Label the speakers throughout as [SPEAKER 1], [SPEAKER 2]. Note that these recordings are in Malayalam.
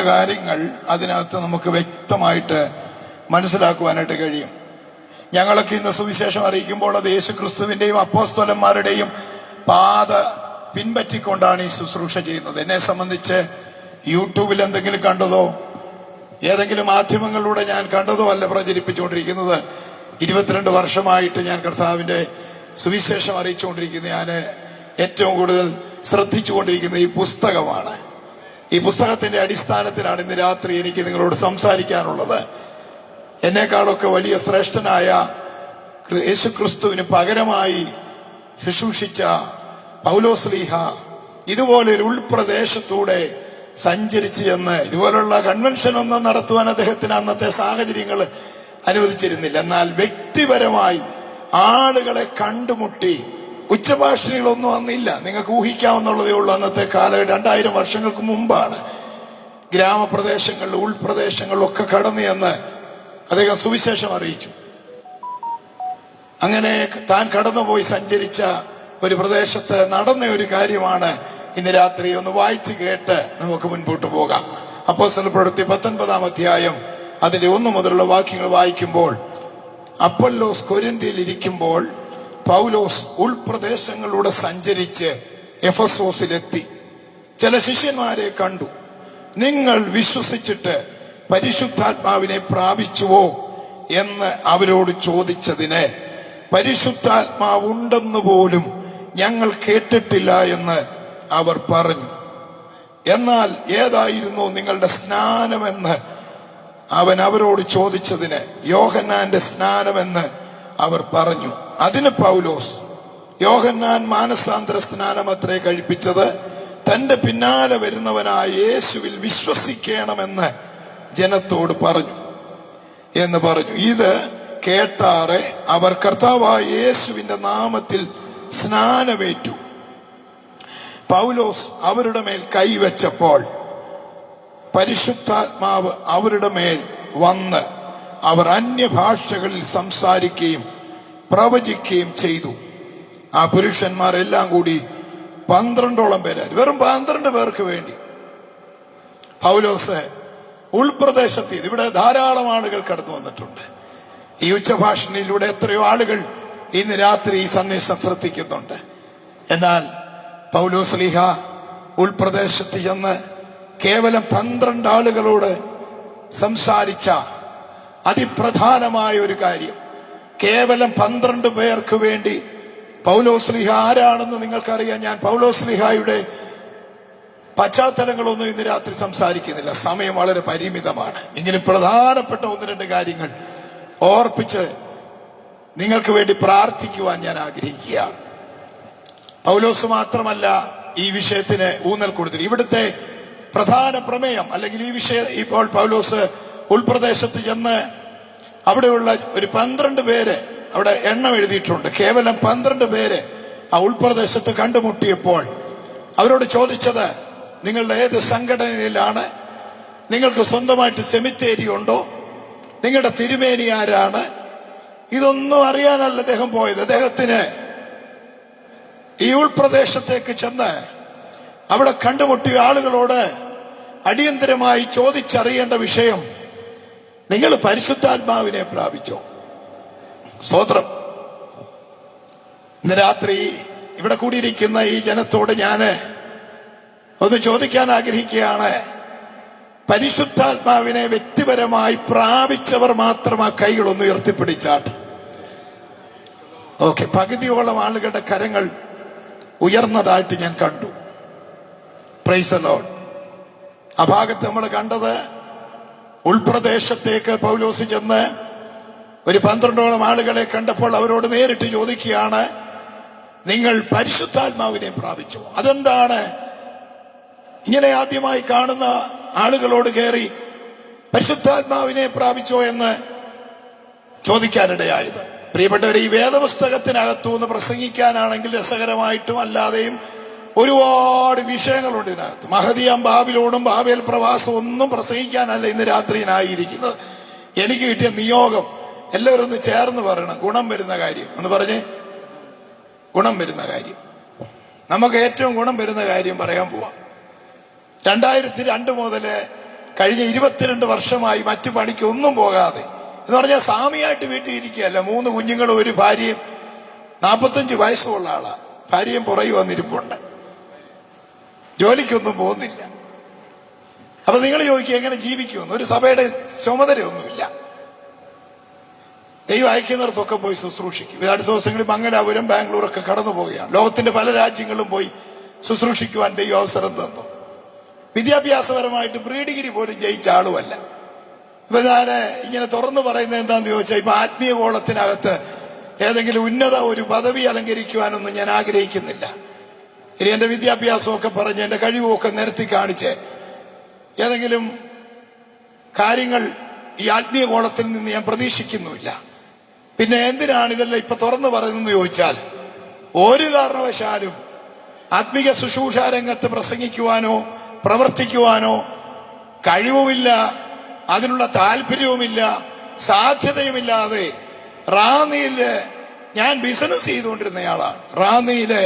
[SPEAKER 1] കാര്യങ്ങൾ അതിനകത്ത് നമുക്ക് വ്യക്തമായിട്ട് മനസ്സിലാക്കുവാനായിട്ട് കഴിയും. ഞങ്ങളൊക്കെ ഇന്ന് സുവിശേഷം അറിയിക്കുമ്പോൾ അത് യേശുക്രിസ്തുവിന്റെയും അപ്പോസ്തലന്മാരുടെയും പാത പിൻപറ്റിക്കൊണ്ടാണ് ഈ ശുശ്രൂഷ ചെയ്യുന്നത്. എന്നെ സംബന്ധിച്ച് യൂട്യൂബിൽ എന്തെങ്കിലും കണ്ടതോ ഏതെങ്കിലും മാധ്യമങ്ങളിലൂടെ ഞാൻ കണ്ടതോ അല്ല പ്രചരിപ്പിച്ചുകൊണ്ടിരിക്കുന്നത്. 22 വർഷമായിട്ട് ഞാൻ കർത്താവിന്റെ സുവിശേഷം അറിയിച്ചുകൊണ്ടിരിക്കുന്ന ഞാൻ ഏറ്റവും കൂടുതൽ ശ്രദ്ധിച്ചുകൊണ്ടിരിക്കുന്ന ഈ പുസ്തകമാണ്. ഈ പുസ്തകത്തിന്റെ അടിസ്ഥാനത്തിലാണ് ഇന്ന് രാത്രി എനിക്ക് നിങ്ങളോട് സംസാരിക്കാനുള്ളത്. എന്നെക്കാളൊക്കെ വലിയ ശ്രേഷ്ഠനായ യേശുക്രിസ്തുവിന് പകരമായി ശുശ്രൂഷിച്ച പൗലോസ്ലീഹ ഇതുപോലെ ഒരു ഉൾപ്രദേശത്തൂടെ സഞ്ചരിച്ച് ചെന്ന് ഇതുപോലുള്ള കൺവെൻഷൻ ഒന്നും നടത്തുവാൻ അദ്ദേഹത്തിന് അന്നത്തെ സാഹചര്യങ്ങൾ അനുവദിച്ചിരുന്നില്ല. എന്നാൽ വ്യക്തിപരമായി ആളുകളെ കണ്ടുമുട്ടി, ഉച്ചഭാഷണികളൊന്നും അന്നില്ല, നിങ്ങൾക്ക് ഊഹിക്കാവുന്നുള്ളതേ ഉള്ളൂ. അന്നത്തെ കാലം 2000 വർഷങ്ങൾക്ക് മുമ്പാണ്. ഗ്രാമപ്രദേശങ്ങളിലും ഉൾപ്രദേശങ്ങളിലൊക്കെ കടന്നു ചെന്ന് അദ്ദേഹം സുവിശേഷം അറിയിച്ചു. അങ്ങനെ താൻ കടന്നുപോയി സഞ്ചരിച്ച ഒരു പ്രദേശത്ത് നടന്ന ഒരു കാര്യമാണ് ഇന്ന് രാത്രി ഒന്ന് വായിച്ചു കേട്ട് നമുക്ക് മുൻപോട്ട് പോകാം. അപ്പോസ്തലപ്രവൃത്തി 19-ാം അധ്യായം അതിന്റെ 1 മുതലുള്ള വാക്യങ്ങൾ വായിക്കുമ്പോൾ, അപ്പൊല്ലോസ് കൊരിന്ത്യയിൽ ഇരിക്കുമ്പോൾ പൗലോസ് ഉൾപ്രദേശങ്ങളിലൂടെ സഞ്ചരിച്ച് എഫെസോസിലെത്തി. ചില ശിഷ്യന്മാരെ കണ്ടു. നിങ്ങൾ വിശ്വസിച്ചിട്ട് പരിശുദ്ധാത്മാവിനെ പ്രാപിച്ചുവോ എന്ന് അവരോട് ചോദിച്ചതിന്, പരിശുദ്ധാത്മാവ് ഉണ്ടെന്ന് പോലും ഞങ്ങൾ കേട്ടിട്ടില്ല എന്ന് അവർ പറഞ്ഞു. എന്നാൽ ഏതായിരുന്നു നിങ്ങളുടെ സ്നാനമെന്ന് അവൻ അവരോട് ചോദിച്ചതിന്, യോഹന്നാന്റെ സ്നാനമെന്ന് അവർ പറഞ്ഞു. അതിന് പൗലോസ്, യോഹന്നാൻ മാനസാന്തര സ്നാനമത്രേ കഴിപ്പിച്ചത്, തന്റെ പിന്നാലെ വരുന്നവനായ യേശുവിൽ വിശ്വസിക്കണമെന്ന് ജനത്തോട് പറഞ്ഞു എന്ന് പറഞ്ഞു. ഇത് കേട്ടാറെ അവർ കർത്താവായ യേശുവിന്റെ നാമത്തിൽ സ്നാനമേറ്റു. പൗലോസ് അവരുടെ മേൽ കൈവച്ചപ്പോൾ പരിശുദ്ധാത്മാവ് അവരുടെ മേൽ വന്ന് അവർ അന്യഭാഷകളിൽ സംസാരിക്കുകയും പ്രവചിക്കുകയും ചെയ്തു. ആ പുരുഷന്മാരെല്ലാം കൂടി 12ഓളം പേരായിരുന്നു. വെറും 12 പേർക്ക് വേണ്ടി പൗലോസ് ഉൾപ്രദേശത്ത്, ഇവിടെ ധാരാളം ആളുകൾ കടന്നു വന്നിട്ടുണ്ട്. ഈ ഉച്ചഭാഷണിയിലൂടെ എത്രയോ ആളുകൾ ഇന്ന് രാത്രി ഈ സന്ദേശം ശ്രദ്ധിക്കുന്നുണ്ട്. എന്നാൽ പൗലോസ്ലീഹ ഉൾപ്രദേശത്ത് ചെന്ന് കേവലം 12 ആളുകളോട് സംസാരിച്ച അതിപ്രധാനമായ ഒരു കാര്യം, കേവലം 12 പേർക്ക് വേണ്ടി പൗലോസ്ലീഹ ആരാണെന്ന് നിങ്ങൾക്കറിയാം. ഞാൻ പൗലോസ്ലീഹായുടെ പശ്ചാത്തലങ്ങളൊന്നും ഇന്ന് രാത്രി സംസാരിക്കുന്നില്ല, സമയം വളരെ പരിമിതമാണ്. എങ്കിലും പ്രധാനപ്പെട്ട 1-2 കാര്യങ്ങൾ ഓർപ്പിച്ച് നിങ്ങൾക്ക് വേണ്ടി പ്രാർത്ഥിക്കുവാൻ ഞാൻ ആഗ്രഹിക്കുകയാണ്. പൗലോസ് മാത്രമല്ല ഈ വിഷയത്തിന് ഊന്നൽ കൊടുത്തില്ല. ഇവിടുത്തെ പ്രധാന പ്രമേയം അല്ലെങ്കിൽ ഈ വിഷയം, ഇപ്പോൾ പൗലോസ് ഉൾപ്രദേശത്ത് ചെന്ന് അവിടെയുള്ള ഒരു 12 പേര്, അവിടെ എണ്ണം എഴുതിയിട്ടുണ്ട്, കേവലം 12 പേര് ആ ഉൾപ്രദേശത്ത് കണ്ടുമുട്ടിയപ്പോൾ അവരോട് ചോദിച്ചത്, നിങ്ങളുടെ ഏത് സംഘടനയിലാണ്? നിങ്ങൾക്ക് സ്വന്തമായിട്ട് സെമിത്തേരി ഉണ്ടോ? നിങ്ങളുടെ തിരുമേനി ആരാണ്? ഇതൊന്നും അറിയാനല്ല അദ്ദേഹം പോയത്. അദ്ദേഹത്തിന് ഈ ഉൾപ്രദേശത്തേക്ക് ചെന്ന് അവിടെ കണ്ടുമുട്ടിയ ആളുകളോട് അടിയന്തരമായി ചോദിച്ചറിയേണ്ട വിഷയം, നിങ്ങൾ പരിശുദ്ധാത്മാവിനെ പ്രാപിച്ചോ? സ്തോത്രം. ഇന്ന് രാത്രി ഇവിടെ കൂടിയിരിക്കുന്ന ഈ ജനത്തോട് ഞാന് ഒന്ന് ചോദിക്കാൻ ആഗ്രഹിക്കുകയാണ്, പരിശുദ്ധാത്മാവിനെ വ്യക്തിപരമായി പ്രാപിച്ചവർ മാത്രം ആ കൈകളൊന്ന് ഉയർത്തിപ്പിടിച്ചാട്ട്. ഓക്കെ, പകുതിയോളം ആളുകളുടെ കരങ്ങൾ ഉയർന്നതായിട്ട് ഞാൻ കണ്ടു. Praise the Lord. ആ ഭാഗത്ത് നമ്മൾ കണ്ടത്, ഉൾപ്രദേശത്തേക്ക് പൗലോസ് ചെന്ന് ഒരു 12ഓളം ആളുകളെ കണ്ടപ്പോൾ അവരോട് നേരിട്ട് ചോദിക്കുകയാണ്, നിങ്ങൾ പരിശുദ്ധാത്മാവിനെ പ്രാപിച്ചോ? അതെന്താണ് ഇങ്ങനെ ആദ്യമായി കാണുന്ന ആളുകളോട് കയറി പരിശുദ്ധാത്മാവിനെ പ്രാപിച്ചോ എന്ന് ചോദിക്കാനിടയായത്? പ്രിയപ്പെട്ടവരെ, ഈ വേദപുസ്തകത്തിനകത്തുനിന്ന് പ്രസംഗിക്കാനാണെങ്കിൽ രസകരമായിട്ടും അല്ലാതെയും ഒരുപാട് വിഷയങ്ങളുണ്ട് ഇതിനകത്ത്. മഹദിയാം ബാബിലോണും ബാബേൽ പ്രവാസവും ഒന്നും പ്രസംഗിക്കാനല്ല ഇന്ന് രാത്രി ഞായിരിക്കുന്നത്. എനിക്ക് കിട്ടിയ നിയോഗം എല്ലാവരും ഒന്ന് ചേർന്ന് പറയണം, ഗുണം വരുന്ന കാര്യം എന്ന് പറഞ്ഞേ. ഗുണം വരുന്ന കാര്യം, നമുക്ക് ഏറ്റവും ഗുണം വരുന്ന കാര്യം പറയാൻ പോവാം. 2002 മുതല് കഴിഞ്ഞ 22 വർഷമായി മറ്റു പണിക്ക് ഒന്നും പോകാതെ, എന്ന് പറഞ്ഞാൽ സ്വാമിയായിട്ട് വീട്ടിൽ ഇരിക്കുകയല്ല. 3 കുഞ്ഞുങ്ങളും ഒരു ഭാര്യയും, 45 വയസ്സുള്ള ആളാ. ഭാര്യയും പുറകെ വന്നിരിപ്പുണ്ട്, ജോലിക്കൊന്നും പോകുന്നില്ല. അപ്പൊ നിങ്ങൾ ചോദിക്കുക എങ്ങനെ ജീവിക്കുമെന്ന്. ഒരു സഭയുടെ ചുമതലയൊന്നുമില്ല. ദൈവം അയക്കുന്നിടത്തൊക്കെ പോയി ശുശ്രൂഷിക്കും. അടുത്ത ദിവസങ്ങളിൽ മംഗലാപുരം, ബാംഗ്ലൂരൊക്കെ കടന്നു പോവുകയാണ്. ലോകത്തിന്റെ പല രാജ്യങ്ങളിലും പോയി ശുശ്രൂഷിക്കുവാൻ ദൈവം അവസരം തന്നു. വിദ്യാഭ്യാസപരമായിട്ട് പ്രീ ഡിഗ്രി പോലും ജയിച്ച ആളുമല്ല. ഇപ്പൊ ഞാൻ ഇങ്ങനെ തുറന്നു പറയുന്നത് എന്താന്ന് ചോദിച്ചാൽ, ഇപ്പൊ ആത്മീയ ഗോളത്തിനകത്ത് ഏതെങ്കിലും ഉന്നത ഒരു പദവി അലങ്കരിക്കുവാനൊന്നും ഞാൻ ആഗ്രഹിക്കുന്നില്ല. ഇനി എന്റെ വിദ്യാഭ്യാസമൊക്കെ പറഞ്ഞ് എന്റെ കഴിവുമൊക്കെ നിരത്തി കാണിച്ച് ഏതെങ്കിലും കാര്യങ്ങൾ ഈ ആത്മീയ ഗോളത്തിൽ നിന്ന് ഞാൻ പ്രതീക്ഷിക്കുന്നുമില്ല. പിന്നെ എന്തിനാണ് ഇതെല്ലാം ഇപ്പൊ തുറന്നു പറയുന്നതെന്ന് ചോദിച്ചാൽ, ഒരു കാരണവശാലും ആത്മീക ശുശ്രൂഷ രംഗത്ത് പ്രസംഗിക്കുവാനോ പ്രവർത്തിക്കുവാനോ കഴിവുമില്ല, അതിനുള്ള താല്പര്യവുമില്ല, സാധ്യതയുമില്ലാതെ റാന്നിയില് ഞാൻ ബിസിനസ് ചെയ്തുകൊണ്ടിരുന്നയാളാണ്. റാന്നിയിലെ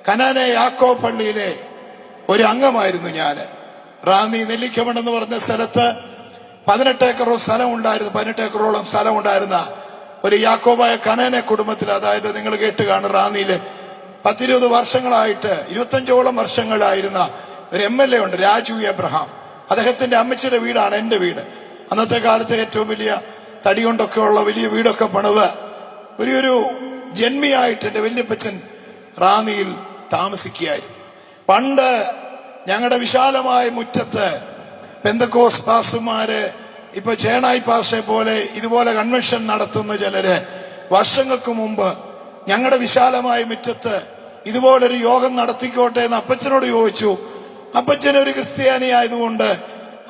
[SPEAKER 1] കനാനെ യാക്കോ പള്ളിയിലെ ഒരു അംഗമായിരുന്നു ഞാൻ. റാന്നി നെല്ലിക്കമൺ എന്ന് പറഞ്ഞ സ്ഥലത്ത് 18 ഏക്കറോളം സ്ഥലം ഉണ്ടായിരുന്നു. 18 ഏക്കറോളം സ്ഥലം ഉണ്ടായിരുന്ന ഒരു യാക്കോബായ കനാനെ കുടുംബത്തിൽ, അതായത് നിങ്ങൾ കേട്ട് കാണും, റാന്നിയില് 10-20 വർഷങ്ങളായിട്ട് 25ഓളം വർഷങ്ങളായിരുന്ന ഒരു MLA ഉണ്ട്, രാജു എബ്രഹാം. അദ്ദേഹത്തിന്റെ അമ്മച്ചിയുടെ വീടാണ് എന്റെ വീട്. അന്നത്തെ കാലത്തെ ഏറ്റവും വലിയ തടി കൊണ്ടൊക്കെ ഉള്ള വലിയ വീടൊക്കെ പണിത് വലിയൊരു ജന്മിയായിട്ട് എന്റെ വല്യപ്പച്ചൻ റാന്നിയിൽ താമസിക്കുകയായിരുന്നു. പണ്ട് ഞങ്ങളുടെ വിശാലമായ മുറ്റത്ത് പെന്തക്കോസ് പാസ്റ്റർമാര്, ഇപ്പൊ ചേണായി പാസ്റ്ററെ പോലെ ഇതുപോലെ കൺവെൻഷൻ നടത്തുന്ന ചിലര് വർഷങ്ങൾക്ക് മുമ്പ് ഞങ്ങളുടെ വിശാലമായ മുറ്റത്ത് ഇതുപോലൊരു യോഗം നടത്തിക്കോട്ടെ എന്ന് അപ്പച്ചനോട് ചോദിച്ചു. അപ്പച്ചൻ ഒരു ക്രിസ്ത്യാനി ആയതുകൊണ്ട്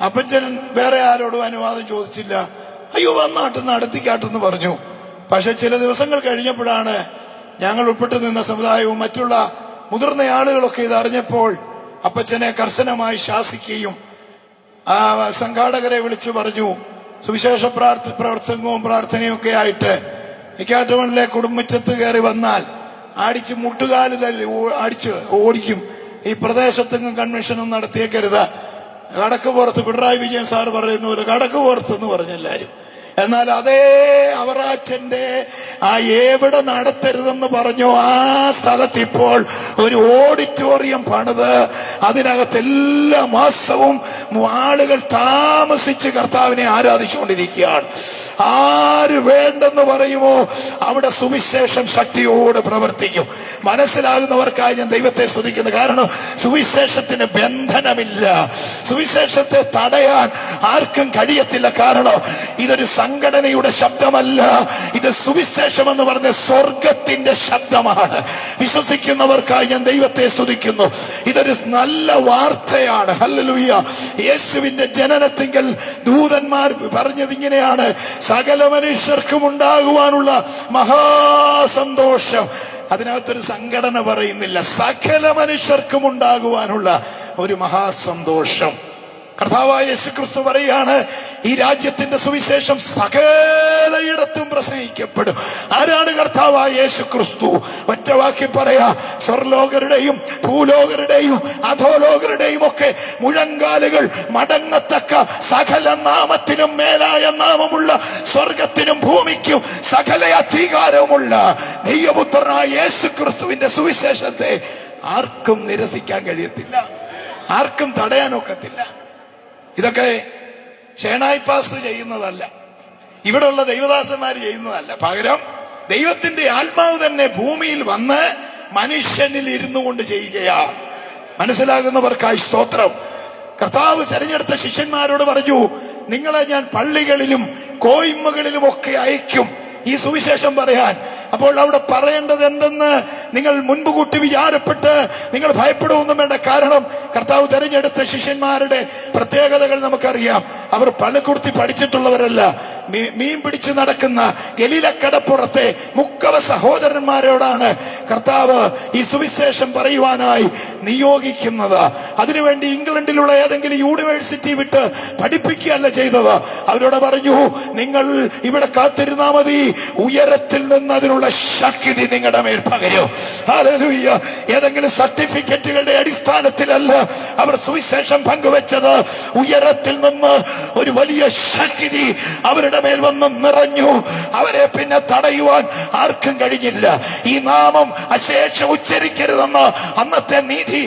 [SPEAKER 1] അപ്പച്ചൻ വേറെ ആരോടും അനുവാദം ചോദിച്ചില്ല. അയ്യോ വന്നാട്ട് നടത്തിക്കാട്ടെന്ന് പറഞ്ഞു. പക്ഷെ ചില ദിവസങ്ങൾ കഴിഞ്ഞപ്പോഴാണ് ഞങ്ങൾ ഉൾപ്പെട്ടു നിന്ന സമുദായവും മറ്റുള്ള മുതിർന്ന ആളുകളൊക്കെ ഇത് അറിഞ്ഞപ്പോൾ അപ്പച്ചനെ കർശനമായി ശാസിക്കുകയും ആ സംഘാടകരെ വിളിച്ചു പറഞ്ഞു, സുവിശേഷ പ്രവർത്തനവും പ്രാർത്ഥനയും ഒക്കെ ആയിട്ട് ഇക്കാട്ടുമണിലെ കുടുംബമുറ്റത്ത് കയറി വന്നാൽ അടിച്ച് മുട്ടുകാലിൽ അടിച്ച് ഓടിക്കും. ഈ പ്രദേശത്തെങ്ങും കൺവെൻഷനും നടത്തിയേക്കരുത്. കടക്ക് പുറത്ത് പിണറായി വിജയൻ സാർ പറയുന്ന പോലെ കടക്ക് പുറത്തെന്ന് പറഞ്ഞെല്ലാരും. എന്നാൽ അതേ അവറാച്ചന്റെ ആ എവിടെ നടത്തരുതെന്ന് പറഞ്ഞോ ആ സ്ഥലത്ത് ഇപ്പോൾ ഒരു ഓഡിറ്റോറിയം പണിത് അതിനകത്ത് എല്ലാ മാസവും ആളുകൾ താമസിച്ച് കർത്താവിനെ ആരാധിച്ചുകൊണ്ടിരിക്കുകയാണ്. ആര് വേണ്ടെന്ന് പറയുമോ അവിടെ സുവിശേഷം ശക്തിയോട് പ്രവർത്തിക്കും. മനസ്സിലാകുന്നവർക്കായി ഞാൻ ദൈവത്തെ സ്തുതിക്കുന്നു. കാരണം സുവിശേഷത്തിന് ബന്ധനമില്ല, സുവിശേഷത്തെ തടയാൻ ആർക്കും കഴിയത്തില്ല. കാരണം ഇതൊരു സംഘടനയുടെ ശബ്ദമല്ല, ഇത് സുവിശേഷം എന്ന് പറഞ്ഞ സ്വർഗത്തിന്റെ ശബ്ദമാണ്. വിശ്വസിക്കുന്നവർക്കായി ഞാൻ ദൈവത്തെ സ്തുതിക്കുന്നു. ഇതൊരു നല്ല വാർത്തയാണ്. ഹല്ലേലൂയ. യേശുവിന്റെ ജനനത്തിങ്കൽ ദൂതന്മാർ പറഞ്ഞത് ഇങ്ങനെയാണ്, സകല മനുഷ്യർക്കും ഉണ്ടാകുവാനുള്ള മഹാസന്തോഷം. അതിനകത്തൊരു സംഘടന പറയുന്നില്ല, സകല മനുഷ്യർക്കും ഉണ്ടാകുവാനുള്ള ഒരു മഹാസന്തോഷം. കർത്താവായ യേശുക്രിസ്തു പറയാണ്, ഈ രാജ്യത്തിന്റെ സുവിശേഷം സകലയിടത്തും പ്രസംഗിക്കപ്പെടും. ആരാണ് കർത്താവായ യേശുക്രിസ്തു? ഒറ്റ വാക്കി പറയാ, സ്വർലോകരുടെയും ഭൂലോകരുടെയും അധോലോകരുടെയും ഒക്കെ മുഴങ്കാലുകൾ മടങ്ങത്തക്ക സകല നാമത്തിനും മേലായ നാമമുള്ള സ്വർഗത്തിനും ഭൂമിക്കും സകല അധികാരവുമുള്ള ദൈവപുത്രനായ യേശുക്രിസ്തുവിന്റെ സുവിശേഷത്തെ ആർക്കും നിരസിക്കാൻ കഴിയത്തില്ല, ആർക്കും തടയാനൊക്കത്തില്ല. ഇതൊക്കെ ഷേണായി പാസ്റ്റർ ചെയ്യുന്നതല്ല, ഇവിടെയുള്ള ദൈവദാസന്മാർ ചെയ്യുന്നതല്ല. പകരം ദൈവത്തിന്റെ ആത്മാവ് തന്നെ ഭൂമിയിൽ വന്ന് മനുഷ്യനിൽ ഇരുന്നു കൊണ്ട് ചെയ്യുകയാണ്. മനസ്സിലാകുന്നവർക്കായി സ്തോത്രം. കർത്താവ് തെരഞ്ഞെടുത്ത ശിഷ്യന്മാരോട് പറഞ്ഞു, നിങ്ങളെ ഞാൻ പള്ളികളിലും കോയിമ്മകളിലും ഒക്കെ അയക്കും ഈ സുവിശേഷം പറയാൻ. അപ്പോൾ അവിടെ പറയേണ്ടത് എന്തെന്ന് നിങ്ങൾ മുൻപ് കൂട്ടി വിചാരപ്പെട്ട് നിങ്ങൾ ഭയപ്പെടുവൊന്നും വേണ്ട. കാരണം കർത്താവ് തെരഞ്ഞെടുത്ത ശിഷ്യന്മാരുടെ പ്രത്യേകതകൾ നമുക്കറിയാം. അവർ പള്ളിക്കുടുത്തി പഠിച്ചിട്ടുള്ളവരല്ല. മീൻ പിടിച്ച് നടക്കുന്ന ഗലീലക്കടപ്പുറത്തെ മുക്കവ സഹോദരന്മാരോടാണ് കർത്താവ് ഈ സുവിശേഷം പറയുവാനായി നിയോഗിക്കുന്നത്. അതിനുവേണ്ടി ഇംഗ്ലണ്ടിലുള്ള ഏതെങ്കിലും യൂണിവേഴ്സിറ്റി വിട്ട് പഠിപ്പിക്കുകയല്ല ചെയ്തത്. അവരോട് പറഞ്ഞു, നിങ്ങൾ ഇവിടെ കാത്തിരുന്നാ മതി, ഉയരത്തിൽ നിന്ന് അതിനുള്ള ശക്തി നിങ്ങളുടെ മേൽ പകരും. ഹല്ലേലൂയ. ഏതെങ്കിലും സർട്ടിഫിക്കറ്റുകളുടെ അടിസ്ഥാനത്തിലല്ല അവർ സുവിശേഷം പങ്കുവെച്ചത്. ഉയരത്തിൽ നിന്ന് ഒരു വലിയ ശക്തി അവരുടെ മേൽ വന്ന് നിറഞ്ഞു. അവരെ പിന്നെ തടയുവാൻ ആർക്കും കഴിഞ്ഞില്ല. ഈ നാമം അശേഷം ഉച്ചരിക്കരുതെന്ന് അന്നത്തെ നീതി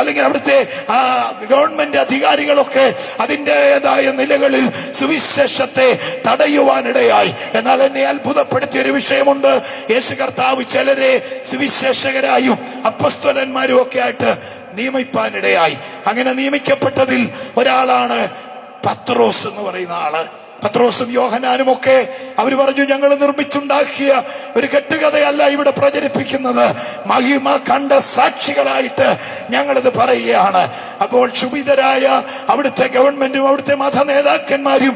[SPEAKER 1] അല്ലെങ്കിൽ അവിടുത്തെ ഗവൺമെന്റ് അധികാരികളൊക്കെ അതിൻ്റെതായ നിലകളിൽ സുവിശേഷത്തെ തടയുവാനിടയായി. എന്നാൽ എന്നെ അത്ഭുതപ്പെടുത്തിയ ഒരു വിഷയമുണ്ട്. യേശു കർത്താവ് ചിലരെ സുവിശേഷകരായും അപ്പസ്തോലന്മാരും ഒക്കെ ആയിട്ട് നിയമിപ്പാനിടയായി. അങ്ങനെ നിയമിക്കപ്പെട്ടതിൽ ഒരാളാണ് പത്രോസ് എന്ന് പറയുന്ന ആള്. പത്രോസും യോഹന്നാനും ഒക്കെ അവർ പറഞ്ഞു, ഞങ്ങൾ നിർമ്മിച്ചുണ്ടാക്കിയ ഒരു കെട്ടുകഥയല്ല ഇവിടെ പ്രചരിപ്പിക്കുന്നത്, മഹിമ കണ്ട സാക്ഷികളായിട്ട് ഞങ്ങളിത് പറയുകയാണ്. അപ്പോൾ ക്ഷുഭിതരായ അവിടുത്തെ ഗവൺമെന്റും അവിടുത്തെ മത നേതാക്കന്മാരും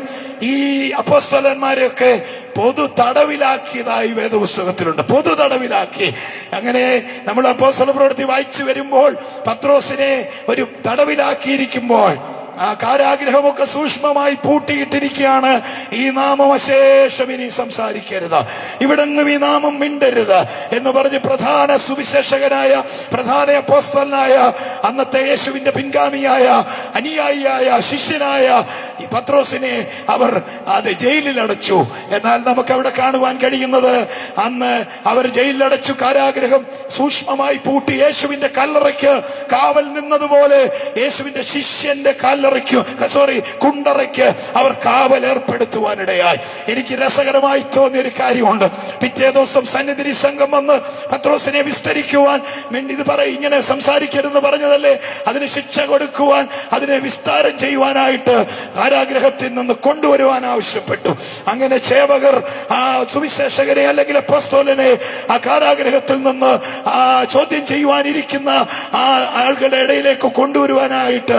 [SPEAKER 1] ഈ അപ്പോസ്തലന്മാരെയൊക്കെ പൊതു തടവിലാക്കിയതായി വേദപുസ്തകത്തിലുണ്ട്. പൊതു തടവിലാക്കി. അങ്ങനെ നമ്മൾ അപ്പോസ്തല പ്രവൃത്തി വായിച്ചു വരുമ്പോൾ പത്രോസിനെ ഒരു തടവിലാക്കിയിരിക്കുമ്പോൾ ആ കാരാഗ്രഹമൊക്കെ സൂക്ഷ്മമായി പൂട്ടിയിട്ടിരിക്കുകയാണ്. ഈ നാമം അശേഷം ഇനി സംസാരിക്കരുത്, ഇവിടെങ്ങും ഈ നാമം മിണ്ടരുത് എന്ന് പറഞ്ഞ് പ്രധാന സുവിശേഷകനായ പ്രധാന അപ്പോസ്തലനായ അന്നത്തെ യേശുവിന്റെ പിൻഗാമിയായ അനുയായിയായ ശിഷ്യനായ ഈ പത്രോസിനെ അവർ അത് ജയിലിലടച്ചു. എന്നാൽ നമുക്ക് അവിടെ കാണുവാൻ കഴിയുന്നത്, അന്ന് അവർ ജയിലിലടച്ചു, കാരാഗ്രഹം സൂക്ഷ്മമായി പൂട്ടി, യേശുവിന്റെ കല്ലറയ്ക്ക് കാവൽ നിന്നതുപോലെ യേശുവിന്റെ ശിഷ്യന്റെ കുണ്ടറയ്ക്ക് അവർ കാവൽ ഏർപ്പെടുത്തുവാനിടയായി. എനിക്ക് രസകരമായി തോന്നിയൊരു കാര്യമുണ്ട്. പിറ്റേ ദിവസം സന്നിധി സംഘം വന്ന് പത്രോസിനെ വിസ്തരിക്കുവാൻ വേണ്ടി ഇങ്ങനെ സംസാരിക്കരുതെന്ന് പറഞ്ഞതല്ലേ, അതിന് ശിക്ഷ കൊടുക്കുവാൻ, അതിനെ വിസ്താരം ചെയ്യുവാനായിട്ട് കാരാഗ്രഹത്തിൽ നിന്ന് കൊണ്ടുവരുവാൻ ആവശ്യപ്പെട്ടു. അങ്ങനെ ചേവകർ ആ സുവിശേഷകരെ അല്ലെങ്കിൽ അപ്പോസ്തലനെ ആ കാരാഗ്രഹത്തിൽ നിന്ന് ചോദ്യം ചെയ്യുവാനിരിക്കുന്ന ആ ആളുകളുടെ ഇടയിലേക്ക് കൊണ്ടുവരുവാനായിട്ട്,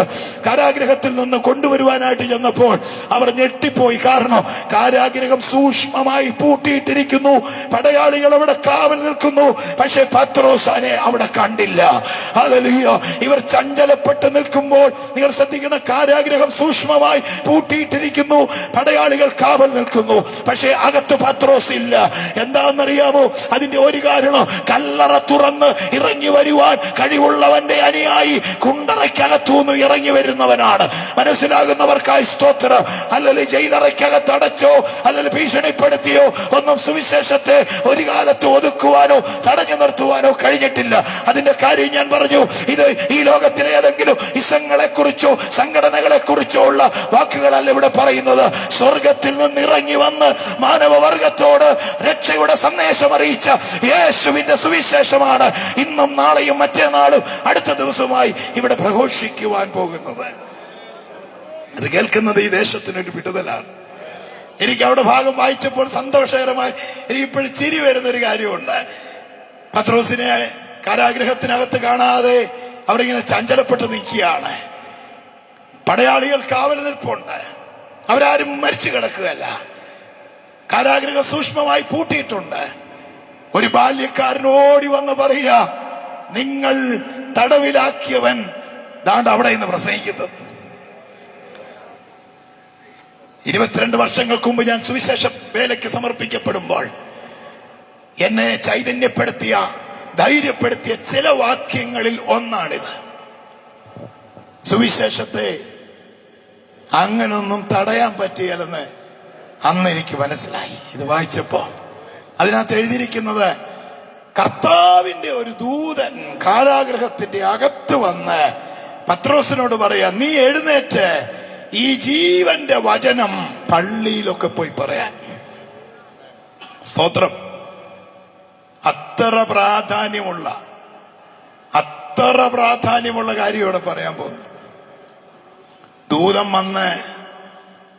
[SPEAKER 1] കാരാഗ്രഹത്തിൽ നിന്ന് കൊണ്ടുവരുവാനായിട്ട് ചെന്നപ്പോൾ അവർ ഞെട്ടിപ്പോയി. കാരണം കാരാഗ്രഹം സൂക്ഷ്മമായി പൂട്ടിയിട്ടിരിക്കുന്നു, പടയാളികൾ അവിടെ കാവൽ നിൽക്കുന്നു, പക്ഷെ പത്രോസിനെ അവിടെ കണ്ടില്ല. ഹല്ലേലൂയ. ഇവർ ചഞ്ചലപ്പെട്ട് നിൽക്കുമ്പോൾ നിങ്ങൾ ശ്രദ്ധിക്കണം, കാരാഗ്രഹം സൂക്ഷ്മമായി പൂട്ടിയിട്ടിരിക്കുന്നു, പടയാളികൾ കാവൽ നിൽക്കുന്നു, പക്ഷെ അകത്ത് പത്രോസ് ഇല്ല. എന്താണെന്നറിയാമോ അതിന്റെ ഒരു കാരണം? കല്ലറ തുറന്ന് ഇറങ്ങി വരുവാൻ കഴിവുള്ളവന്റെ അനുയായി കുണ്ടറയ്ക്കകത്തുനിന്ന് ഇറങ്ങി വരുന്നവനാണ്. മനസ്സിലാകുന്നവർക്കായി സ്തോത്രം. അല്ലെങ്കിൽ ജയിലറയ്ക്കകത്ത് അടച്ചോ അല്ലെങ്കിൽ ഭീഷണിപ്പെടുത്തിയോ ഒന്നും സുവിശേഷത്തെ ഒരു കാലത്ത് ഒതുക്കുവാനോ തടഞ്ഞു നിർത്തുവാനോ കഴിഞ്ഞിട്ടില്ല. അതിന്റെ കാര്യം ഞാൻ പറഞ്ഞു. ഇത് ഈ ലോകത്തിലെ ഏതെങ്കിലും ഇസങ്ങളെ കുറിച്ചോ സംഘടനകളെ കുറിച്ചോ ഉള്ള വാക്കുകളല്ല ഇവിടെ പറയുന്നത്. സ്വർഗത്തിൽ നിന്ന് ഇറങ്ങി വന്ന് മാനവവർഗത്തോട് രക്ഷയുടെ സന്ദേശം അറിയിച്ച യേശുവിന്റെ സുവിശേഷമാണ് ഇന്നും നാളെയും മറ്റേനാളും അടുത്ത ദിവസമായി ഇവിടെ പ്രഘോഷിക്കുവാൻ പോകുന്നത്. അത് കേൾക്കുന്നത് ഈ ദേശത്തിനൊരു വിടുതലാണ്. എനിക്ക് അവിടെ ഭാഗം വായിച്ചപ്പോൾ സന്തോഷകരമായി എനിക്ക് ഇപ്പോഴും ചിരി വരുന്നൊരു കാര്യമുണ്ട്. പത്രോസിനെ കാരാഗ്രഹത്തിനകത്ത് കാണാതെ അവരിങ്ങനെ ചഞ്ചലപ്പെട്ട് നിൽക്കുകയാണ്. പടയാളികൾ കാവൽ നിൽപ്പുണ്ട്, അവരാരും മരിച്ചു കിടക്കുകയല്ല. കാരാഗ്രഹം സൂക്ഷ്മമായി പൂട്ടിയിട്ടുണ്ട്. ഒരു ബാല്യക്കാരൻ ഓടി വന്ന് പറയുക, നിങ്ങൾ തടവിലാക്കിയവൻ ദാണ്ട് അവിടെ നിന്ന് പ്രസംഗിക്കുന്നത്. 22 വർഷങ്ങൾക്ക് മുമ്പ് ഞാൻ സുവിശേഷ വേലയ്ക്ക് സമർപ്പിക്കപ്പെടുമ്പോൾ എന്നെ ചൈതന്യപ്പെടുത്തിയ, ധൈര്യപ്പെടുത്തിയ ചില വാക്യങ്ങളിൽ ഒന്നാണിത്. സുവിശേഷത്തെ അങ്ങനൊന്നും തടയാൻ പറ്റിയല്ലെന്ന് അന്ന് എനിക്ക് മനസ്സിലായി. ഇത് വായിച്ചപ്പോ അതിനകത്ത് എഴുതിയിരിക്കുന്നത്, കർത്താവിന്റെ ഒരു ദൂതൻ കാരാഗ്രഹത്തിന്റെ അകത്ത് വന്ന് പത്രോസിനോട് പറയാ, നീ എഴുന്നേറ്റ് ഈ ജീവന്റെ വചനം പള്ളിയിലൊക്കെ പോയി പറയാൻ. സ്തോത്രം. അത്ര പ്രാധാന്യമുള്ള കാര്യം ഇവിടെ പറയാൻ പോകുന്നു. ദൂതൻ വന്ന്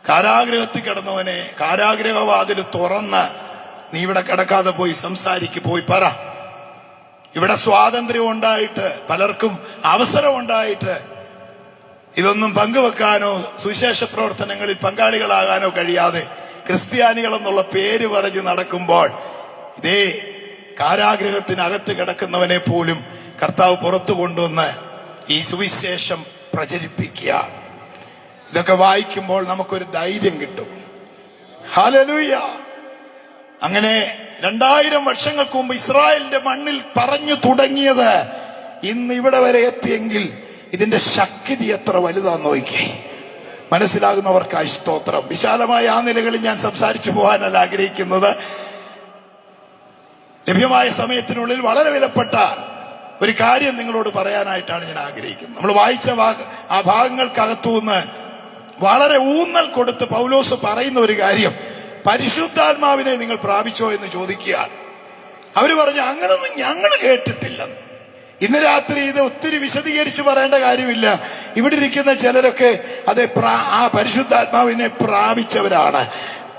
[SPEAKER 1] കാരാഗ്രഹത്തിൽ കിടന്നവനെ കാരാഗ്രഹവാതിൽ തുറന്ന്, നീ ഇവിടെ കിടക്കാതെ പോയി സംസാരിക്ക്, പോയി പറ. ഇവിടെ സ്വാതന്ത്ര്യം ഉണ്ടായിട്ട്, പലർക്കും അവസരം ഉണ്ടായിട്ട് ഇതൊന്നും പങ്കുവെക്കാനോ സുവിശേഷ പ്രവർത്തനങ്ങളിൽ പങ്കാളികളാകാനോ കഴിയാതെ ക്രിസ്ത്യാനികൾ എന്നുള്ള പേര് പറഞ്ഞ് നടക്കുമ്പോൾ, ഇതേ കാരാഗ്രഹത്തിനകത്ത് കിടക്കുന്നവനെ പോലും കർത്താവ് പുറത്തു കൊണ്ടുവന്ന് ഈ സുവിശേഷം പ്രചരിപ്പിക്കുക. ഇതൊക്കെ വായിക്കുമ്പോൾ നമുക്കൊരു ധൈര്യം കിട്ടും. ഹല്ലേലൂയ. അങ്ങനെ 2000 വർഷങ്ങൾക്ക് മുമ്പ് ഇസ്രായേലിന്റെ മണ്ണിൽ പറഞ്ഞു തുടങ്ങിയത് ഇന്ന് ഇവിടെ വരെ എത്തിയെങ്കിൽ ഇതിന്റെ ശക്തി എത്ര വലുതാന്ന് നോക്കിക്കേ. മനസ്സിലാകുന്നവർക്കായി സ്തോത്രം. വിശാലമായ ആ നിലകളിൽ ഞാൻ സംസാരിച്ചു പോകാനല്ല ആഗ്രഹിക്കുന്നത്. ലഭ്യമായ സമയത്തിനുള്ളിൽ വളരെ വിലപ്പെട്ട ഒരു കാര്യം നിങ്ങളോട് പറയാനായിട്ടാണ് ഞാൻ ആഗ്രഹിക്കുന്നത്. നമ്മൾ വായിച്ച ആ ഭാഗങ്ങൾക്കകത്തുനിന്ന് വളരെ ഊന്നൽ കൊടുത്ത് പൗലോസ് പറയുന്ന ഒരു കാര്യം, പരിശുദ്ധാത്മാവിനെ നിങ്ങൾ പ്രാപിച്ചോ എന്ന് ചോദിക്കുകയാണ്. അവര് പറഞ്ഞു, അങ്ങനൊന്നും ഞങ്ങൾ കേട്ടിട്ടില്ലെന്ന്. ഇന്ന് രാത്രി ഇത് ഒത്തിരി വിശദീകരിച്ച് പറയേണ്ട കാര്യമില്ല. ഇവിടെ ഇരിക്കുന്ന ചിലരൊക്കെ ആ പരിശുദ്ധാത്മാവിനെ പ്രാപിച്ചവരാണ്.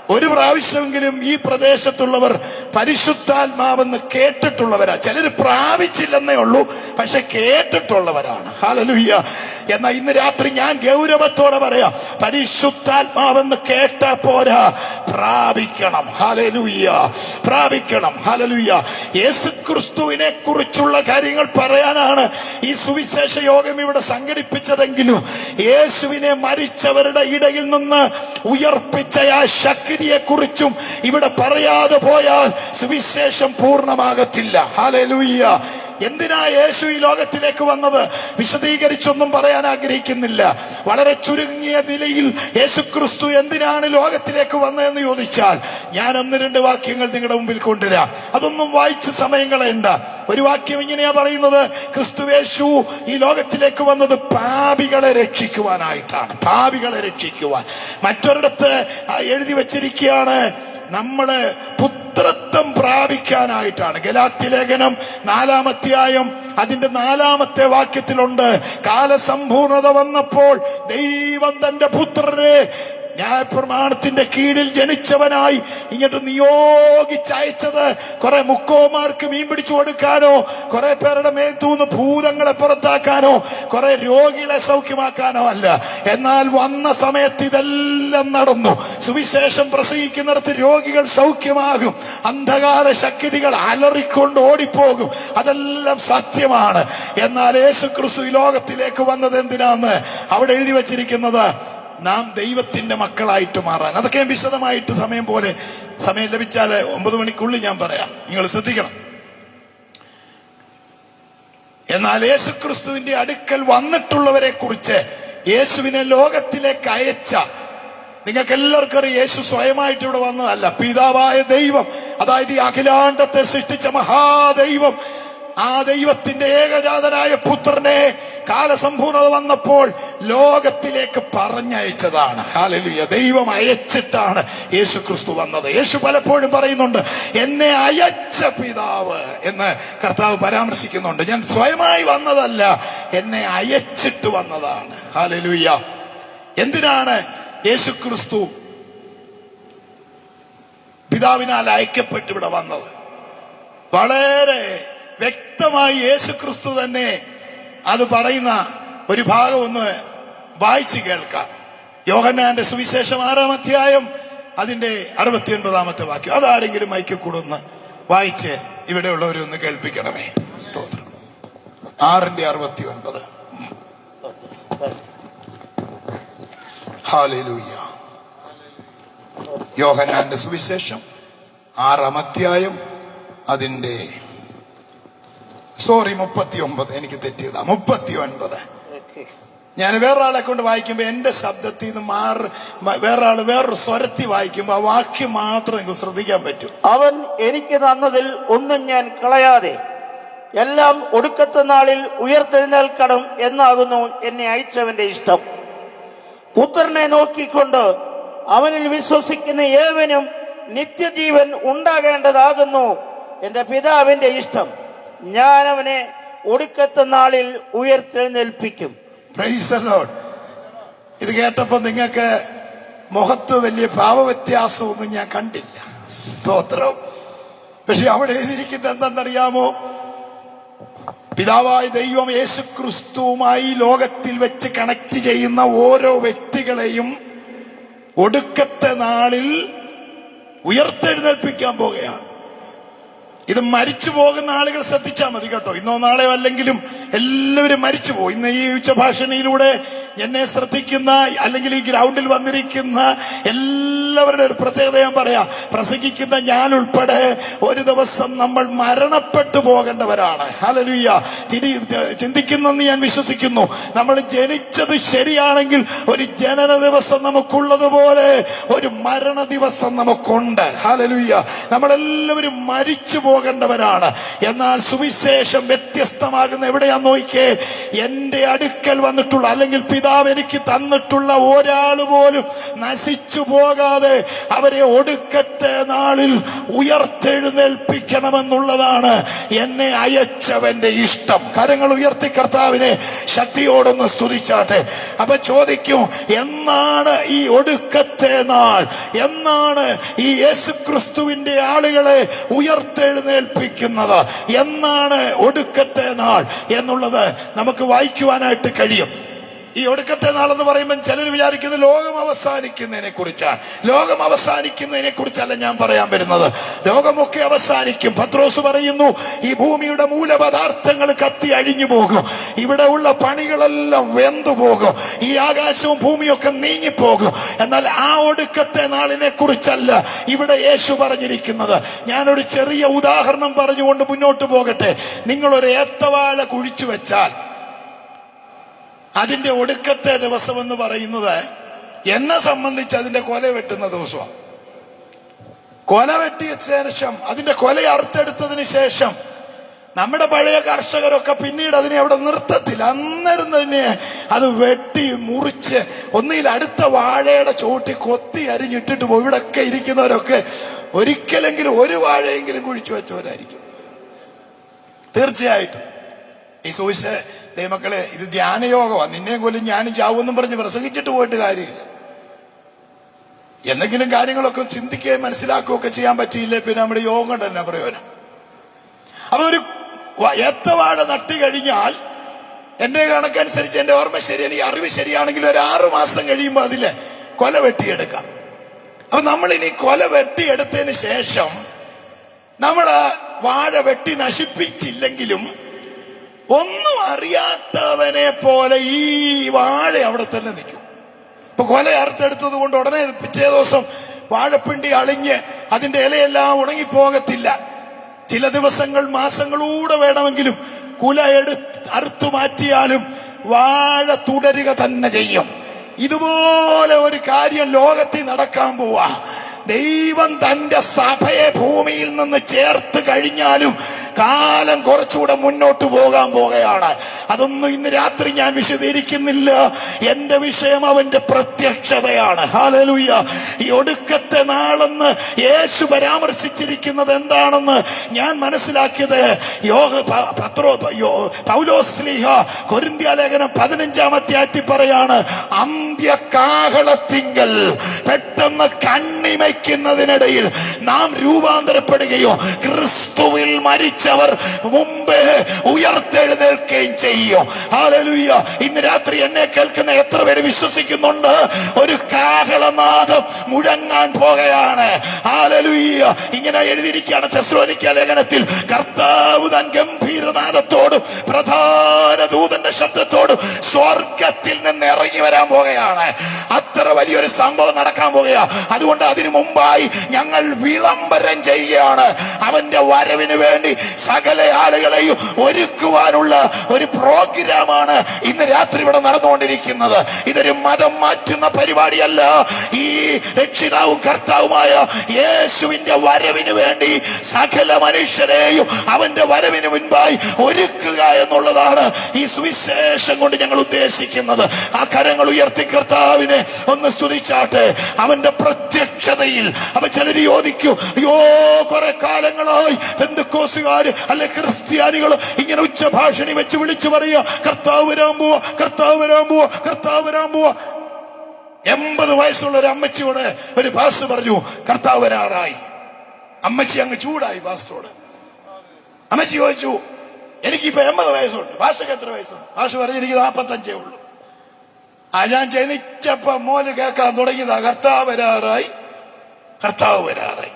[SPEAKER 1] ഒരു പ്രാവശ്യമെങ്കിലും ഈ പ്രദേശത്തുള്ളവർ പരിശുദ്ധാത്മാവെന്ന് കേട്ടിട്ടുള്ളവരാ. ചിലര് പ്രാപിച്ചില്ലെന്നേ ഉള്ളൂ, പക്ഷെ കേട്ടിട്ടുള്ളവരാണ്. ഹല്ലേലൂയ. എന്നാൽ ഇന്ന് രാത്രി ഞാൻ ഗൗരവത്തോടെ പറയാം, പരിശുദ്ധാത്മാവെന്ന് കേട്ട പോരാ, പ്രാപിക്കണം. ഹല്ലേലൂയ, പ്രാപിക്കണം. ഹല്ലേലൂയ. യേശുക്രിസ്തുവിനെ കുറിച്ചുള്ള കാര്യങ്ങൾ പറയാനാണ് ഈ സുവിശേഷ യോഗം ഇവിടെ സംഘടിപ്പിച്ചതെങ്കിലും യേശുവിനെ മരിച്ചവരുടെ ഇടയിൽ നിന്ന് ഉയർപ്പിച്ച ആ ശക്തിയെ കുറിച്ചും ഇവിടെ പറയാതെ പോയാൽ സുവിശേഷം പൂർണ്ണമാകത്തില്ല. ഹല്ലേലൂയ. എന്തിനാ യേശു ഈ ലോകത്തിലേക്ക് വന്നത് വിശദീകരിച്ചൊന്നും പറയാൻ ആഗ്രഹിക്കുന്നില്ല. വളരെ ചുരുങ്ങിയ നിലയിൽ യേശുക്രിസ്തു എന്തിനാണ് ലോകത്തിലേക്ക് വന്നതെന്ന് ചോദിച്ചാൽ ഞാൻ 1-2 വാക്യങ്ങൾ നിങ്ങളുടെ മുമ്പിൽ കൊണ്ടുവരാം. അതൊന്നും വായിച്ച് സമയം കളയണ്ട. ഒരു വാക്യം ഇങ്ങനെയാ പറയുന്നത്, ക്രിസ്തുയേശു ഈ ലോകത്തിലേക്ക് വന്നത് പാപികളെ രക്ഷിക്കുവാനായിട്ടാണ്. പാപികളെ രക്ഷിക്കുവാൻ. മറ്റൊരിടത്ത് എഴുതി വച്ചിരിക്കുകയാണ്, നമ്മള് പുത്രത്വം പ്രാപിക്കാനായിട്ടാണ്. ഗലാത്യലേഖനം 4-ാം അധ്യായം അതിന്റെ 4-ാമത്തെ വാക്യത്തിലുണ്ട്, കാലസമ്പൂർണത വന്നപ്പോൾ ദൈവം തന്റെ പുത്രനെ ന്യായപ്രമാണത്തിന്റെ കീഴിൽ ജനിച്ചവനായി ഇങ്ങോട്ട് നിയോഗിച്ചയച്ചത് കുറെ മുക്കോമാർക്ക് മീൻ പിടിച്ചു കൊടുക്കാനോ, കുറെ പേരുടെ മേത്തൂന്ന് ഭൂതങ്ങളെ പുറത്താക്കാനോ, കുറെ രോഗികളെ സൗഖ്യമാക്കാനോ അല്ല. എന്നാൽ വന്ന സമയത്ത് ഇതെല്ലാം നടന്നു. സുവിശേഷം പ്രസംഗിക്കുന്നിടത്ത് രോഗികൾ സൗഖ്യമാകും, അന്ധകാര ശക്തികൾ അലറിക്കൊണ്ട് ഓടിപ്പോകും. അതെല്ലാം സത്യമാണ്. എന്നാൽ യേശുക്രിസ്തു ഈ ലോകത്തിലേക്ക് വന്നത് എന്തിനാന്ന് അവിടെ എഴുതി വച്ചിരിക്കുന്നത്, നാം ദൈവത്തിന്റെ മക്കളായിട്ട് മാറാൻ. അതൊക്കെ വിശദമായിട്ട് സമയം ലഭിച്ചാൽ 9 മണിക്കുള്ളിൽ ഞാൻ പറയാം, നിങ്ങൾ ശ്രദ്ധിക്കണം. എന്നാൽ യേശുക്രിസ്തുവിന്റെ അടുക്കൽ വന്നിട്ടുള്ളവരെ കുറിച്ച്, യേശുവിനെ ലോകത്തിലേക്ക് അയച്ച, നിങ്ങൾക്ക് എല്ലാവർക്കും അറിയാം, യേശു സ്വയമായിട്ട് ഇവിടെ വന്നതല്ല. പിതാവായ ദൈവം, അതായത് ഈ അഖിലാണ്ടത്തെ സൃഷ്ടിച്ച മഹാദൈവം, ആ ദൈവത്തിന്റെ ഏകജാതനായ പുത്രനെ കാലസമ്പൂർണത വന്നപ്പോൾ ലോകത്തിലേക്ക് പറഞ്ഞയച്ചതാണ്. ഹല്ലേലൂയ. ദൈവം അയച്ചിട്ടാണ് യേശുക്രിസ്തു വന്നത്. യേശു പലപ്പോഴും പറയുന്നുണ്ട്, എന്നെ അയച്ച പിതാവ് എന്ന് കർത്താവ് പരാമർശിക്കുന്നുണ്ട്. ഞാൻ സ്വയമായി വന്നതല്ല, എന്നെ അയച്ചിട്ട് വന്നതാണ്. ഹല്ലേലൂയ. എന്തിനാണ് യേശുക്രിസ്തു പിതാവിനാൽ അയക്കപ്പെട്ട് ഇവിടെ വന്നത്? വളരെ വ്യക്തമായി യേശുക്രിസ്തു തന്നെ അത് പറയുന്ന ഒരു ഭാഗം ഒന്ന് വായിച്ച് കേൾക്കാം. യോഹന്നാന്റെ സുവിശേഷം 6-ാം അധ്യായം അതിന്റെ 69-ാമത്തെ വാക്യം. അതാരെങ്കിലും മൈക്കിൽ കൂടെ ഒന്ന് വായിച്ച് ഇവിടെയുള്ളവരൊന്ന് കേൾപ്പിക്കണമേ. സ്തോത്രം. 6:69. ഹല്ലേലൂയ. യോഹന്നാന്റെ സുവിശേഷം 6-ാം അധ്യായം അതിന്റെ 39, എനിക്ക് തെറ്റിയതാ, 39. ഞാൻ വേറൊരാളെ കൊണ്ട് വായിക്കുമ്പോ എന്റെ ശബ്ദത്തിൽ നിന്ന് വേറൊരു സ്വരത്തിൽ വായിക്കുമ്പോ ആ വാക്യം മാത്രം നിങ്ങൾക്ക് ശ്രദ്ധിക്കാൻ പറ്റും.
[SPEAKER 2] അവൻ എനിക്ക് തന്നതിൽ ഒന്നും ഞാൻ കളയാതെ എല്ലാം ഒടുക്കത്തെ നാളിൽ ഉയർത്തെഴുന്നേൽക്കണം എന്നാകുന്നു എന്നെ അയച്ചവന്റെ ഇഷ്ടം. പുത്രനെ നോക്കിക്കൊണ്ട് അവനിൽ വിശ്വസിക്കുന്ന ഏവനും നിത്യജീവൻ ഉണ്ടാകേണ്ടതാകുന്നു എന്റെ പിതാവിന്റെ ഇഷ്ടം. ഞാൻ അവനെ ഒടുക്കത്തെ നാളിൽ ഉയർത്തെഴുന്നേൽപ്പിക്കും.
[SPEAKER 1] Praise the Lord. ഇത് കേട്ടപ്പോ നിങ്ങൾക്ക് മുഖത്ത് വലിയ ഭാവവ്യത്യാസമൊന്നും ഞാൻ കണ്ടില്ല. സ്തോത്രം. പക്ഷെ അവിടെ എഴുതിയിരിക്കുന്നത് എന്തെന്നറിയാമോ? പിതാവായ ദൈവം യേശുക്രിസ്തുവുമായി ലോകത്തിൽ വെച്ച് കണക്ട് ചെയ്യുന്ന ഓരോ വ്യക്തികളെയും ഒടുക്കത്തെ നാളിൽ ഉയർത്തെഴുന്നേൽപ്പിക്കാൻ പോകുകയാണ്. ഇത് മരിച്ചു പോകുന്ന ആളുകൾ ശ്രദ്ധിച്ചാൽ മതി കേട്ടോ. ഇന്നോ നാളെയോ അല്ലെങ്കിലും എല്ലാവരും മരിച്ചു പോകും. ഇന്ന് ഈ ഉച്ചഭാഷണിയിലൂടെ എന്നെ ശ്രദ്ധിക്കുന്ന അല്ലെങ്കിൽ ഈ ഗ്രൗണ്ടിൽ വന്നിരിക്കുന്ന എല്ലാവരുടെ ഒരു പ്രത്യേകത ഞാൻ പറയാം. പ്രസംഗിക്കുന്ന ഞാൻ ഉൾപ്പെടെ ഒരു ദിവസം നമ്മൾ മരണപ്പെട്ടു പോകേണ്ടവരാണ്. ഹല്ലേലൂയ. ചിന്തിക്കുന്നെന്ന് ഞാൻ വിശ്വസിക്കുന്നു. നമ്മൾ ജനിച്ചത് ശരിയാണെങ്കിൽ ഒരു ജനന ദിവസം നമുക്കുള്ളതുപോലെ ഒരു മരണ ദിവസം നമുക്കുണ്ട്. ഹല്ലേലൂയ. നമ്മളെല്ലാവരും മരിച്ചു പോകേണ്ടവരാണ്. എന്നാൽ സുവിശേഷം വ്യത്യസ്തമാകുന്ന എവിടെയാ നോക്കിക്കേ. എന്റെ അടുക്കൽ വന്നിട്ടുള്ള അല്ലെങ്കിൽ പിതാവ് എനിക്ക് തന്നിട്ടുള്ള ഒരാൾ പോലും നശിച്ചു പോകാതെ അവരെ ഒടുക്കത്തെ നാളിൽ ഉയർത്തെഴുന്നേൽപ്പിക്കണമെന്നുള്ളതാണ് എന്നെ അയച്ചവന്റെ ഇഷ്ടം. കരങ്ങൾ ഉയർത്തി കർത്താവിനെ ശക്തിയോടൊന്ന് സ്തുതിച്ചാട്ടെ. അപ്പൊ ചോദിക്കും, എന്നാണ് ഈ ഒടുക്കത്തെ നാൾ? എന്നാണ് ഈ യേശുക്രിസ്തുവിന്റെ ആളുകളെ ഉയർത്തെഴുന്നേൽപ്പിക്കുന്നത്? എന്നാണ് ഒടുക്കത്തെ നാൾ എന്നുള്ളത് നമുക്ക് വായിക്കുവാനായിട്ട് കഴിയും. ഈ ഒടുക്കത്തെ നാളെന്ന് പറയുമ്പോൾ ചിലർ വിചാരിക്കുന്നത് ലോകം അവസാനിക്കുന്നതിനെ കുറിച്ചാണ്. ലോകം അവസാനിക്കുന്നതിനെ കുറിച്ചല്ല ഞാൻ പറയാൻ വരുന്നത്. ലോകമൊക്കെ അവസാനിക്കും. പത്രോസ് പറയുന്നു, ഈ ഭൂമിയുടെ മൂലപദാർത്ഥങ്ങൾ കത്തി അഴിഞ്ഞു പോകും, ഇവിടെ ഉള്ള പണികളെല്ലാം വെന്തു പോകും, ഈ ആകാശവും ഭൂമിയൊക്കെ നീങ്ങിപ്പോകും. എന്നാൽ ആ ഒടുക്കത്തെ നാളിനെ കുറിച്ചല്ല ഇവിടെ യേശു പറഞ്ഞിരിക്കുന്നത്. ഞാനൊരു ചെറിയ ഉദാഹരണം പറഞ്ഞുകൊണ്ട് മുന്നോട്ട് പോകട്ടെ. നിങ്ങളൊരു ഏത്തവാഴ കുഴിച്ചു വെച്ചാൽ അതിന്റെ ഒടുക്കത്തെ ദിവസം എന്ന് പറയുന്നത് എന്നെ സംബന്ധിച്ച് അതിന്റെ കൊല വെട്ടുന്ന ദിവസമാണ്. കൊല വെട്ടിയ ശേഷം, അതിന്റെ കൊല അറുത്തെടുത്തതിന് ശേഷം നമ്മുടെ പഴയ കർഷകരൊക്കെ പിന്നീട് അതിനെ അവിടെ നിർത്തത്തില്ല. അന്നേരം തന്നെ അത് വെട്ടി മുറിച്ച് ഒന്നിൽ അടുത്ത വാഴയുടെ ചോട്ടി കൊത്തി അരിഞ്ഞിട്ടിട്ട് പോകും. ഇവിടൊക്കെ ഇരിക്കുന്നവരൊക്കെ ഒരിക്കലെങ്കിലും ഒരു വാഴയെങ്കിലും കുഴിച്ചു വെച്ചവരായിരിക്കും തീർച്ചയായിട്ടും. ഈ ദൈവമക്കളെ, ഇത് ധ്യാനയോഗമാണ്. നിന്നെ കൊല്ലും ഞാനും ചാവെന്നും പറഞ്ഞ് പ്രസംഗിച്ചിട്ട് പോയിട്ട് കാര്യമില്ല. എന്തെങ്കിലും കാര്യങ്ങളൊക്കെ ചിന്തിക്കുകയും മനസ്സിലാക്കുകയൊക്കെ ചെയ്യാൻ പറ്റിയില്ലേ പിന്നെ നമ്മുടെ യോഗം തന്നെ പ്രയോജനം. അപ്പൊ ഒരു ഏത്തവാഴ നട്ട് കഴിഞ്ഞാൽ എന്റെ കണക്കനുസരിച്ച്, എന്റെ ഓർമ്മ ശരി, എനിക്ക് അറിവ് ശരിയാണെങ്കിൽ ഒരു 6 മാസം കഴിയുമ്പോൾ അതിലെ കൊല വെട്ടിയെടുക്കാം. അപ്പൊ നമ്മളിനി കൊല വെട്ടിയെടുത്തതിന് ശേഷം നമ്മള് വാഴ വെട്ടി നശിപ്പിച്ചില്ലെങ്കിലും ഒന്നും അറിയാത്തവനെ പോലെ ഈ വാഴ അവിടെ തന്നെ നിൽക്കും. ഇപ്പൊ കൊല അറുത്തെടുത്തത് കൊണ്ട് ഉടനെ പിറ്റേ ദിവസം വാഴപ്പിണ്ടി അളിഞ്ഞ് അതിന്റെ ഇലയെല്ലാം ഉണങ്ങിപ്പോകത്തില്ല. ചില ദിവസങ്ങൾ, മാസങ്ങളൂടെ വേണമെങ്കിലും കുല അറുത്തു മാറ്റിയാലും വാഴ തുടരുക തന്നെ ചെയ്യും. ഇതുപോലെ ഒരു കാര്യം ലോകത്തിൽ നടക്കാൻ പോവാ. ദൈവം തന്റെ സഭയെ ഭൂമിയിൽ നിന്ന് ചേർത്ത് കഴിഞ്ഞാലും കാലം കുറച്ചുകൂടെ മുന്നോട്ട് പോകാൻ പോകുകയാണ്. അതൊന്നും ഇന്ന് രാത്രി ഞാൻ വിശദീകരിക്കുന്നില്ല. എന്റെ വിഷയം അവന്റെ പ്രത്യക്ഷതയാണ്. ഹല്ലേലൂയ. ഈ ഒടുക്കത്തെ നാളെന്ന് യേശു പരാമർശിച്ചിരിക്കുന്നത് എന്താണെന്ന് ഞാൻ മനസ്സിലാക്കിയത് പൗലോസ് ശ്ലീഹ കൊരിന്ത്യ ലേഖനം 15-ാം അധ്യായത്തിൽ പറയാണ്, അന്ത്യകാഹളത്തിങ്കൽ പെട്ടെന്ന് കണ്ണിമയ്ക്കുന്നതിനിടയിൽ നാം രൂപാന്തരപ്പെടുകയോ ക്രിസ്തുവിൽ മരിച്ചവർ മുമ്പേ ഉയർത്തെഴുന്നേൽക്കുകയും ചെയ്യും. ഹല്ലേലൂയ. ഇന്ന് രാത്രി എന്നെ കേൾക്കുന്ന എത്ര പേര് വിശ്വസിക്കുന്നുണ്ട് ഒരു കാഹളനാദം മുഴങ്ങാൻ പോകുകയാണ്? ഹല്ലേലൂയ. ഇങ്ങനെ എഴുതിയിരിക്കുകയാണ് തെസ്സലോനിക്ക ലേഖനത്തിൽ, കർത്താവ് താൻ ഗംഭീരനാദത്തോടും പ്രധാന ദൂതന്റെ ശബ്ദത്തോടും സ്വർഗത്തിൽ നിന്ന് ഇറങ്ങി വരാൻ പോകുകയാണ്. അത്ര വലിയൊരു സംഭവം നടക്കാൻ പോകുക. അതുകൊണ്ട് അതിനു മുമ്പായി ഞങ്ങൾ വിളംബരം ചെയ്യുകയാണ്. അവന്റെ വരവിന് വേണ്ടി സകല ആളുകളെയും ഒരുക്കുവാനുള്ള ഒരു പ്രോഗ്രാമാണ് ഇന്ന് രാത്രി ഇവിടെ നടന്നുകൊണ്ടിരിക്കുന്നത്. ഇതൊരു മതം മാറ്റുന്ന പരിപാടിയല്ല. ഈ രക്ഷിതാവും കർത്താവുമായ യേശുവിന്റെ വരവിന് വേണ്ടി സകല മനുഷ്യരെയും അവന്റെ വരവിന് മുൻപായി ഒരുക്കുക എന്നുള്ളതാണ് ഈ സുവിശേഷം കൊണ്ട് ഞങ്ങൾ ഉദ്ദേശിക്കുന്നത്. ആ കരങ്ങൾ ഉയർത്തി കർത്താവിനെ ഒന്ന് സ്തുതിച്ചാട്ടെ. അവന്റെ പ്രത്യക്ഷതയിൽ അവ ചിലർ ചോദിക്കും, അയ്യോ കുറെ കാലങ്ങളായി പെന്തക്കോസുകാര് അല്ലെ ക്രിസ്ത്യാനികൾ ഇങ്ങനെ ഉച്ചഭാഷണി വെച്ച് വിളിച്ചു പറയുക, കർത്താവ് വരാൻ പോവാ, കർത്താവ് വരാൻ പോവാ, കർത്താവ് വരാൻ പോവാ. 80 വയസ്സുള്ള ഒരു അമ്മച്ചിയോട് ഒരു പാസ്റ്റർ പറഞ്ഞു, കർത്താവ് വരാറായി. അമ്മച്ചി അങ്ങ് ചൂടായി പാസ്റ്ററോട്. അമ്മച്ചി ചോദിച്ചു, എനിക്കിപ്പോ 80 വയസ്സുണ്ട്, പാസ്റ്റർക്ക് എത്ര വയസ്സുണ്ട്? പാസ്റ്റർ പറഞ്ഞു, എനിക്ക് 45 ഉള്ളൂ. ഞാൻ ജനിച്ചപ്പോ മോന് കേൾക്കാൻ തുടങ്ങിയതാ, കർത്താവ് വരാറായി, കർത്താവ് വരാറായി.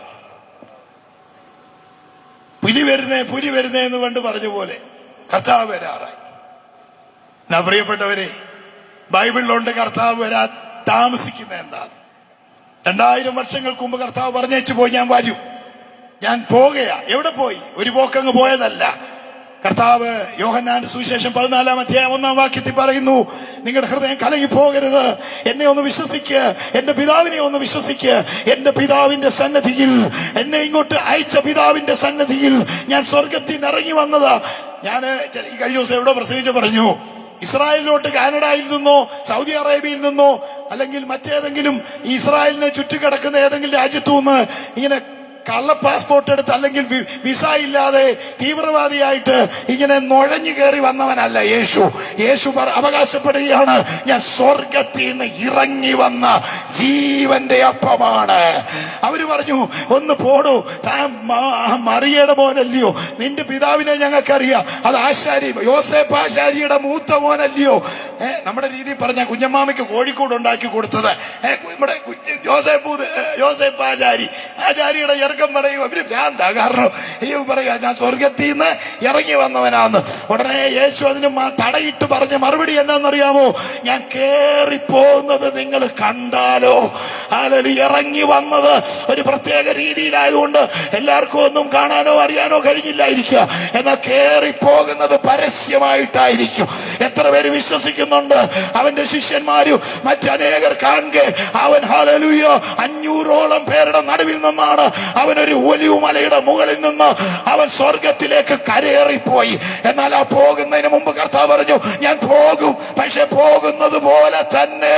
[SPEAKER 1] പുലി വരുന്നേ എന്ന് പണ്ട് പറഞ്ഞ പോലെ കർത്താവ് വരാറായി. എന്നാ പ്രിയപ്പെട്ടവരെ, ബൈബിളിലുണ്ട് കർത്താവ് വരാൻ താമസിക്കുന്ന എന്താണ്. 2000 വർഷങ്ങൾക്ക് മുമ്പ് കർത്താവ് പറഞ്ഞേച്ചു പോയി, ഞാൻ വരും, ഞാൻ പോകുകയാ. എവിടെ പോയി? ഒരു പോക്കങ്ങ് പോയതല്ല. കർത്താവ് യോഹന്നാന്റെ സുവിശേഷം 14-ാം അധ്യായം 1-ാം വാക്യത്തിൽ പറയുന്നു, നിങ്ങളുടെ ഹൃദയം കലങ്ങി പോകരുത്, എന്നെ ഒന്ന് വിശ്വസിക്കുക, എന്റെ പിതാവിനെ ഒന്ന് വിശ്വസിക്കുക. എന്റെ പിതാവിന്റെ സന്നദ്ധിയിൽ, എന്നെ ഇങ്ങോട്ട് അയച്ച പിതാവിന്റെ സന്നദ്ധിയിൽ ഞാൻ സ്വർഗത്തിൽ നിന്ന് ഇറങ്ങി വന്നതാ. ഞാൻ ഈ കഴിഞ്ഞ ദിവസം എവിടെ പ്രസംഗിച്ച് പറഞ്ഞു, ഇസ്രായേലിലോട്ട് കാനഡയിൽ നിന്നോ സൗദി അറേബ്യയിൽ നിന്നോ അല്ലെങ്കിൽ മറ്റേതെങ്കിലും ഇസ്രായേലിനെ ചുറ്റിക്കിടക്കുന്ന ഏതെങ്കിലും രാജ്യത്തു നിന്ന് ഇങ്ങനെ കള്ള പാസ്പോർട്ട് എടുത്ത് അല്ലെങ്കിൽ വിസ ഇല്ലാതെ തീവ്രവാദിയായിട്ട് ഇങ്ങനെ നുഴഞ്ഞു കയറി വന്നവനല്ല യേശു. യേശു അവകാശപ്പെടുകയാണ്, ഞാൻ സ്വർഗത്തിൽ നിന്ന് ഇറങ്ങി വന്ന ജീവന്റെ അപ്പമാണ്. അവര് പറഞ്ഞു, ഒന്ന് പോടൂ, താൻ മറിയയുടെ മോനല്ലയോ, നിന്റെ പിതാവിനെ ഞങ്ങൾക്കറിയാം, അത് ആശാരി യോസേപ്പ് ആശാരിയുടെ മൂത്ത മോനല്ലയോ. നമ്മുടെ രീതിയിൽ പറഞ്ഞ കുഞ്ഞമ്മാമയ്ക്ക് കോഴിക്കോട് ഉണ്ടാക്കി കൊടുത്തത് നമ്മുടെ യോസേപ്പ് ആചാരിയുടെ ചെറുക്കം പറയും, അവര് ഭ്രാന്താ. കാരണം പറയാ, ഞാൻ സ്വർഗത്തിൽ നിന്ന് ഇറങ്ങി വന്നവനാന്ന്. ഉടനെ യേശു അതിന് തടയിട്ട് പറഞ്ഞ മറുപടി എന്നാന്നറിയാമോ? ഞാൻ കേറിപ്പോകുന്നത് നിങ്ങൾ കണ്ടാലോ. അല്ലെങ്കിൽ ഇറങ്ങി വന്നത് ഒരു പ്രത്യേക രീതിയിലായതുകൊണ്ട് എല്ലാവർക്കും ഒന്നും കാണാനോ അറിയാനോ കഴിഞ്ഞില്ലായിരിക്കുക, എന്നാൽ കേറിപ്പോകുന്നത് പരസ്യമായിട്ടായിരിക്കും. എത്ര പേര് വിശ്വസിക്കുന്നുണ്ട്? അവന്റെ ശിഷ്യന്മാരും മറ്റനേകർ കാണുക അവൻ ഹല്ലേലൂയ 500ഓളം പേരുടെ നടുവിൽ നിന്നാണ് അവനൊരു ഒലിവുമലയുടെ മുകളിൽ നിന്ന് അവൻ സ്വർഗത്തിലേക്ക് കരയേറിപ്പോയി. എന്നാൽ ആ പോകുന്നതിന് മുമ്പ് കർത്താവ് പറഞ്ഞു, ഞാൻ പോകും, പക്ഷെ പോകുന്നത് പോലെ തന്നെ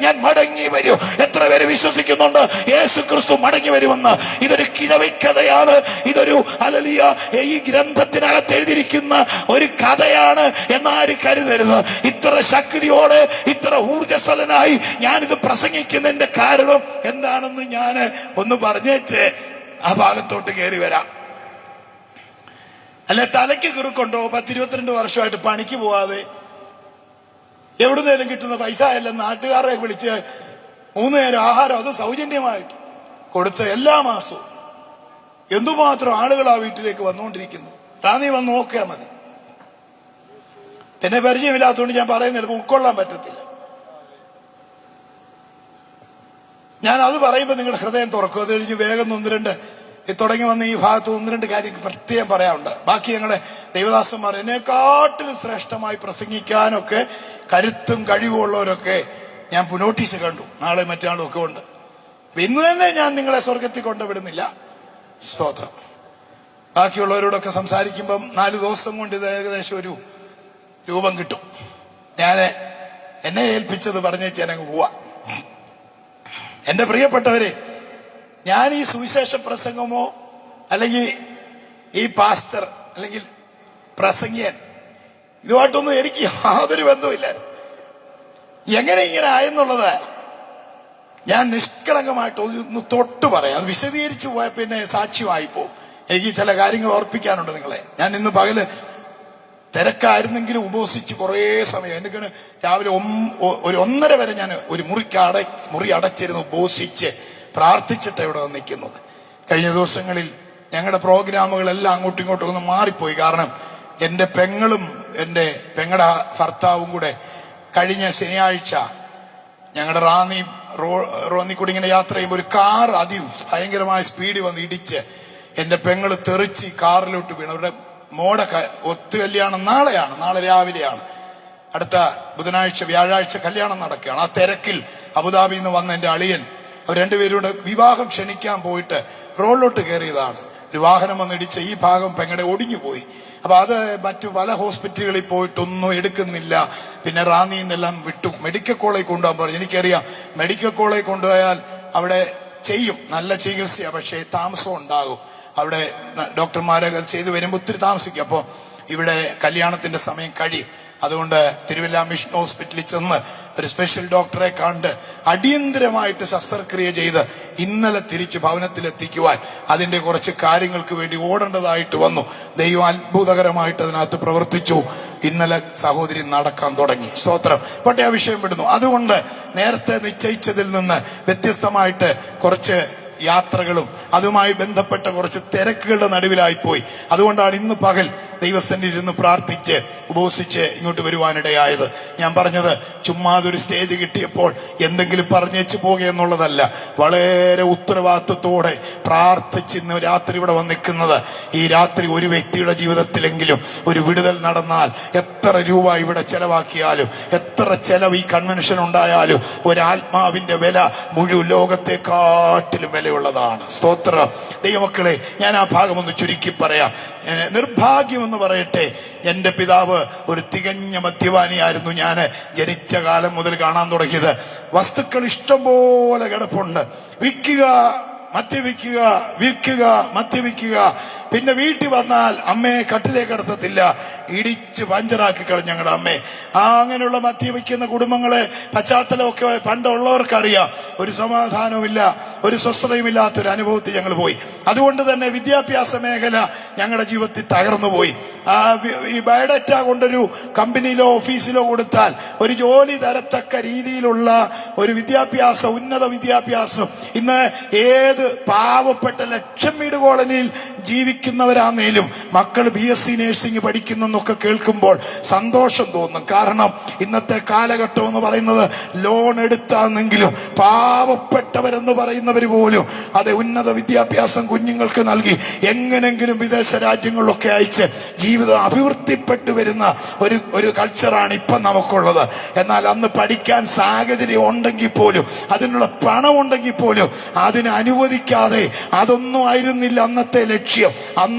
[SPEAKER 1] ഞാൻ മടങ്ങി വരും. എത്ര പേര് വിശ്വസിക്കുന്നുണ്ട് യേശു ക്രിസ്തു മടങ്ങി വരുമെന്ന്? ഇതൊരു കിഴവിക്കഥയാണ്, ഇതൊരു ഹല്ലേലൂയ ഈ ഗ്രന്ഥത്തിനകത്ത് എഴുതിയിരിക്കുന്ന ഒരു കഥയാണ് എന്നാരും കരുതരുത്. ഇത്ര ശക്തിയോടെ ഇത്ര ഊർജ്ജസ്വലനായി ഞാനിത് പ്രസംഗിക്കുന്നതിന്റെ കാരണം എന്താണെന്ന് ഞാൻ ഒന്ന് പറഞ്ഞേച്ച് ആ ഭാഗത്തോട്ട് കയറി വരാം. അല്ലെ തലയ്ക്ക് കുറുക്കുണ്ടോ? 10-22 വർഷമായിട്ട് പണിക്ക് പോവാതെ എവിടുന്നേലും കിട്ടുന്ന പൈസ എല്ലാം നാട്ടുകാരെ വിളിച്ച് 3 നേരം ആഹാരം അത് സൗജന്യമായിട്ട് കൊടുത്ത് എല്ലാ മാസവും എന്തുമാത്രം ആളുകൾ ആ വീട്ടിലേക്ക് വന്നുകൊണ്ടിരിക്കുന്നു. റാന്നി വന്ന് നോക്കിയാൽ മതി. എന്നെ പരിചയമില്ലാത്തതുകൊണ്ട് ഞാൻ പറയുന്നില്ല, ഉൾക്കൊള്ളാൻ പറ്റത്തില്ല. ഞാൻ അത് പറയുമ്പോൾ നിങ്ങളുടെ ഹൃദയം തുറക്കും. അത് കഴിഞ്ഞ് വേഗം 1-2 തുടങ്ങി വന്ന ഈ ഭാഗത്ത് 1-2 കാര്യം പ്രത്യേകം പറയാനുണ്ട്. ബാക്കി ഞങ്ങളുടെ ദൈവദാസന്മാർ എന്നെക്കാട്ടിലും ശ്രേഷ്ഠമായി പ്രസംഗിക്കാനൊക്കെ കരുത്തും കഴിവുള്ളവരൊക്കെ ഞാൻ നോട്ടീസ് കണ്ടു. നാളെ മറ്റാളും ഒക്കെ ഉണ്ട്. ഇന്ന് തന്നെ ഞാൻ നിങ്ങളെ സ്വർഗത്തിൽ കൊണ്ടുവിടുന്നില്ല. സ്തോത്രം. ബാക്കിയുള്ളവരോടൊക്കെ സംസാരിക്കുമ്പം 4 ദിവസം കൊണ്ട് ഇത് ഏകദേശം ഒരു രൂപം കിട്ടും. ഞാൻ എന്നെ ഏൽപ്പിച്ചത് പറഞ്ഞേച്ച് ഞാനങ്ങ് പോവാ. എന്റെ പ്രിയപ്പെട്ടവരെ, ഞാൻ ഈ സുവിശേഷ പ്രസംഗമോ അല്ലെങ്കിൽ ഈ പാസ്റ്റർ അല്ലെങ്കിൽ പ്രസംഗിയൻ ഇതുമായിട്ടൊന്നും എനിക്ക് യാതൊരു ബന്ധവുമില്ലായിരുന്നു. എങ്ങനെ ഇങ്ങനെ ആയെന്നുള്ളത് ഞാൻ നിഷ്കളങ്കമായിട്ട് ഒന്ന് തൊട്ട് പറയാം. അത് വിശദീകരിച്ചു പോയാൽ പിന്നെ സാക്ഷ്യമായിപ്പോ. എനിക്ക് ചില കാര്യങ്ങൾ ഓർപ്പിക്കാനുണ്ട് നിങ്ങളെ. ഞാൻ ഇന്ന് പകല് തിരക്കായിരുന്നെങ്കിലും ഉപവസിച്ച് കുറേ സമയം, എനിക്ക് രാവിലെ 1:30 വരെ ഞാൻ ഒരു മുറി അടച്ചിരുന്ന് ഉപവസിച്ച് പ്രാർത്ഥിച്ചിട്ട് ഇവിടെ നിൽക്കുന്നത്. കഴിഞ്ഞ ദിവസങ്ങളിൽ ഞങ്ങളുടെ പ്രോഗ്രാമുകളെല്ലാം അങ്ങോട്ടും ഇങ്ങോട്ടും ഒന്ന് മാറിപ്പോയി. കാരണം എന്റെ പെങ്ങളും എന്റെ പെങ്ങളുടെ ഭർത്താവും കൂടെ കഴിഞ്ഞ ശനിയാഴ്ച ഞങ്ങളുടെ റാന്നി കൂടി ഇങ്ങനെ യാത്ര ചെയ്യുമ്പോൾ ഒരു കാർ ഭയങ്കരമായ സ്പീഡിൽ വന്ന് ഇടിച്ച് എന്റെ പെങ്ങള് തെറിച്ച് കാറിലോട്ട് വീണു. അവരുടെ മോടെ ഒത്തുകല്യാണം നാളെ രാവിലെയാണ്. അടുത്ത ബുധനാഴ്ച വ്യാഴാഴ്ച കല്യാണം നടക്കുകയാണ്. ആ തിരക്കിൽ അബുദാബിയിൽ നിന്ന് വന്ന എന്റെ അളിയൻ അവർ രണ്ടുപേരുടെ വിവാഹം ക്ഷണിക്കാൻ പോയിട്ട് റോഡിലോട്ട് കയറിയതാണ്. ഒരു വാഹനം വന്നിടിച്ച് ഈ ഭാഗം പെങ്ങടെ ഒടിഞ്ഞു പോയി. അപ്പൊ അത് മറ്റു പല ഹോസ്പിറ്റലുകളിൽ പോയിട്ടൊന്നും എടുക്കുന്നില്ല. പിന്നെ റാന്നിയിൽ നിന്നെല്ലാം വിട്ടു മെഡിക്കൽ കോളേജ് കൊണ്ടുപോകാൻ പറഞ്ഞു. എനിക്കറിയാം മെഡിക്കൽ കോളേജ് കൊണ്ടുപോയാൽ അവിടെ ചെയ്യും, നല്ല ചികിത്സയാണ്, പക്ഷേ താമസം ഉണ്ടാകും. അവിടെ ഡോക്ടർമാരൊക്കെ ചെയ്ത് വരുമ്പോൾ ഒത്തിരി താമസിക്കും. അപ്പോൾ ഇവിടെ കല്യാണത്തിന്റെ സമയം കഴിയും. അതുകൊണ്ട് തിരുവല്ല മിഷൻ ഹോസ്പിറ്റലിൽ ചെന്ന് ഒരു സ്പെഷ്യൽ ഡോക്ടറെ കണ്ട് അടിയന്തരമായിട്ട് ശസ്ത്രക്രിയ ചെയ്ത് ഇന്നലെ തിരിച്ച് ഭവനത്തിലെത്തിക്കുവാൻ അതിന്റെ കുറച്ച് കാര്യങ്ങൾക്ക് വേണ്ടി ഓടേണ്ടതായിട്ട് വന്നു. ദൈവം അത്ഭുതകരമായിട്ട് അതിനകത്ത് പ്രവർത്തിച്ചു. ഇന്നലെ സഹോദരി നടക്കാൻ തുടങ്ങി. സ്തോത്രം. പക്ഷേ ആ വിഷയം വിടുന്നു. അതുകൊണ്ട് നേരത്തെ നിശ്ചയിച്ചതിൽ നിന്ന് വ്യത്യസ്തമായിട്ട് കുറച്ച് യാത്രകളും അതുമായി ബന്ധപ്പെട്ട കുറച്ച് തിരക്കുകളുടെ നടുവിലായിപ്പോയി. അതുകൊണ്ടാണ് ഇന്ന് പകൽ ദൈവസന്നിധിയിൽ ഇരുന്ന് പ്രാർത്ഥിച്ച് ഉപവസിച്ച് ഇങ്ങോട്ട് വരുവാനിടയായത്. ഞാൻ പറഞ്ഞത് ചുമ്മാതൊരു സ്റ്റേജ് കിട്ടിയപ്പോൾ എന്തെങ്കിലും പറഞ്ഞേച്ചു പോകുക എന്നുള്ളതല്ല. വളരെ ഉത്തരവാദിത്വത്തോടെ പ്രാർത്ഥിച്ച് ഇന്ന് രാത്രി ഇവിടെ വന്നിരിക്കുന്നത്. ഈ രാത്രി ഒരു വ്യക്തിയുടെ ജീവിതത്തിലെങ്കിലും ഒരു വിടുതൽ നടന്നാൽ എത്ര രൂപ ഇവിടെ ചെലവാക്കിയാലും, എത്ര ചെലവ് ഈ കൺവെൻഷൻ ഉണ്ടായാലും, ഒരാത്മാവിന്റെ വില മുഴുവൻ ലോകത്തെക്കാട്ടിലും വിലയുള്ളതാണ്. സ്തോത്രം. ദൈവമക്കളെ, ഞാൻ ആ ഭാഗം ഒന്ന് ചുരുക്കി പറയാം. നിർഭാഗ്യം എന്ന് പറയട്ടെ, എന്റെ പിതാവ് ഒരു തികഞ്ഞ മദ്യപാനിയായിരുന്നു. ഞാൻ ജനിച്ച കാലം മുതൽ കാണാൻ തുടങ്ങിയത്. വസ്തുക്കൾ ഇഷ്ടം പോലെ കിടപ്പുണ്ട്. വിൽക്കുക, മദ്യപിക്കുക, വിൽക്കുക, മദ്യപിക്കുക. പിന്നെ വീട്ടിൽ വന്നാൽ അമ്മയെ കട്ടിലേക്ക് കിടത്തത്തില്ല, ഇടിച്ച് പഞ്ചറാക്കി കളഞ്ഞ ഞങ്ങളുടെ അമ്മയെ. അങ്ങനെയുള്ള മദ്യപിക്കുന്ന കുടുംബങ്ങളെ പശ്ചാത്തലമൊക്കെ പണ്ടുള്ളവർക്കറിയാം. ഒരു സമാധാനവുമില്ല, ഒരു സ്വസ്ഥതയുമില്ലാത്തൊരു അനുഭവത്തിൽ ഞങ്ങൾ പോയി. അതുകൊണ്ട് തന്നെ വിദ്യാഭ്യാസ മേഖല ഞങ്ങളുടെ ജീവിതത്തിൽ തകർന്നു പോയി. ഈ ബയോഡാറ്റ കൊണ്ടൊരു കമ്പനിയിലോ ഓഫീസിലോ കൊടുത്താൽ ഒരു ജോലി തരത്തക്ക രീതിയിലുള്ള ഒരു വിദ്യാഭ്യാസം, ഉന്നത വിദ്യാഭ്യാസം ഇന്ന് ഏത് പാവപ്പെട്ട ലക്ഷം വീട് കോളനിയിൽ ജീവിക്കുന്നവരാന്നേലും മക്കൾ BSc നഴ്സിംഗ് പഠിക്കുന്നൊക്കെ കേൾക്കുമ്പോൾ സന്തോഷം തോന്നും. കാരണം ഇന്നത്തെ കാലഘട്ടം എന്ന് പറയുന്നത് ലോൺ എടുത്താണെങ്കിലും പാവപ്പെട്ടവരെന്ന് പറയുന്നവർ പോലും അത് ഉന്നത വിദ്യാഭ്യാസം കുഞ്ഞുങ്ങൾക്ക് നൽകി എങ്ങനെങ്കിലും വിദേശ രാജ്യങ്ങളിലൊക്കെ അയച്ച് ജീവിതം അഭിവൃദ്ധിപ്പെട്ടു വരുന്ന ഒരു കൾച്ചറാണ് ഇപ്പം നമുക്കുള്ളത്. എന്നാൽ അന്ന് പഠിക്കാൻ സാഹചര്യം ഉണ്ടെങ്കിൽ പോലും, അതിനുള്ള പണം ഉണ്ടെങ്കിൽ പോലും അതിന് അനുവദിക്കാതെ, അതൊന്നും ആയിരുന്നില്ല അന്നത്തെ ലക്ഷ്യം.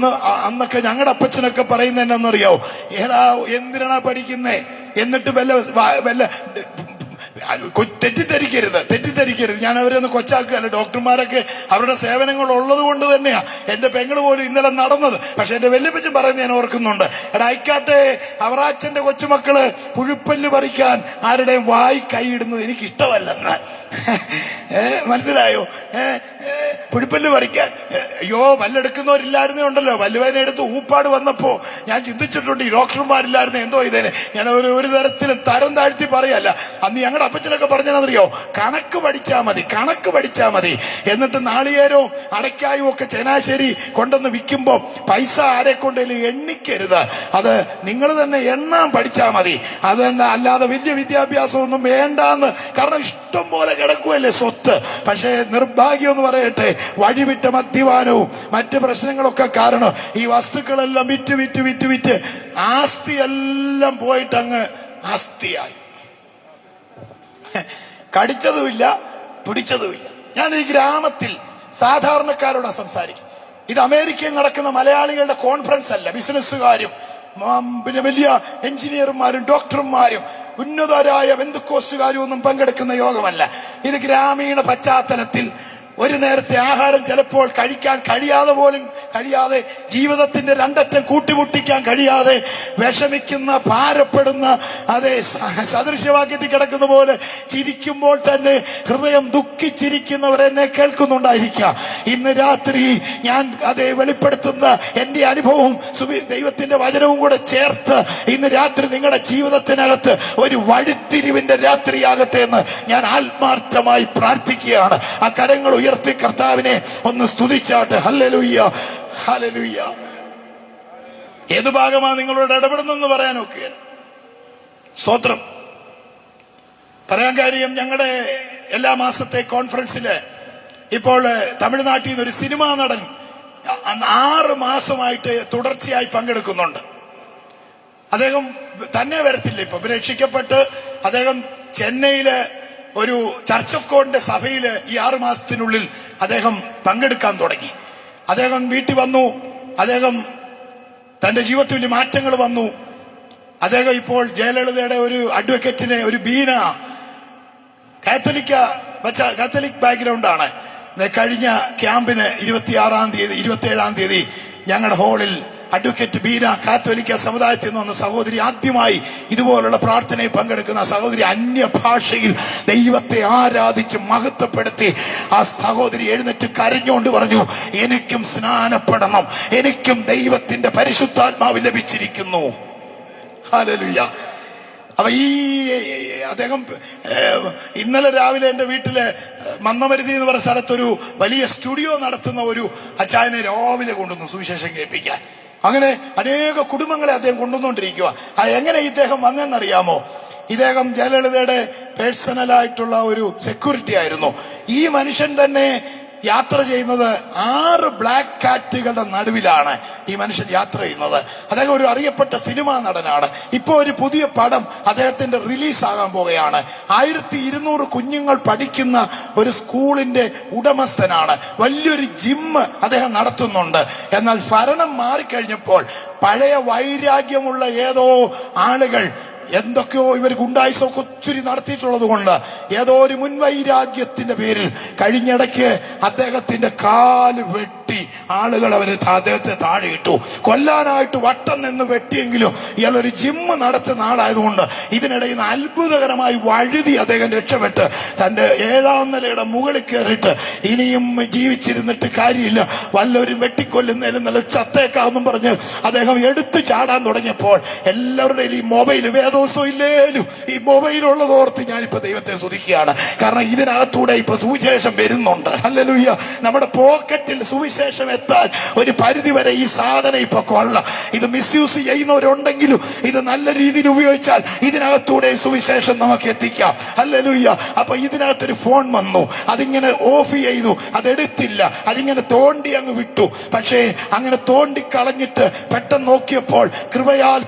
[SPEAKER 1] അന്നൊക്കെ ഞങ്ങളുടെ അപ്പച്ചനൊക്കെ പറയുന്നത് എന്നറിയാവോ, ഏടാ എന്തിനാ പഠിക്കുന്നേ, എന്നിട്ട് വല്ല തെറ്റിദ്ധരിക്കരുത്. ഞാൻ അവരൊന്ന് കൊച്ചാക്കുകയല്ല. ഡോക്ടർമാരൊക്കെ അവരുടെ സേവനങ്ങൾ ഉള്ളത് കൊണ്ട് തന്നെയാ എന്റെ പെങ്ങള് പോലും ഇന്നലെ നടന്നത്. പക്ഷെ എന്റെ വല്യപ്പച്ചൻ പറയുന്നത് ഞാൻ ഓർക്കുന്നുണ്ട്. എടാ അയക്കാട്ടെ, അവറാച്ചന്റെ കൊച്ചുമക്കള് പുഴുപ്പല്ല് പറിക്കാൻ ആരുടെയും വായി കൈയിടുന്നത് എനിക്ക് ഇഷ്ടമല്ലെന്ന്. മനസ്സിലായോ? പുഴുപ്പല്ല് പറിക്കാൻ അയ്യോ പല്ലെടുക്കുന്നവരില്ലായിരുന്നേ ഉണ്ടല്ലോ. പല്ലുവേദന എടുത്ത് ഊപ്പാട് വന്നപ്പോ ഞാൻ ചിന്തിച്ചിട്ടുണ്ട്, ഈ ഡോക്ടർമാരില്ലായിരുന്നു എന്തോ ഇതേനെ. ഞാൻ ഒരു തരത്തിലും തരം താഴ്ത്തി പറയല്ല. അന്ന് ഞങ്ങളുടെ അപ്പച്ചനൊക്കെ പറഞ്ഞറിയോ, കണക്ക് പഠിച്ചാ മതി. എന്നിട്ട് നാളികേരവും അടയ്ക്കായും ഒക്കെ ചങ്ങനാശ്ശേരി കൊണ്ടുവന്ന് വിൽക്കുമ്പോ പൈസ ആരെ കൊണ്ടേലും എണ്ണിക്കരുത്, അത് നിങ്ങൾ തന്നെ എണ്ണാൻ പഠിച്ചാ മതി. അത് തന്നെ, അല്ലാതെ വലിയ വിദ്യാഭ്യാസം ഒന്നും വേണ്ടാന്ന്. കാരണം ഇഷ്ടം പോലെ കിടക്കുമല്ലേ സ്വത്ത്. പക്ഷേ നിർഭാഗ്യം എന്ന് പറയട്ടെ, വഴിവിട്ട മദ്യപാനവും മറ്റ് പ്രശ്നങ്ങളൊക്കെ കാരണം ഈ വസ്തുക്കളെല്ലാം വിറ്റ് ആസ്തിയെല്ലാം പോയിട്ടങ്ങ് ആസ്തിയായി. കടിച്ചതുമില്ല, പിടിച്ചതുമില്ല. ഞാൻ ഈ ഗ്രാമത്തിൽ സാധാരണക്കാരോടാണ് സംസാരിക്കും. ഇത് അമേരിക്കയിൽ നടക്കുന്ന മലയാളികളുടെ കോൺഫറൻസ് അല്ല. ബിസിനസ്സുകാരും പിന്നെ വലിയ എഞ്ചിനീയർമാരും ഡോക്ടർമാരും ഉന്നതരായ ബന്ധുക്കോസ്റ്റുകാരും ഒന്നും പങ്കെടുക്കുന്ന യോഗമല്ല. ഇത് ഗ്രാമീണ പശ്ചാത്തലത്തിൽ ഒരു നേരത്തെ ആഹാരം ചിലപ്പോൾ കഴിക്കാൻ കഴിയാതെ ജീവിതത്തിന്റെ രണ്ടറ്റം കൂട്ടിമുട്ടിക്കാൻ കഴിയാതെ വിഷമിക്കുന്ന, ഭാരപ്പെടുന്ന, അതേ സദൃശ്യവാക്യത്തിൽ കിടക്കുന്ന പോലെ ചിരിക്കുമ്പോൾ തന്നെ ഹൃദയം ദുഃഖിച്ചിരിക്കുന്നവർ എന്നെ കേൾക്കുന്നുണ്ടായിരിക്കാം. ഇന്ന് രാത്രി ഞാൻ അതേ വെളിപ്പെടുത്തുന്ന എന്റെ അനുഭവവും ദൈവത്തിന്റെ വചനവും കൂടെ ചേർത്ത് ഇന്ന് രാത്രി നിങ്ങളുടെ ജീവിതത്തിനകത്ത് ഒരു വഴിത്തിരിവിന്റെ രാത്രിയാകട്ടെ എന്ന് ഞാൻ ആത്മാർത്ഥമായി പ്രാർത്ഥിക്കുകയാണ്. ആ കരങ്ങൾ ഉയർത്തി കർത്താവിനെ ഒന്ന് സ്തുതിച്ചാട്ടെ. Hallelujah, hallelujah. ഏത് ഭാഗമാണ് നിങ്ങളോട് ഇടപെടുന്നെന്ന് പറയാനൊക്കെ സ്തോത്രം. പറയാൻ കാര്യം, ഞങ്ങളുടെ എല്ലാ മാസത്തെ കോൺഫറൻസില് ഇപ്പോൾ തമിഴ്നാട്ടിൽ നിന്ന് ഒരു സിനിമാ നടൻ 6 മാസമായിട്ട് തുടർച്ചയായി പങ്കെടുക്കുന്നുണ്ട്. അദ്ദേഹം തന്നെ വരത്തില്ല. ഇപ്പൊ രക്ഷിക്കപ്പെട്ട് അദ്ദേഹം ചെന്നൈയില് ഒരു ചർച്ച് ഓഫ് ഗോഡിന്റെ സഭയില് ഈ 6 മാസത്തിനുള്ളിൽ അദ്ദേഹം പങ്കെടുക്കാൻ തുടങ്ങി. അദ്ദേഹം വീട്ടിൽ വന്നു. അദ്ദേഹം തന്റെ ജീവിതത്തിൽ വലിയ മാറ്റങ്ങൾ വന്നു. അദ്ദേഹം ഇപ്പോൾ ജയലളിതയുടെ ഒരു അഡ്വക്കേറ്റിനെ, ഒരു ബീന, കാത്തലിക് ബാക്ക്ഗ്രൗണ്ടാണ്. കഴിഞ്ഞ ക്യാമ്പിന് 27-ാം തീയതി ഞങ്ങളുടെ ഹാളിൽ അഡ്വക്കേറ്റ് ബീന, കാത്തോലിക്ക സമുദായത്തിൽ നിന്ന് വന്ന സഹോദരി, ആദ്യമായി ഇതുപോലുള്ള പ്രാർത്ഥനയിൽ പങ്കെടുക്കുന്ന സഹോദരി അന്യഭാഷയിൽ ദൈവത്തെ ആരാധിച്ച് മഹത്വപ്പെടുത്തി ആ സഹോദരി എഴുന്നേറ്റ് കരഞ്ഞുകൊണ്ട് പറഞ്ഞു, എനിക്കും സ്നാനപ്പെടണം, എനിക്കും ദൈവത്തിന്റെ പരിശുദ്ധാത്മാവ് ലഭിച്ചിരിക്കുന്നു. ഹല്ലേലൂയ. അപ്പൊ ഈ അദ്ദേഹം ഇന്നലെ രാവിലെ എന്റെ വീട്ടില് മന്നമരുതി എന്ന് പറഞ്ഞ സ്ഥലത്തൊരു വലിയ സ്റ്റുഡിയോ നടത്തുന്ന ഒരു അച്ചായനെ രാവിലെ കൊണ്ടുവന്നു സുവിശേഷം കേൾപ്പിക്കാൻ. അങ്ങനെ അനേക കുടുംബങ്ങളെ അദ്ദേഹം കൊണ്ടുവന്നുകൊണ്ടിരിക്കുക. എങ്ങനെ ഇദ്ദേഹം വന്നെന്നറിയാമോ? ഇദ്ദേഹം ജയലളിതയുടെ പേഴ്സണലായിട്ടുള്ള ഒരു സെക്യൂരിറ്റി ആയിരുന്നു. ഈ മനുഷ്യൻ തന്നെ യാത്ര ചെയ്യുന്നത് 6 ബ്ലാക്ക് കാറ്റുകളുടെ നടുവിലാണ് ഈ മനുഷ്യൻ യാത്ര ചെയ്യുന്നത്. അദ്ദേഹം ഒരു അറിയപ്പെട്ട സിനിമാ നടനാണ്. ഇപ്പൊ ഒരു പുതിയ പടം അദ്ദേഹത്തിന്റെ റിലീസ് ആകാൻ പോവുകയാണ്. 1200 കുഞ്ഞുങ്ങൾ പഠിക്കുന്ന ഒരു സ്കൂളിന്റെ ഉടമസ്ഥനാണ്. വലിയൊരു ജിമ്മ് അദ്ദേഹം നടത്തുന്നുണ്ട്. എന്നാൽ ഭരണം മാറിക്കഴിഞ്ഞപ്പോൾ പഴയ വൈരാഗ്യമുള്ള ഏതോ ആളുകൾ എന്തൊക്കെയോ ഇവർ ഗുണ്ടായിസമൊക്കെ ഒത്തിരി നടത്തിയിട്ടുള്ളത് കൊണ്ട് ഏതോ ഒരു മുൻവൈരാഗ്യത്തിന്റെ പേരിൽ കഴിഞ്ഞിടയ്ക്ക് അദ്ദേഹത്തിന്റെ കാല് വെട്ടി ആളുകൾ അദ്ദേഹത്തെ താഴെ ഇട്ടു. കൊല്ലാനായിട്ട് വട്ടം നിന്ന് വെട്ടിയെങ്കിലും ഇയാളൊരു ജിമ്മ് നടത്തുന്ന ആളായതുകൊണ്ട് ഇതിനിടയിൽ നിന്ന് അത്ഭുതകരമായി വഴുതി അദ്ദേഹം രക്ഷപ്പെട്ട് തന്റെ 7ാം നിലയുടെ മുകളിൽ കയറിയിട്ട് ഇനിയും ജീവിച്ചിരുന്നിട്ട് കാര്യമില്ല, വല്ലവരും വെട്ടിക്കൊല്ലുന്നതിലും നല്ല ചത്തേക്കാന്നും പറഞ്ഞ് അദ്ദേഹം എടുത്തു ചാടാൻ തുടങ്ങിയപ്പോൾ എല്ലാവരുടെയും ഈ മൊബൈൽ വേദോസോ ഇല്ലേലും ഈ മൊബൈലുള്ളതോർത്ത് ഞാനിപ്പോ ദൈവത്തെ സ്തുതിക്കുകയാണ്. കാരണം ഇതിനകത്തൂടെ ഇപ്പൊ സുവിശേഷം വരുന്നുണ്ട്. ഹല്ലേലൂയ. നമ്മുടെ പോക്കറ്റിൽ സുവിശേഷം എത്താൻ ഒരു പരിധി വരെ ഈ സാധനം ഇപ്പൊ കൊള്ളാം. ഇത് മിസ്യൂസ് ചെയ്യുന്നവരുണ്ടെങ്കിലും ഇത് നല്ല രീതിയിൽ ഉപയോഗിച്ചാൽ ഇതിനകത്തൂടെ സുവിശേഷം നമുക്ക് എത്തിക്കാം. ഹല്ലേലൂയ. അപ്പൊ ഇതിനകത്തൊരു ഫോൺ വന്നു, അതിങ്ങനെ ഓഫ് ചെയ്തു, അതെടുത്തില്ല, അതിങ്ങനെ തോണ്ടി അങ്ങ് വിട്ടു. പക്ഷേ അങ്ങനെ തോണ്ടി കളഞ്ഞിട്ട് പെട്ടെന്ന് നോക്കിയപ്പോൾ കൃപയാൽ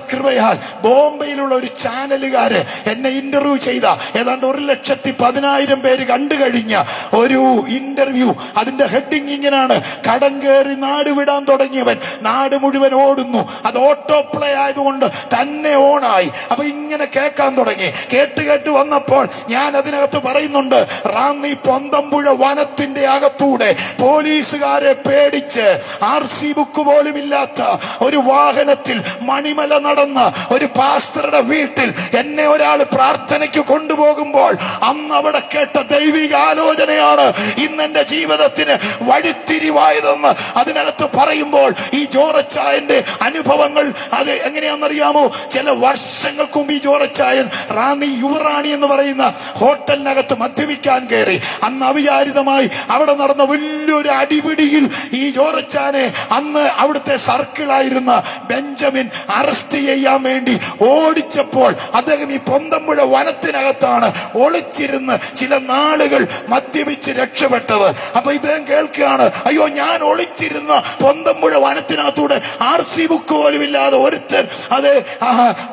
[SPEAKER 1] ബോംബെയിലുള്ള ഒരു ചാനലുകാര് എന്നെ ഇന്റർവ്യൂ ചെയ്ത ഏതാണ്ട് 1,10,000 പേര് കണ്ടു കഴിഞ്ഞ ഒരു ഇന്റർവ്യൂ. അതിന്റെ ഹെഡിങ് ഇങ്ങനെയാണ്: കടം കയറി നാട് വിടാൻ തുടങ്ങിയവൻ നാട് മുഴുവൻ ഓടുന്നു. അത് ഓട്ടോ പ്ലേ ആയതുകൊണ്ട് തന്നെ ഓണായി. അപ്പൊ ഇങ്ങനെ കേൾക്കാൻ തുടങ്ങി. കേട്ട് വന്നപ്പോൾ ഞാൻ അതിനകത്ത് പറയുന്നുണ്ട്, റാന്നി പൊന്തമ്പുഴ വനത്തിന്റെ അകത്തൂടെ പോലീസുകാരെ പേടിച്ച് RC ബുക്ക് പോലും ഇല്ലാത്ത ഒരു വാഹനത്തിൽ മണിമല നടന്ന ഒരു പാസ്റ്ററുടെ വീട്ടിൽ എന്നെ ഒരാൾ പ്രാർത്ഥനയ്ക്ക് കൊണ്ടുപോകുമ്പോൾ അന്ന് അവിടെ കേട്ട ദൈവിക ആലോചനയാണ് ഇന്ന് എന്റെ ജീവിതത്തിന് വഴിത്തിരിവായതെന്ന് അതിനകത്ത് പറയുമ്പോൾ ഈ ജോറച്ചായന്റെ അനുഭവങ്ങൾ അത് എങ്ങനെയാണെന്നറിയാമോ? ചില വർഷങ്ങൾക്ക് മുമ്പ് ഈ ജോറച്ചായൻ റാന്നി യുവറാണി എന്ന് പറയുന്ന ഹോട്ടലിനകത്ത് മദ്യപിക്കാൻ കയറി. അന്ന് അവിചാരിതമായി അവിടെ നടന്ന വലിയൊരു അടിപിടിയിൽ ഈ ജോറച്ചാനെ അന്ന് അവിടുത്തെ സർക്കിളായിരുന്ന ബെഞ്ചമിൻ അറസ്റ്റ് ചെയ്യാൻ വേണ്ടി ഓടിച്ചപ്പോൾ അദ്ദേഹം ഈ പൊന്തമ്പുഴ വനത്തിനകത്താണ് ഒളിച്ചിരുന്ന് ചില നാളുകൾ മദ്യപിച്ച് രക്ഷപ്പെട്ടത്. അപ്പൊ ഇദ്ദേഹം കേൾക്കുകയാണ്, അയ്യോ ഞാൻ ഒളിച്ചിരുന്ന പൊന്തമ്പുഴ വനത്തിനകത്തൂടെ RC ബുക്ക് പോലും ഇല്ലാതെ ഒരുത്തൻ അത്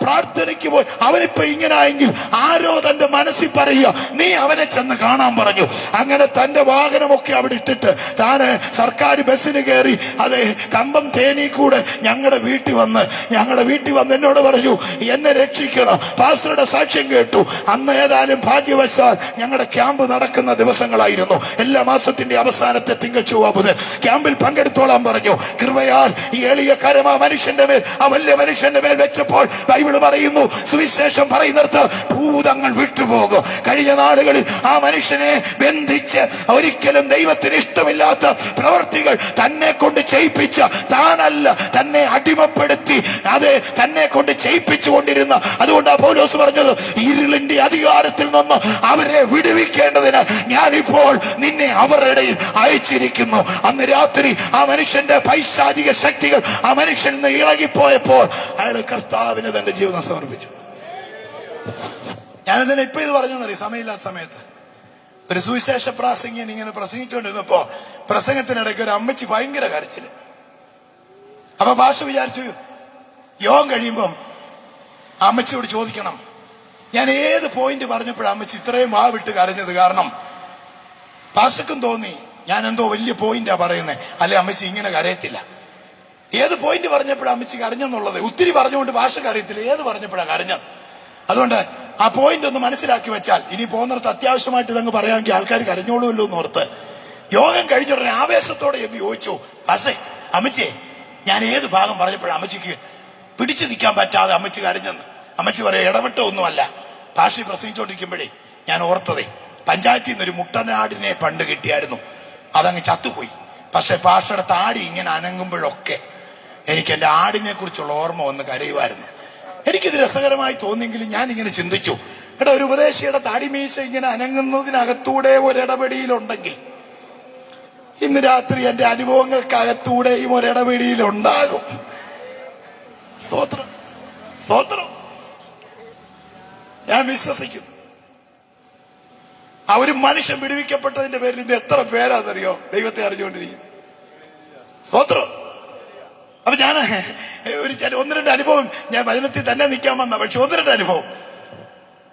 [SPEAKER 1] പ്രാർത്ഥനയ്ക്ക് പോയി. അവനിപ്പോ ഇങ്ങനായെങ്കിൽ ആരോ തന്റെ മനസ്സിൽ പറയുക, നീ അവനെ ചെന്ന് കാണാൻ പറഞ്ഞു. അങ്ങനെ തന്റെ വാഹനമൊക്കെ അവിടെ ഇട്ടിട്ട് താന് സർക്കാർ ബസ്സിന് കയറി അത് കമ്പം തേനി കൂടെ ഞങ്ങളുടെ വീട്ടിൽ വന്ന് എന്നോട് പറഞ്ഞു, എന്നെ രക്ഷിക്കണം. പാസ്റ്ററുടെ സാക്ഷ്യം കേട്ടു. അന്ന് ഏതായാലും ഭാഗ്യവശാൽ ഞങ്ങളുടെ ക്യാമ്പ് നടക്കുന്ന ദിവസങ്ങളായിരുന്നു. എല്ലാ മാസത്തിന്റെ അവസാനത്തെ തിങ്കൾ ചൊവ്വ ബുധൻ ക്യാമ്പിൽ പങ്കെടുത്തോളാൻ പറഞ്ഞു. കൃപയാൽ ഈ എളിയ കരം ആ മനുഷ്യന്റെ മേൽ, ആ വലിയ മനുഷ്യന്റെ മേൽ വെച്ചപ്പോൾ ബൈബിള് പറയുന്നു, സുവിശേഷം പറയുന്നിടത്ത് ഭൂതങ്ങൾ വിട്ടുപോകും. കഴിഞ്ഞ നാളുകളിൽ ആ മനുഷ്യനെ ബന്ധിച്ച് ഒരിക്കലും ദൈവത്തിന് ഇഷ്ടമില്ലാത്ത പ്രവർത്തികൾ തന്നെ കൊണ്ട് ചെയ്യിപ്പിച്ച, താനല്ല തന്നെ അടിമപ്പെടുത്തി അത് തന്നെ കൊണ്ട് ചെയ്യിപ്പിച്ചുകൊണ്ടിരുന്ന, അതുകൊണ്ടാണ് പൗലോസ് പറഞ്ഞത്, ഇരുളിന്റെ അധികാരത്തിൽ നിന്ന് അവരെ വിടുവിക്കേണ്ടതിന് ഞാനിപ്പോൾ നിന്നെ അവരുടെ അയച്ചിരിക്കുന്നു. അന്ന് രാത്രി ആ മനുഷ്യന്റെ പൈശാചിക ശക്തികൾ ആ മനുഷ്യൻ നിന്ന് ഇളകിപ്പോയപ്പോൾ അയാൾ കർത്താവിന് തന്റെ ജീവിതം സമർപ്പിച്ചു. ഞാനിതിനെ ഇപ്പൊ ഇത് പറഞ്ഞെന്നറിയ സമയമില്ലാത്ത സമയത്ത് ഒരു സുവിശേഷ പ്രാസംഗികൻ ഇങ്ങനെ പ്രസംഗിച്ചുകൊണ്ടിരുന്നപ്പോ പ്രസംഗത്തിനിടയ്ക്ക് ഒരു അമ്മച്ചി ഭയങ്കര കരച്ചില്. അപ്പൊ ഭാഷ വിചാരിച്ചു യോഗം കഴിയുമ്പം അമ്മച്ചിയോട് ചോദിക്കണം, ഞാൻ ഏത് പോയിന്റ് പറഞ്ഞപ്പോഴാണ് അമ്മച്ചി ഇത്രയും വാ വിട്ട് കരഞ്ഞത്? കാരണം ഭാഷക്കും തോന്നി ഞാൻ എന്തോ വലിയ പോയിന്റാ പറയുന്നത്, അല്ലെ അമ്മച്ചി ഇങ്ങനെ കരയത്തില്ല. ഏത് പോയിന്റ് പറഞ്ഞപ്പോഴാണ് അമ്മച്ചി കരഞ്ഞെന്നുള്ളത് ഒത്തിരി പറഞ്ഞുകൊണ്ട് ഭാഷക്ക് അറിയത്തില്ല ഏത് പറഞ്ഞപ്പോഴാണ് കരഞ്ഞത്. അതുകൊണ്ട് ആ പോയിന്റ് ഒന്ന് മനസ്സിലാക്കി വെച്ചാൽ ഇനി പോകുന്നിടത്ത് അത്യാവശ്യമായിട്ട് ഇതങ്ങ് പറയാമെങ്കിൽ ആൾക്കാർ കരഞ്ഞോളൂല്ലോ എന്ന് ഓർത്ത് യോഗം കഴിഞ്ഞുടനെ ആവേശത്തോടെ എന്ന് ചോദിച്ചു, ഭാഷേ അമ്മച്ചിയെ ഞാൻ ഏത് ഭാഗം പറഞ്ഞപ്പോഴാണ് അമ്മച്ചിക്ക് പിടിച്ചു നിൽക്കാൻ പറ്റാതെ അമ്മച്ചി കരഞ്ഞെന്ന്? അമ്മച്ചി പറയാം, ഇടപെട്ട ഒന്നുമല്ല, ഭാഷ പ്രസംഗിച്ചുകൊണ്ടിരിക്കുമ്പോഴേ ഞാൻ ഓർത്തതേ പഞ്ചായത്തിൽ നിന്നൊരു മുട്ടനാടിനെ പണ്ട് കിട്ടിയായിരുന്നു, അതങ്ങ് ചത്തുപോയി. പക്ഷെ ഭാഷയുടെ താടി ഇങ്ങനെ അനങ്ങുമ്പോഴൊക്കെ എനിക്ക് എന്റെ ആടിനെ കുറിച്ചുള്ള ഓർമ്മ വന്ന് കരയുമായിരുന്നു. എനിക്കിത് രസകരമായി തോന്നിയെങ്കിലും ഞാൻ ഇങ്ങനെ ചിന്തിച്ചു, എടാ, ഒരു ഉപദേശിയുടെ താടിമീശ ഇങ്ങനെ അനങ്ങുന്നതിനകത്തൂടെ ഒരിടപെടിയിലുണ്ടെങ്കിൽ ഇന്ന് രാത്രി എന്റെ അനുഭവങ്ങൾക്കകത്തൂടെയും ഒരിടപെടിയിലുണ്ടാകും. സ്തോത്രം, സ്തോത്രം. ഞാൻ വിശ്വസിക്കുന്നു. ആ ഒരു മനുഷ്യൻ വിടുവിക്കപ്പെട്ടതിന്റെ പേരിൽ ഇത് എത്ര പേരാണെന്നറിയോ ദൈവത്തെ അറിഞ്ഞുകൊണ്ടിരിക്കുന്നു. സ്തോത്രം. അപ്പൊ ഞാൻ ഒന്ന് രണ്ട് അനുഭവം, ഞാൻ വചനത്തിൽ തന്നെ നിൽക്കാൻ വന്ന, പക്ഷെ ഒന്ന് രണ്ട് അനുഭവം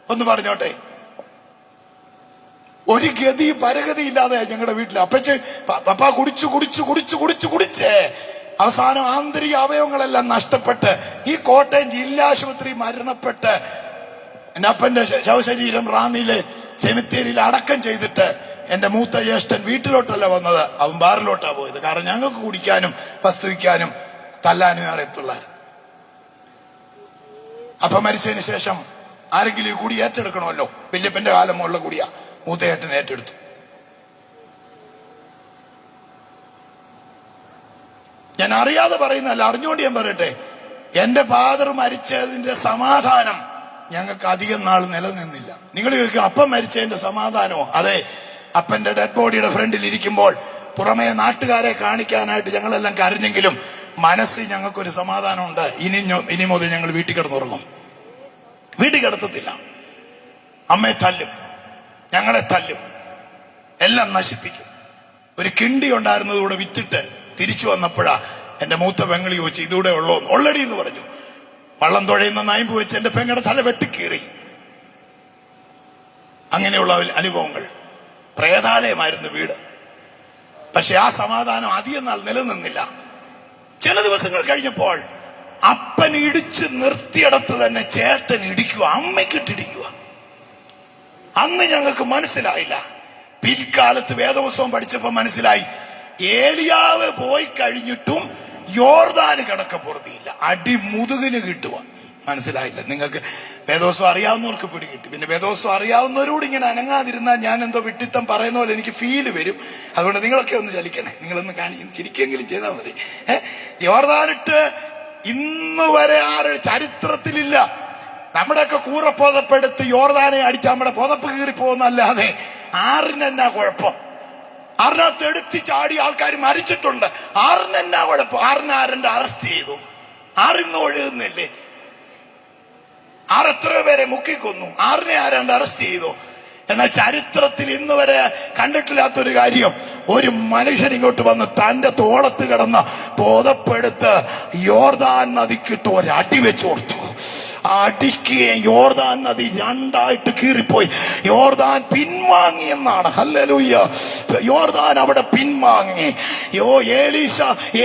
[SPEAKER 1] ഒന്ന് പറഞ്ഞോട്ടെ. ഒരു ഗതി പരഗതി ഇല്ലാതെ ഞങ്ങളുടെ വീട്ടിൽ അപ്പച്ച് പപ്പ കുടിച്ചു കുടിച്ചു കുടിച്ചു കുടിച്ചു കുടിച്ച് അവസാനം ആന്തരിക അവയവങ്ങളെല്ലാം നഷ്ടപ്പെട്ട് ഈ കോട്ടയം ജില്ലാശുപത്രി മരണപ്പെട്ട് എന്റെ അപ്പന്റെ ശവശരീരം റാന്നിയിലെ സെമിത്തേരിയിൽ അടക്കം ചെയ്തിട്ട് എന്റെ മൂത്ത ജ്യേഷ്ഠൻ വീട്ടിലോട്ടല്ല വന്നത്, അവൻ ബാറിലോട്ടാ പോയത്. കാരണം ഞങ്ങൾക്ക് കുടിക്കാനും വസ്തുവിക്കാനും തല്ലാനും അറിയത്തുള്ളായിരുന്നു. അപ്പൊ മരിച്ചതിന് ശേഷം ആരെങ്കിലും ഈ കുടി ഏറ്റെടുക്കണമല്ലോ. വല്യപ്പന്റെ കാലം മുകളിലെ കുടിയാ, മൂത്തയേട്ടൻ ഏറ്റെടുത്തു. ഞാൻ അറിയാതെ പറയുന്നതല്ല, അറിഞ്ഞുകൊണ്ട് ഞാൻ പറയട്ടെ. എന്റെ ഫാദർ മരിച്ചതിന്റെ സമാധാനം ഞങ്ങൾക്ക് അധികം നാൾ നിലനിന്നില്ല. നിങ്ങൾ ചോദിക്കും, അപ്പം മരിച്ചതിന്റെ സമാധാനമോ? അതെ, അപ്പന്റെ ഡെഡ് ബോഡിയുടെ ഫ്രണ്ടിൽ ഇരിക്കുമ്പോൾ പുറമേ നാട്ടുകാരെ കാണിക്കാനായിട്ട് ഞങ്ങളെല്ലാം കരഞ്ഞെങ്കിലും മനസ്സിൽ ഞങ്ങൾക്കൊരു സമാധാനമുണ്ട്. ഇനി മുതൽ ഞങ്ങൾ വീട്ടിൽ കിടന്നുറങ്ങും. വീട്ടിൽ കിടത്തത്തില്ല. അമ്മയെ തല്ലും, ഞങ്ങളെ തല്ലും, എല്ലാം നശിപ്പിക്കും. ഒരു കിണ്ടി ഉണ്ടായിരുന്നത് കൂടെ വിറ്റിട്ട് തിരിച്ചു വന്നപ്പോഴാ എന്റെ മൂത്ത പെങ്ങളി ചോദിച്ചു, ഇതൂടെ ഉള്ളോ? ഓൾറെഡി എന്ന് പറഞ്ഞു. വള്ളം തുഴയുന്ന നായ്പ് വെച്ച് എന്റെ പെങ്ങളുടെ തല വെട്ടിക്കീറി. അങ്ങനെയുള്ള അനുഭവങ്ങൾ. പ്രേതാലയമായിരുന്നു വീട്. പക്ഷെ ആ സമാധാനം അധികം നാൾ നിലനിന്നില്ല. ചില ദിവസങ്ങൾ കഴിഞ്ഞപ്പോൾ അപ്പൻ ഇടിച്ച് നിർത്തിയിടത്ത് തന്നെ ചേട്ടൻ ഇടിക്കുക, അമ്മയ്ക്കിട്ടിടിക്കുക. അന്ന് ഞങ്ങൾക്ക് മനസ്സിലായില്ല. പിൽക്കാലത്ത് വേദപുസ്തകം പഠിച്ചപ്പോ മനസ്സിലായി, ഏലിയാവ് പോയി കഴിഞ്ഞിട്ടും യോർദാന് കിടക്കപ്പുറത്തിയില്ല, അടി മുതുകിന് കിട്ടുക. മനസ്സിലായില്ല. നിങ്ങൾക്ക് വേദോത്സവം അറിയാവുന്നവർക്ക് പിടികിട്ടി. പിന്നെ വേദോത്സവം അറിയാവുന്നവരോട് ഇങ്ങനെ അനങ്ങാതിരുന്നാൽ ഞാൻ എന്തോ വിട്ടിത്തം പറയുന്ന പോലെ എനിക്ക് ഫീല് വരും. അതുകൊണ്ട് നിങ്ങളൊക്കെ ഒന്ന് ചലിക്കണേ, നിങ്ങളൊന്ന് ചിരിക്കെങ്കിലും ചെയ്താൽ മതി. യോർദാനിട്ട് ഇന്ന് വരെ ചരിത്രത്തിലില്ല. നമ്മുടെയൊക്കെ കൂറ പുതപ്പെടുത്ത് യോർദാനെ അടിച്ച് നമ്മുടെ പുതപ്പ് കീറി പോകുന്നല്ലാതെ ആറിനെന്നാ കുഴപ്പം? ആറിനകത്ത് എടുത്തി ചാടി ആൾക്കാർ മരിച്ചിട്ടുണ്ട്. ആറിനെന്നാ കുഴപ്പം? ആറിന്റെ അറസ്റ്റ് ചെയ്തു. ആറിന്ന് ഒഴുകുന്നില്ലേ? എത്രയോ പേരെ മുക്കിക്കൊന്നു. ആറിനെ ആരാണ്ട് അറസ്റ്റ് ചെയ്തു. എന്നാൽ ചരിത്രത്തിൽ ഇന്ന് വരെ കണ്ടിട്ടില്ലാത്തൊരു കാര്യം, ഒരു മനുഷ്യൻ ഇങ്ങോട്ട് വന്ന് തന്റെ തോളത്ത് കിടന്ന പുതപ്പെടുത്ത് യോർദാൻ നദിക്കിട്ട് ഒരടി വെച്ചു കൊടുത്തു. അടിക്കുകയും യോർദാൻ നദി രണ്ടായിട്ട് കീറിപ്പോയി. യോർദാൻ പിൻവാങ്ങി എന്നാണ്. ഹല്ലേലൂയ. യോർദാൻ അവിടെ പിൻവാങ്ങി.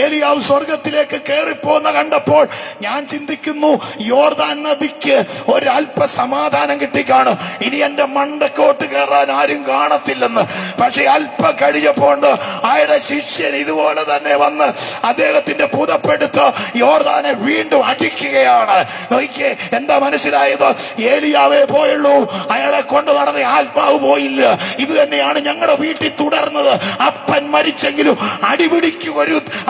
[SPEAKER 1] ഏലിയാവ് സ്വർഗത്തിലേക്ക് കയറിപ്പോന്ന കണ്ടപ്പോൾ ഞാൻ ചിന്തിക്കുന്നു, യോർദാൻ നദിക്ക് ഒരല്പ സമാധാനം കിട്ടിക്കാണും. ഇനി എന്റെ മണ്ടക്കോട്ട് കയറാൻ ആരും കാണത്തില്ലെന്ന്. പക്ഷെ അല്പ കഴിഞ്ഞപ്പോണ്ട് അയാളുടെ ശിഷ്യൻ ഇതുപോലെ തന്നെ വന്ന് അദ്ദേഹത്തിന്റെ പുതപ്പെടുത്ത് യോർദാനെ വീണ്ടും അടിക്കുകയാണ്. നോക്കിയേ, എന്താ മനസ്സിലായത്? ഏലിയാവേ പോയുള്ളൂ, അയാളെ കൊണ്ട് നടന്ന ആത്മാവ് പോയില്ല. ഇത് തന്നെയാണ് ഞങ്ങളുടെ വീട്ടിൽ തുടർന്നത്. അപ്പൻ മരിച്ചെങ്കിലും അടിപിടിക്ക്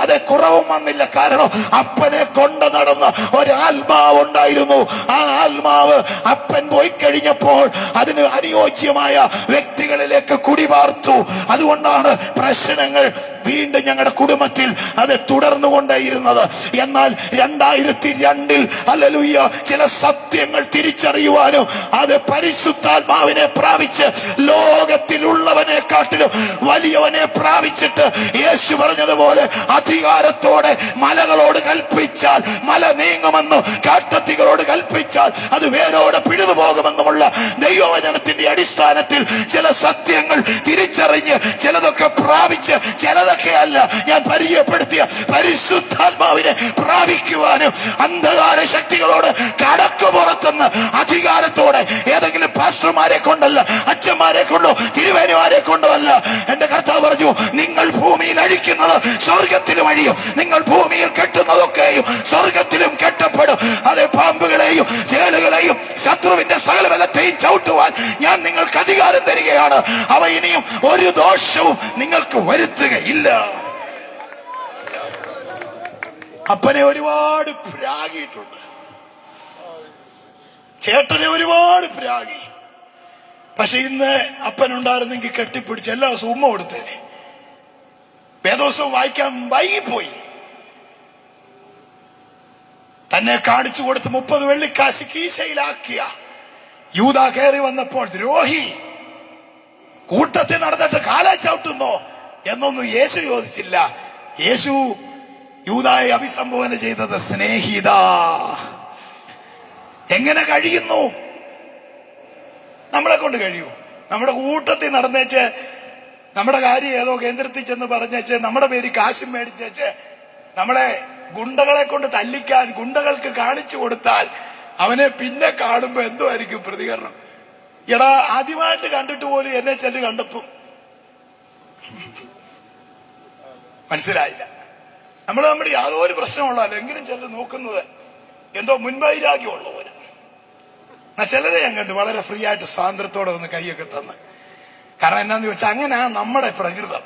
[SPEAKER 1] അത് കുറവും വന്നില്ല. കാരണം അപ്പനെ കൊണ്ട് നടന്ന ഒരാത്മാവ് ഉണ്ടായിരുന്നു. ആ ആത്മാവ് അപ്പൻ പോയി കഴിഞ്ഞപ്പോൾ അതിന് അനുയോജ്യമായ വ്യക്തികളിലേക്ക് കുടിപാർത്തു. അതുകൊണ്ടാണ് പ്രശ്നങ്ങൾ വീണ്ടും ഞങ്ങളുടെ കുടുംബത്തിൽ അത് തുടർന്നുകൊണ്ടേയിരുന്നത്. എന്നാൽ 2002 ഹല്ലേലൂയ ചില സത്യങ്ങൾ തിരിച്ചറിയുവാനും അത് പരിശുദ്ധാത്മാവിനെ പ്രാപിച്ച് ലോകത്തിലുള്ളവനെക്കാട്ടിലും വലിയവനെ പ്രാപിച്ചിട്ട് യേശു പറഞ്ഞതുപോലെ അധികാരത്തോടെ മലകളോട് കൽപ്പിച്ചാൽ മല നീങ്ങുമെന്നും കാട്ടത്തികളോട് കൽപ്പിച്ചാൽ അത് വേരോടെ പിഴുതു പോകുമെന്നുമുള്ള ദൈവവചനത്തിന്റെ അടിസ്ഥാനത്തിൽ ചില സത്യങ്ങൾ തിരിച്ചറിഞ്ഞ് ചിലതൊക്കെ പ്രാപിച്ച് ചിലതൊക്കെ അല്ല ഞാൻ പരിചയപ്പെടുത്തിയ പരിശുദ്ധാത്മാവിനെ പ്രാപിക്കുവാനും അന്ധകാര ശക്തികളോട് കടക്കു പുറത്തുനിന്ന് അധികാരത്തോടെ ഏതെങ്കിലും പാസ്റ്റർമാരെ കൊണ്ടല്ല, അച്ഛന്മാരെ കൊണ്ടോ തിരുവേനിമാരെ കൊണ്ടോ അല്ല. എന്റെ കർത്താവ് പറഞ്ഞു, നിങ്ങൾ ഭൂമിയിൽ അഴിക്കുന്നത് സ്വർഗത്തിലും അഴിയും, നിങ്ങൾ ഭൂമിയിൽ കെട്ടുന്നതൊക്കെയും സ്വർഗത്തിലും കെട്ടപ്പെടും. അതേ, പാമ്പുകളെയും തേളുകളെയും ശത്രുവിന്റെ സകല ബലത്തെയും ചവിട്ടുവാൻ ഞാൻ നിങ്ങൾക്ക് അധികാരം തരികയാണ്. അവ ഇനിയും ഒരു ദോഷവും നിങ്ങൾക്ക് വരുത്തുകയില്ല. അപ്പനെ ഒരുപാട് പ്രാഗിയിട്ടുണ്ട്. ചേട്ടനെ ഒരുപാട് പ്രാഗി. പക്ഷെ ഇന്ന് അപ്പനുണ്ടായിരുന്നെങ്കിൽ കെട്ടിപ്പിടിച്ച് എല്ലാ ദിവസവും ഉമ്മ കൊടുത്തേനെ. വേദോത്സവം വായിക്കാൻ വൈകിപ്പോയി. തന്നെ കാണിച്ചു കൊടുത്ത് 30 വെള്ളിക്കാശ് കീശയിലാക്കിയ യൂദ കയറി വന്നപ്പോൾ ദ്രോഹി കൂട്ടത്തിൽ നടന്നിട്ട് കാലാ ചവിട്ടുന്നോ എന്നൊന്നും യേശു ചോദിച്ചില്ല. യേശു യൂദായെ അഭിസംബോധന ചെയ്തത് സ്നേഹിത. എങ്ങനെ കഴിയുന്നു? നമ്മളെ കൊണ്ട് കഴിയൂ? നമ്മുടെ കൂട്ടത്തിൽ നടന്നേച്ച്, നമ്മുടെ കാര്യം ഏതോ കേന്ദ്രത്തിൽ ചെന്ന് പറഞ്ഞേച്ച്, നമ്മുടെ പേര് കാശും മേടിച്ചേച്ച്, നമ്മളെ ഗുണ്ടകളെ കൊണ്ട് തല്ലിക്കാൻ ഗുണ്ടകൾക്ക് കാണിച്ചു കൊടുത്താൽ അവനെ പിന്നെ കാണുമ്പോ എന്തുമായിരിക്കും പ്രതികരണം? എടാ, ആദ്യമായിട്ട് കണ്ടിട്ട് പോലും എന്നെ ചെല്ലു കണ്ടപ്പം മനസ്സിലായില്ല. നമ്മുടെ യാതൊരു പ്രശ്നമുള്ളല്ലോ, എങ്കിലും ചെല്ലു നോക്കുന്നത് എന്തോ മുൻവൈരാഗ്യമുള്ളവര്. ചിലരെ ഞാൻ കണ്ടു വളരെ ഫ്രീ ആയിട്ട് സ്വാതന്ത്ര്യത്തോടെ ഒന്ന് കൈയൊക്കെ തന്ന്. കാരണം എന്നാന്ന് ചോദിച്ചാൽ അങ്ങനെ നമ്മുടെ പ്രകൃതം.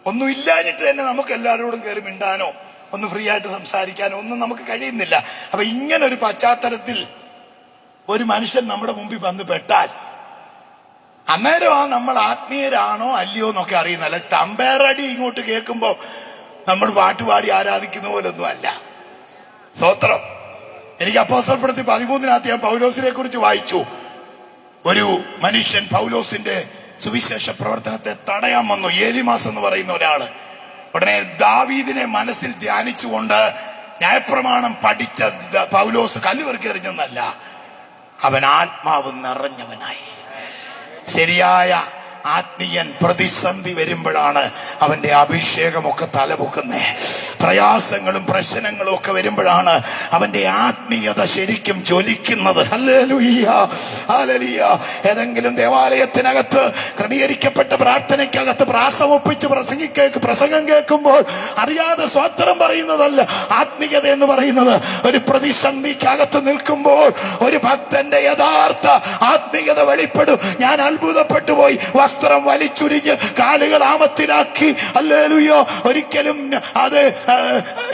[SPEAKER 1] ഒന്നും ഇല്ലാഞ്ഞിട്ട് തന്നെ നമുക്ക് എല്ലാവരോടും കയറി മിണ്ടാനോ ഒന്ന് ഫ്രീ ആയിട്ട് സംസാരിക്കാനോ ഒന്നും നമുക്ക് കഴിയുന്നില്ല. അപ്പൊ ഇങ്ങനെ ഒരു പശ്ചാത്തലത്തിൽ ഒരു മനുഷ്യൻ നമ്മുടെ മുമ്പിൽ വന്ന് പെട്ടാൽ അന്നേരം നമ്മൾ ആത്മീയരാണോ അല്ലയോ എന്നൊക്കെ അറിയുന്നല്ല. തമ്പേറടി ഇങ്ങോട്ട് കേൾക്കുമ്പോ നമ്മൾ പാട്ടുപാടി ആരാധിക്കുന്ന പോലൊന്നും അല്ല. സ്തോത്രം. എനിക്ക് അപ്പോസ്തലപ്രവൃത്തി 13 ഞാൻ പൗലോസിനെ കുറിച്ച് വായിച്ചു. ഒരു മനുഷ്യൻ പൗലോസിന്റെ സുവിശേഷ പ്രവർത്തനത്തെ തടയാൻ വന്നു. ഏലിമാസ് എന്ന് പറയുന്ന ഒരാള്. ഉടനെ ദാവീദിനെ മനസ്സിൽ ധ്യാനിച്ചുകൊണ്ട് ന്യായപ്രമാണം പഠിച്ച പൗലോസ് കല്ലുവെറുക്കി എറിഞ്ഞെന്നല്ല, അവൻ ആത്മാവ് നിറഞ്ഞവനായി. ശരിയായ ആത്മീയൻ പ്രതിസന്ധി വരുമ്പോഴാണ് അവന്റെ അഭിഷേകമൊക്കെ തലപൊക്കുന്നേ. പ്രയാസങ്ങളും പ്രശ്നങ്ങളും ഒക്കെ വരുമ്പോഴാണ് അവന്റെ ആത്മീയത ശരിക്കും ജ്വലിക്കുന്നത്. Hallelujah, hallelujah. ഏതെങ്കിലും ദേവാലയത്തിനകത്ത് ക്രമീകരിക്കപ്പെട്ട പ്രാർത്ഥനയ്ക്കകത്ത് പ്രാസമൊപ്പിച്ച് പ്രസംഗം കേൾക്കുമ്പോൾ അറിയാതെ സ്വത്രം പറയുന്നതല്ല ആത്മീയത എന്ന് പറയുന്നത്. ഒരു പ്രതിസന്ധിക്കകത്ത് നിൽക്കുമ്പോൾ ഒരു ഭക്തന്റെ യഥാർത്ഥ ആത്മീയത വെളിപ്പെടും. ഞാൻ അത്ഭുതപ്പെട്ടു പോയി. വസ്ത്രം വലിച്ചുരിഞ്ഞ് കാലുകൾ ആമത്തിലാക്കി, ഹല്ലേലൂയ, ഒരിക്കലും അത്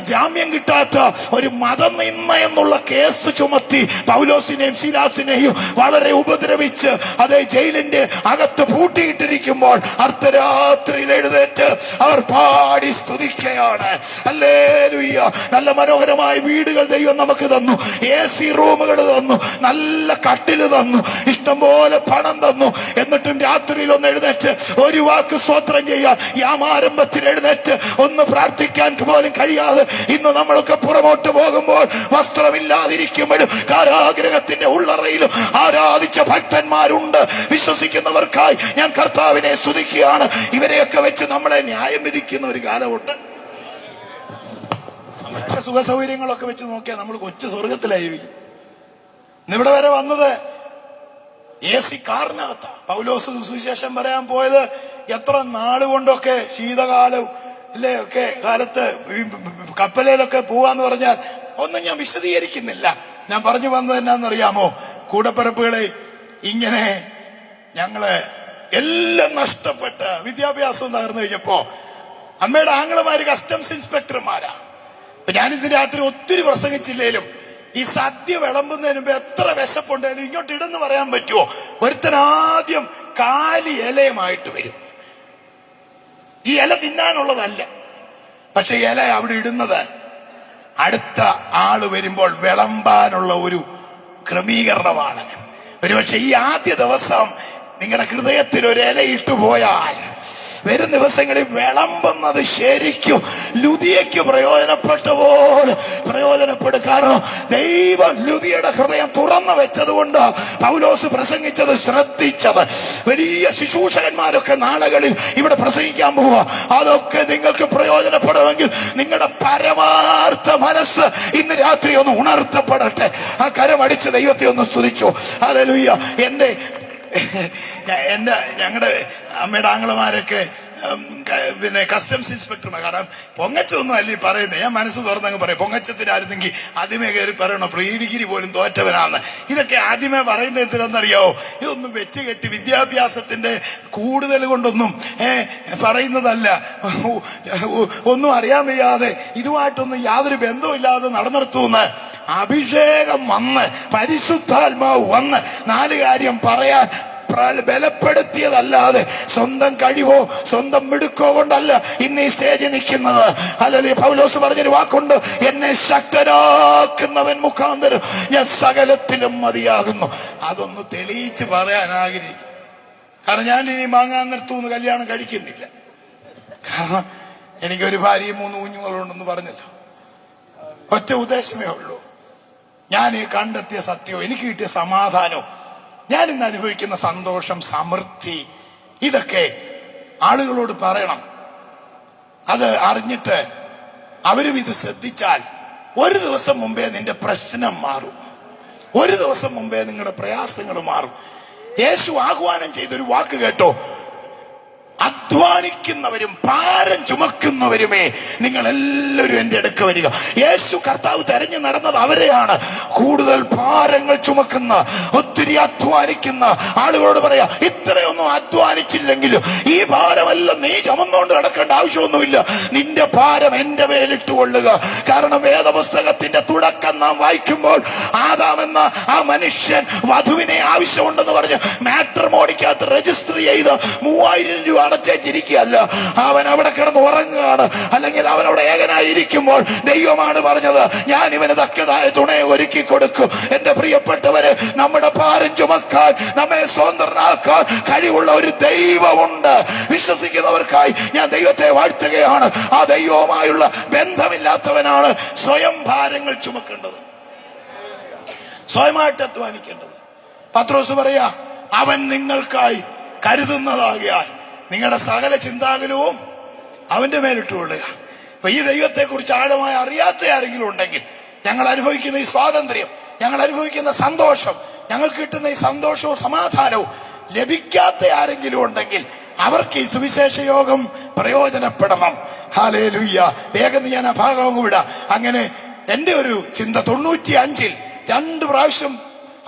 [SPEAKER 1] ജാമ്യം കിട്ടാത്ത ഒരു മതനിന്ദ എന്നുള്ള കേസ് ചുമത്തി പൗലോസിനെയും ശീലാസിനെയും വളരെ ഉപദ്രവിച്ച് അതേ ജയിലിന്റെ അകത്ത് പൂട്ടിയിട്ടിരിക്കുമ്പോൾ അർദ്ധരാത്രിയിൽ എഴുന്നേറ്റ് അവർ പാടി സ്തുതിക്കുകയാണ്. ഹല്ലേലൂയ. നല്ല മനോഹരമായ വീടുകൾ ദൈവം നമുക്ക് തന്നു, AC റൂമുകൾ തന്നു, നല്ല കട്ടില് തന്നു, ഇഷ്ടംപോലെ പണം തന്നു. എന്നിട്ടും രാത്രിയിൽ ഒന്ന് എഴുന്നേറ്റ് ഒരു വാക്ക് സ്തോത്രം ചെയ്യാൻ, യാമാരംഭത്തിൽ എഴുന്നേറ്റ് ഒന്ന് പ്രാർത്ഥിക്കാൻ പോലും കഴിയാതെ ഇന്ന് നമ്മളൊക്കെ പുറമോട്ട് പോകുമ്പോൾ വസ്ത്രമില്ലാതിരിക്കുമ്പോഴും കാരാഗ്രഹത്തിന്റെ ഉള്ളറയിലും ആരാധിച്ച ഭക്തന്മാരുണ്ട്. വിശ്വസിക്കുന്നവർക്കായി ഞാൻ കർത്താവിനെ സ്തുതിക്കുകയാണ്. ഇവരെയൊക്കെ വെച്ച് നമ്മളെ ന്യായം വിധിക്കുന്ന ഒരു കാലമുണ്ട്. നമ്മളൊക്കെ സുഖ സൗകര്യങ്ങളൊക്കെ വെച്ച് നോക്കിയാൽ നമ്മൾ കൊച്ചു സ്വർഗത്തിലായി ജീവിക്കും. ഇന്നിവിടെ വരെ വന്നത് AC കാറിനകത്താ. പൗലോസ് സുവിശേഷം പറയാൻ പോയത് എത്ര നാളുകൊണ്ടൊക്കെ ശീതകാലവും അല്ലേ ഒക്കെ കാലത്ത് കപ്പലിലൊക്കെ പോവാന്ന് പറഞ്ഞാൽ ഒന്നും ഞാൻ വിശദീകരിക്കുന്നില്ല. ഞാൻ പറഞ്ഞു വന്നത് എന്നാന്നറിയാമോ? കൂടപ്പിറപ്പുകളെ, ഇങ്ങനെ ഞങ്ങള് എല്ലാം നഷ്ടപ്പെട്ട് വിദ്യാഭ്യാസം തകർന്നു കഴിഞ്ഞപ്പോ അമ്മയുടെ ആങ്ങളമാര് കസ്റ്റംസ് ഇൻസ്പെക്ടർമാരാ. ഞാനിന്ന് രാത്രി ഒത്തിരി പ്രസംഗിച്ചില്ലേലും ഈ സദ്യ വിളമ്പുന്നതിന് മുമ്പ് എത്ര വിശപ്പുണ്ടെങ്കിലും ഇങ്ങോട്ട് ഇടെന്ന് പറയാൻ പറ്റുമോ? ഒരുത്തനാദ്യം കാലി ഇലയുമായിട്ട് വരും. ഈ ഇല തിന്നാനുള്ളതല്ല, പക്ഷെ ഇല അവിടെ ഇടുന്നത് അടുത്ത ആള് വരുമ്പോൾ വിളമ്പാനുള്ള ഒരു ക്രമീകരണമാണ്. ഒരുപക്ഷെ ഈ ആദ്യ ദിവസം നിങ്ങളുടെ ഹൃദയത്തിൽ ഒരു ഇല ഇട്ടുപോയാൽ വരും ദിവസങ്ങളിൽ വിളമ്പുന്നത് ശരിക്കും ലുദിയയ്ക്ക് പ്രയോജനപ്പെട്ട പോലെ പ്രയോജനപ്പെടും. കാരണം ദൈവം ലുദിയുടെ ഹൃദയം തുറന്നു വെച്ചതുകൊണ്ട് പൗലോസ് പ്രസംഗിച്ചത് ശ്രദ്ധിച്ചത്. വലിയ ശുശ്രൂഷകന്മാരൊക്കെ നാളുകളിൽ ഇവിടെ പ്രസംഗിക്കാൻ പോവുക. അതൊക്കെ നിങ്ങൾക്ക് പ്രയോജനപ്പെടുമെങ്കിൽ നിങ്ങളുടെ പരമാർത്ഥ മനസ്സ് ഇന്ന് രാത്രി ഒന്ന് ഉണർത്തപ്പെടട്ടെ. ആ കരമടിച്ച് ദൈവത്തെ ഒന്ന് സ്തുതിച്ചു. ഹല്ലേലൂയ. ഞങ്ങളുടെ അമ്മയുടെ ആങ്ങളമാരൊക്കെ പിന്നെ കസ്റ്റംസ് ഇൻസ്പെക്ടർമാർ. കാരണം പൊങ്ങച്ചൊന്നും അല്ലേ പറയുന്നത്. ഞാൻ മനസ്സ് തുറന്നങ്ങ് പറയും. പൊങ്ങച്ചത്തിനായിരുന്നെങ്കിൽ ആദ്യമേ കയറി പറയണോ പ്രീ ഡിഗ്രി പോലും തോറ്റവനാണ്. ഇതൊക്കെ ആദ്യമേ പറയുന്നത് എന്തിനാണെന്നറിയാവോ? ഇതൊന്നും വെച്ച് കെട്ടി വിദ്യാഭ്യാസത്തിന്റെ കൂടുതൽ കൊണ്ടൊന്നും പറയുന്നതല്ല. ഒന്നും അറിയാൻ വയ്യാതെ ഇതുമായിട്ടൊന്നും യാതൊരു ബന്ധവും ഇല്ലാതെ നടന്നെടുത്തുന്ന് അഭിഷേകം വന്ന് പരിശുദ്ധാത്മാവ് വന്ന് 4 കാര്യം പറയാൻ ബലപ്പെടുത്തിയതല്ലാതെ സ്വന്തം കഴിവോ സ്വന്തം മിടുക്കോ കൊണ്ടല്ല ഇന്ന് ഈ സ്റ്റേജിൽ നിൽക്കുന്നത്. അല്ലെങ്കിൽ പൗലോസ് പറഞ്ഞൊരു വാക്കുണ്ട്, എന്നെ ശക്തനാക്കുന്നവൻ മുഖാന്തരം ഞാൻ സകലത്തിലും മതിയാകുന്നു. അതൊന്ന് തെളിയിച്ച് പറയാൻ ആഗ്രഹിക്കും. കാരണം ഞാൻ ഇനി വാങ്ങാൻ നിർത്തുമെന്ന് കല്യാണം കഴിക്കുന്നില്ല. കാരണം എനിക്കൊരു ഭാര്യയും 3 കുഞ്ഞുങ്ങളുണ്ടെന്ന് പറഞ്ഞല്ലോ. ഒറ്റ ഉദ്ദേശമേ ഉള്ളൂ, ഞാൻ ഈ കണ്ടെത്തിയ സത്യവും എനിക്ക് കിട്ടിയ സമാധാനവും ഞാൻ ഇന്ന് അനുഭവിക്കുന്ന സന്തോഷം, സമൃദ്ധി, ഇതൊക്കെ ആളുകളോട് പറയണം. അത് അറിഞ്ഞിട്ട് അവരും ഇത് ശ്രദ്ധിച്ചാൽ ഒരു ദിവസം മുമ്പേ നിന്റെ പ്രശ്നം മാറും. ഒരു ദിവസം മുമ്പേ നിങ്ങളുടെ പ്രയാസങ്ങൾ മാറും. യേശു ആഹ്വാനം ചെയ്തൊരു വാക്ക് കേട്ടോ, അധ്വാനിക്കുന്നവരും ഭാരം ചുമക്കുന്നവരുമേ നിങ്ങൾ എല്ലാവരും എന്റെ അടുക്ക വരിക. യേശു കർത്താവ് തെരഞ്ഞു നടന്നത് അവരെയാണ്. കൂടുതൽ ഭാരങ്ങൾ ചുമക്കുന്ന, ഒത്തിരി അധ്വാനിക്കുന്ന ആളുകളോട് പറയാ, ഇത്രയൊന്നും അധ്വാനിച്ചില്ലെങ്കിലും ഈ ഭാരമെല്ലാം നീ ചുമന്നുകൊണ്ട് നടക്കേണ്ട ആവശ്യമൊന്നുമില്ല. നിന്റെ ഭാരം എന്റെ മേലിട്ടുകൊള്ളുക. കാരണം വേദപുസ്തകത്തിന്റെ തുടക്കം നാം വായിക്കുമ്പോൾ ആദാം എന്ന ആ മനുഷ്യൻ വധുവിനെ ആവശ്യമുണ്ടെന്ന് പറഞ്ഞ് മാട്രിമോണിക്കകത്ത് രജിസ്റ്റർ ചെയ്ത് 3000 രൂപ അടച്ചേച്ചിരിക്കുകയല്ല, അവൻ അവിടെ കിടന്ന് ഉറങ്ങുകയാണ്. അല്ലെങ്കിൽ അവനവിടെ ഏകനായിരിക്കുമ്പോൾ ദൈവമാണ് പറഞ്ഞത്, ഞാൻ ഇവന് തക്കതായ തുണയെ ഒരുക്കി കൊടുക്കും. എന്റെ പ്രിയപ്പെട്ടവര്, നമ്മുടെ ഭാരം ചുമക്കാൻ, നമ്മെ സ്വതന്ത്രനാക്കാൻ കഴിവുള്ള ഒരു ദൈവമുണ്ട്. വിശ്വസിക്കുന്നവർക്കായി ഞാൻ ദൈവത്തെ വാഴ്ത്തുകയാണ്. ആ ദൈവവുമായുള്ള ബന്ധമില്ലാത്തവനാണ് സ്വയം ഭാരങ്ങൾ ചുമക്കേണ്ടത്, സ്വയമായിട്ട് അധ്വാനിക്കേണ്ടത്. പത്രോസ് പറയാ, അവൻ നിങ്ങൾക്കായി കരുതുന്നതാകിയാൽ നിങ്ങളുടെ സകല ചിന്താകുലവും അവന്റെ മേലിട്ടുകൊള്ളുക. അപ്പൊ ഈ ദൈവത്തെ കുറിച്ച് ആഴമായി അറിയാത്ത ആരെങ്കിലും ഉണ്ടെങ്കിൽ, ഞങ്ങൾ അനുഭവിക്കുന്ന ഈ സ്വാതന്ത്ര്യം, ഞങ്ങൾ അനുഭവിക്കുന്ന സന്തോഷം, ഞങ്ങൾക്ക് കിട്ടുന്ന ഈ സന്തോഷവും സമാധാനവും ലഭിക്കാത്ത ആരെങ്കിലും ഉണ്ടെങ്കിൽ അവർക്ക് ഈ സുവിശേഷ യോഗം പ്രയോജനപ്പെടണം. ഹല്ലേലൂയ. വേഗം ഞാൻ ആ ഭാഗം വിടാം. അങ്ങനെ എന്റെ ഒരു ചിന്ത, 95-ൽ 2 പ്രാവശ്യം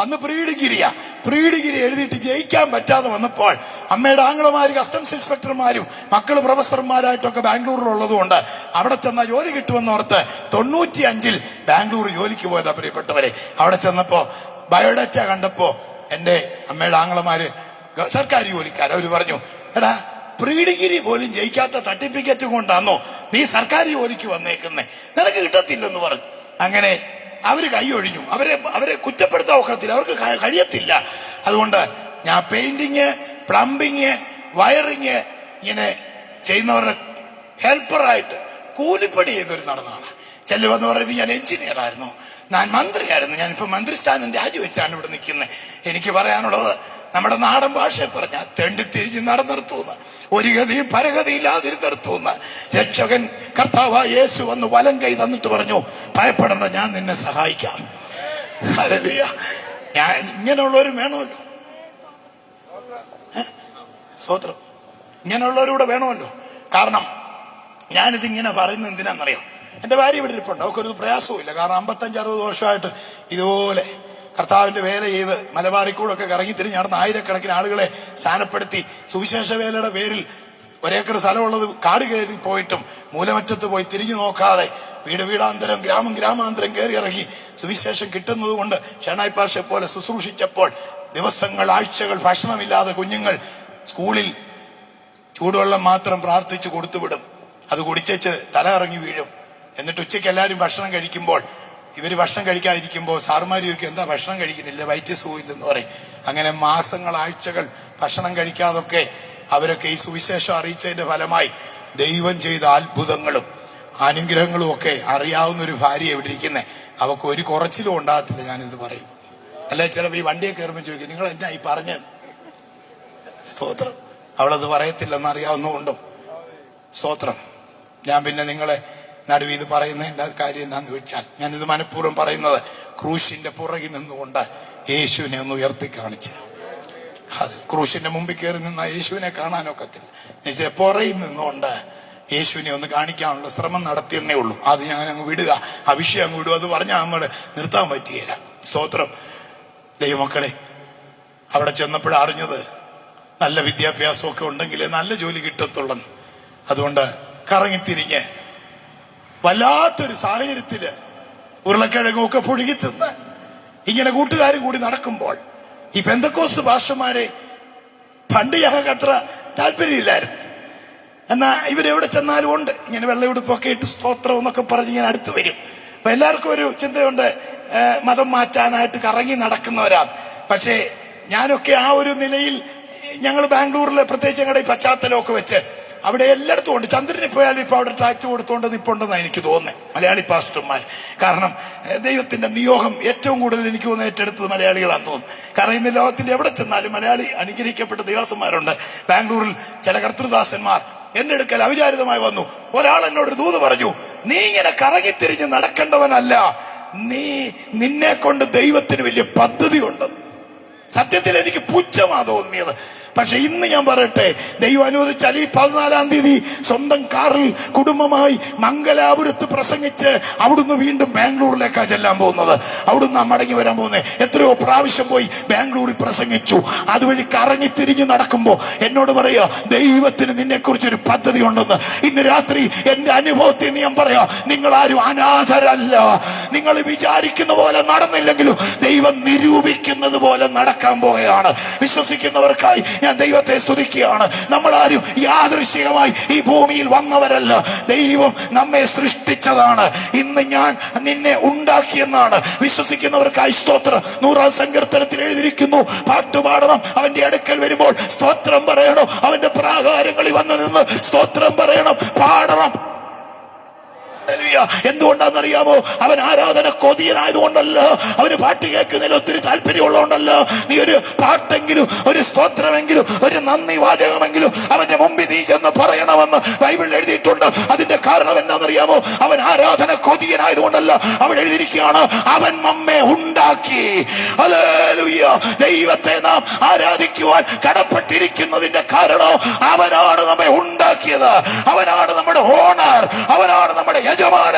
[SPEAKER 1] അന്ന് പ്രീഡിഗിരി എഴുതിയിട്ട് ജയിക്കാൻ പറ്റാതെ വന്നപ്പോൾ അമ്മയുടെ ആംഗ്ലമാര് കസ്റ്റംസ് ഇൻസ്പെക്ടർമാരും മക്കള് പ്രൊഫസർമാരായിട്ടൊക്കെ ബാംഗ്ലൂരിലുള്ളതുകൊണ്ട് അവിടെ ചെന്ന ജോലി കിട്ടുമെന്നോർത്ത് 95-ൽ ബാംഗ്ലൂർ ജോലിക്ക് പോയതാ പ്രിയപ്പെട്ടവരെ. അവിടെ ചെന്നപ്പോ ബയോഡാറ്റ കണ്ടപ്പോ എന്റെ അമ്മയുടെ ആംഗ്ലമാര് സർക്കാർ ജോലിക്കാർ, അവര് പറഞ്ഞു, എടാ പ്രീഡിഗിരി പോലും ജയിക്കാത്ത സർട്ടിഫിക്കറ്റ് കൊണ്ടാണോ നീ സർക്കാർ ജോലിക്ക് വന്നേക്കുന്നേ, നിനക്ക് കിട്ടത്തില്ലെന്ന് പറഞ്ഞു. അങ്ങനെ അവര് കൈയൊഴിഞ്ഞു. അവരെ കുറ്റപ്പെടുത്താൻ ഒക്കത്തില്ല, അവർക്ക് കഴിയത്തില്ല. അതുകൊണ്ട് ഞാൻ പെയിന്റിങ്, പ്ലംബിങ്, വയറിങ് ഇങ്ങനെ ചെയ്യുന്നവരുടെ ഹെൽപ്പറായിട്ട് കൂലിപ്പണി ചെയ്തൊരു നടന്നാണ്. ചെല്ലുവെന്ന് പറയുന്നത്, ഞാൻ എഞ്ചിനീയർ ആയിരുന്നു, ഞാൻ മന്ത്രിയായിരുന്നു, ഞാനിപ്പോ മന്ത്രിസ്ഥാനം രാജിവെച്ചാണ് ഇവിടെ നിൽക്കുന്നത്. എനിക്ക് പറയാനുള്ളത്, നമ്മുടെ നാടൻ ഭാഷയെ പറഞ്ഞ തെണ്ടിത്തിരിഞ്ഞ് നടന്നിടത്തുനിന്ന് ഒരു ഗതിയും പരഗതിയില്ലാതിരുന്നിടത്തുനിന്ന് രക്ഷകൻ കർത്താവായ യേശു വന്ന് വലം കൈ തന്നിട്ട് പറഞ്ഞു, ഭയപ്പെടണ്ട, ഞാൻ നിന്നെ സഹായിക്കാം. ഹല്ലേലൂയ. ഞാൻ ഇങ്ങനെയുള്ളവരും വേണമല്ലോ, സ്തോത്രം, ഇങ്ങനെയുള്ളവരൂടെ വേണമല്ലോ. കാരണം ഞാനിതിങ്ങനെ പറയുന്നത് എന്തിനാണെന്നറിയോ, എന്റെ ഭാര്യ ഇവിടെ ഇരിപ്പുണ്ട്, അവൾക്കൊരു പ്രയാസവും ഇല്ല. കാരണം 55-60 വർഷമായിട്ട് ഇതുപോലെ കർത്താവിന്റെ വേല ചെയ്ത് മലബാറിക്കൂടൊക്കെ കറങ്ങി തിരിഞ്ഞ് നടന്ന ആയിരക്കണക്കിന് ആളുകളെ സ്ഥാനപ്പെടുത്തി സുവിശേഷ വേലയുടെ പേരിൽ 1 ഏക്കർ സ്ഥലമുള്ളത് കാട് കയറി പോയിട്ടും മൂലമറ്റത്ത് പോയി തിരിഞ്ഞു നോക്കാതെ വീടാന്തരം ഗ്രാമാന്തരം കയറി ഇറങ്ങി സുവിശേഷം കിട്ടുന്നത് കൊണ്ട് ഷെണായ് പാഷയെ പോലെ ശുശ്രൂഷിച്ചപ്പോൾ ദിവസങ്ങൾ, ആഴ്ചകൾ ഭക്ഷണമില്ലാതെ കുഞ്ഞുങ്ങൾ സ്കൂളിൽ ചൂടുവെള്ളം മാത്രം പ്രാർത്ഥിച്ച് കൊടുത്തുവിടും. അത് കുടിച്ചേച്ച് തല ഇറങ്ങി വീഴും. എന്നിട്ട് ഉച്ചയ്ക്ക് എല്ലാവരും ഭക്ഷണം കഴിക്കുമ്പോൾ ഇവര് ഭക്ഷണം കഴിക്കാതിരിക്കുമ്പോൾ സാറുമാര് ചോദിക്കും, എന്താ ഭക്ഷണം കഴിക്കുന്നില്ല, വയറ്റ് സുഖമില്ലെന്ന് പറയും. അങ്ങനെ മാസങ്ങൾ, ആഴ്ചകൾ ഭക്ഷണം കഴിക്കാതൊക്കെ അവരൊക്കെ ഈ സുവിശേഷം അറിയിച്ചതിന്റെ ഫലമായി ദൈവം ചെയ്ത അത്ഭുതങ്ങളും അനുഗ്രഹങ്ങളും ഒക്കെ അറിയാവുന്ന ഒരു ഭാര്യ എവിടെ ഇരിക്കുന്നേ, അവക്ക് ഒരു കുറച്ചിലും ഉണ്ടാകത്തില്ല. ഞാനിത് പറയും. അല്ലെ ചിലപ്പോൾ ഈ വണ്ടിയെ കയറുമ്പോൾ ചോദിക്കും, നിങ്ങൾ എന്നാ ഈ പറഞ്ഞ സ്തോത്രം. അവളത് പറയത്തില്ലെന്ന് അറിയാവുന്നതുകൊണ്ടും സ്തോത്രം. ഞാൻ പിന്നെ നിങ്ങളെ നടുവ് ഇത് പറയുന്നതിൻ്റെ കാര്യം എന്താന്ന് ചോദിച്ചാൽ, ഞാനിത് മനഃപൂർവ്വം പറയുന്നത്, ക്രൂശിന്റെ പുറകിൽ നിന്നുകൊണ്ട് യേശുവിനെ ഒന്ന് ഉയർത്തി കാണിച്ച്, അത് ക്രൂശിന്റെ മുമ്പിൽ കയറി നിന്ന യേശുവിനെ കാണാനൊക്കത്തില്ല. പുറകിൽ നിന്നുകൊണ്ട് യേശുവിനെ ഒന്ന് കാണിക്കാനുള്ള ശ്രമം നടത്തിയെന്നേ ഉള്ളൂ. അത് ഞാൻ അങ്ങ് വിടുക, ആ വിഷയം അങ്ങ് വിടുക. അത് പറഞ്ഞാൽ നമ്മൾ നിർത്താൻ പറ്റിയില്ല. സ്തോത്രം. ദൈവമക്കളെ, അവിടെ ചെന്നപ്പോഴറിഞ്ഞത് നല്ല വിദ്യാഭ്യാസമൊക്കെ ഉണ്ടെങ്കിലേ നല്ല ജോലി കിട്ടത്തുള്ളൂ. അതുകൊണ്ട് കറങ്ങിത്തിരിഞ്ഞ് വല്ലാത്തൊരു സാഹചര്യത്തില് ഉരുളക്കിഴങ്ങും ഒക്കെ പുഴുകി തിന്ന് ഇങ്ങനെ കൂട്ടുകാരും കൂടി നടക്കുമ്പോൾ ഈ പെന്തക്കോസ്ത് പാസ്റ്റർമാരെ പണ്ട് ഞങ്ങൾക്ക് അത്ര താല്പര്യമില്ലായിരുന്നു. എന്നാ ഇവരെവിടെ ചെന്നാലും ഉണ്ട് ഇങ്ങനെ വെള്ളയുടുപ്പൊക്കെ ഇട്ട് സ്തോത്രം എന്നൊക്കെ പറഞ്ഞ് ഇങ്ങനെ അടുത്ത് വരും. അപ്പൊ എല്ലാവർക്കും ഒരു ചിന്തയുണ്ട്, മതം മാറ്റാനായിട്ട് കറങ്ങി നടക്കുന്നവരാണ്. പക്ഷേ ഞാനൊക്കെ ആ ഒരു നിലയിൽ ഞങ്ങൾ ബാംഗ്ലൂരിൽ പ്രത്യേകിച്ച് ഞങ്ങളുടെ ഈ പശ്ചാത്തലമൊക്കെ വെച്ച് അവിടെ എല്ലായിടത്തും ഉണ്ട്. ചന്ദ്രനിൽ പോയാലും ഇപ്പൊ അവിടെ ട്രാക്ട് കൊടുത്തുകൊണ്ട് നിപ്പുണ്ടെന്നാണ് എനിക്ക് തോന്നുന്നത് മലയാളി പാസ്റ്റർമാർ. കാരണം ദൈവത്തിന്റെ നിയോഗം ഏറ്റവും കൂടുതൽ എനിക്ക് തോന്നുന്നത് ഏറ്റെടുത്തത് മലയാളികളാണെന്ന് തോന്നുന്നു. കാരണം ഇന്ന് ലോകത്തിന്റെ എവിടെ ചെന്നാലും മലയാളി അനുഗ്രഹിക്കപ്പെട്ട ദേവസ്വന്മാരുണ്ട്. ബാംഗ്ലൂരിൽ ചില കർത്തൃദാസന്മാർ എന്റെ അടുക്കൽ അവിചാരിതമായി വന്നു. ഒരാൾ എന്നോട് ദൂത് പറഞ്ഞു, നീ ഇങ്ങനെ കറങ്ങിത്തിരിഞ്ഞ് നടക്കേണ്ടവനല്ല, നിന്നെ കൊണ്ട് ദൈവത്തിന് വലിയ പദ്ധതി ഉണ്ട്. സത്യത്തിൽ എനിക്ക് പുച്ഛമാ തോന്നിയത്. പക്ഷെ ഇന്ന് ഞാൻ പറയട്ടെ, ദൈവം അനുവദിച്ചാൽ ഈ 14-ാം തീയതി സ്വന്തം കാറിൽ കുടുംബമായി മംഗലാപുരത്ത് പ്രസംഗിച്ച് അവിടുന്ന് വീണ്ടും ബാംഗ്ലൂരിലേക്കാ ചെല്ലാൻ പോകുന്നത്. അവിടുന്ന് മടങ്ങി വരാൻ പോകുന്നത്. എത്രയോ പ്രാവശ്യം പോയി ബാംഗ്ലൂരിൽ പ്രസംഗിച്ചു. അതുവഴി കറങ്ങിത്തിരിഞ്ഞ് നടക്കുമ്പോ എന്നോട് പറയാ, ദൈവത്തിന് നിന്നെ കുറിച്ചൊരു പദ്ധതി ഉണ്ടെന്ന്. ഇന്ന് രാത്രി എന്റെ അനുഭവത്തിൽ ഞാൻ പറയാ, നിങ്ങൾ ആരും അനാഥരല്ല. നിങ്ങൾ വിചാരിക്കുന്ന പോലെ നടന്നില്ലെങ്കിലും ദൈവം നിരൂപിക്കുന്നത് പോലെ നടക്കാൻ പോവുകയാണ്. വിശ്വസിക്കുന്നവർക്കായി ഞാൻ ദൈവത്തെ സ്തുതിക്കുകയാണ്. നമ്മളാരും യാദൃശ്ചികമായി ഈ ഭൂമിയിൽ വന്നവരല്ല. ദൈവം നമ്മെ സൃഷ്ടിച്ചതാണ്. ഇന്ന് ഞാൻ നിന്നെ ഉണ്ടാക്കിയെന്നാണ്. വിശ്വസിക്കുന്നവർക്കായി സ്തോത്രം. 100-ാം സങ്കീർത്തനത്തിൽ എഴുതിയിരിക്കുന്നു, പാട്ടുപാടണം, അവന്റെ അടുക്കൽ വരുമ്പോൾ സ്തോത്രം പറയണം, അവന്റെ പ്രാകാരങ്ങളിൽ വന്നു നിന്ന് സ്തോത്രം പറയണം, പാടണം. എന്തുകൊണ്ടാണെന്നറിയാമോ? അവൻ ആരാധന കൊതിയനായതുകൊണ്ടല്ല, അവന് പാട്ട് കേൾക്കുന്നതിൽ ഒത്തിരി താല്പര്യമുള്ളതുകൊണ്ടല്ല. നീ ഒരു പാട്ടെങ്കിലും, ഒരു സ്തോത്രമെങ്കിലും, ഒരു നന്ദി വാചകമെങ്കിലും അവന്റെ മുമ്പിൽ നീ ചെന്ന് പറയണമെന്ന് ബൈബിളിൽ എഴുതിയിട്ടുണ്ട്. അതിന്റെ കാരണം എന്താണെന്നറിയാമോ? അവൻ ആരാധന കൊതിയനായതുകൊണ്ടല്ല. അവൻ എഴുതിയിരിക്കുകയാണ്, അവൻ നമ്മെ ഉണ്ടാക്കി. ഹല്ലേലൂയ. ദൈവത്തെ നാം ആരാധിക്കുവാൻ കടപ്പെട്ടിരിക്കുന്നതിന്റെ കാരണം അവനാണ് നമ്മെ ഉണ്ടാക്കിയത്. അവനാണ് നമ്മുടെ ഓണർ, അവനാണ് നമ്മുടെ യജമാനൻ.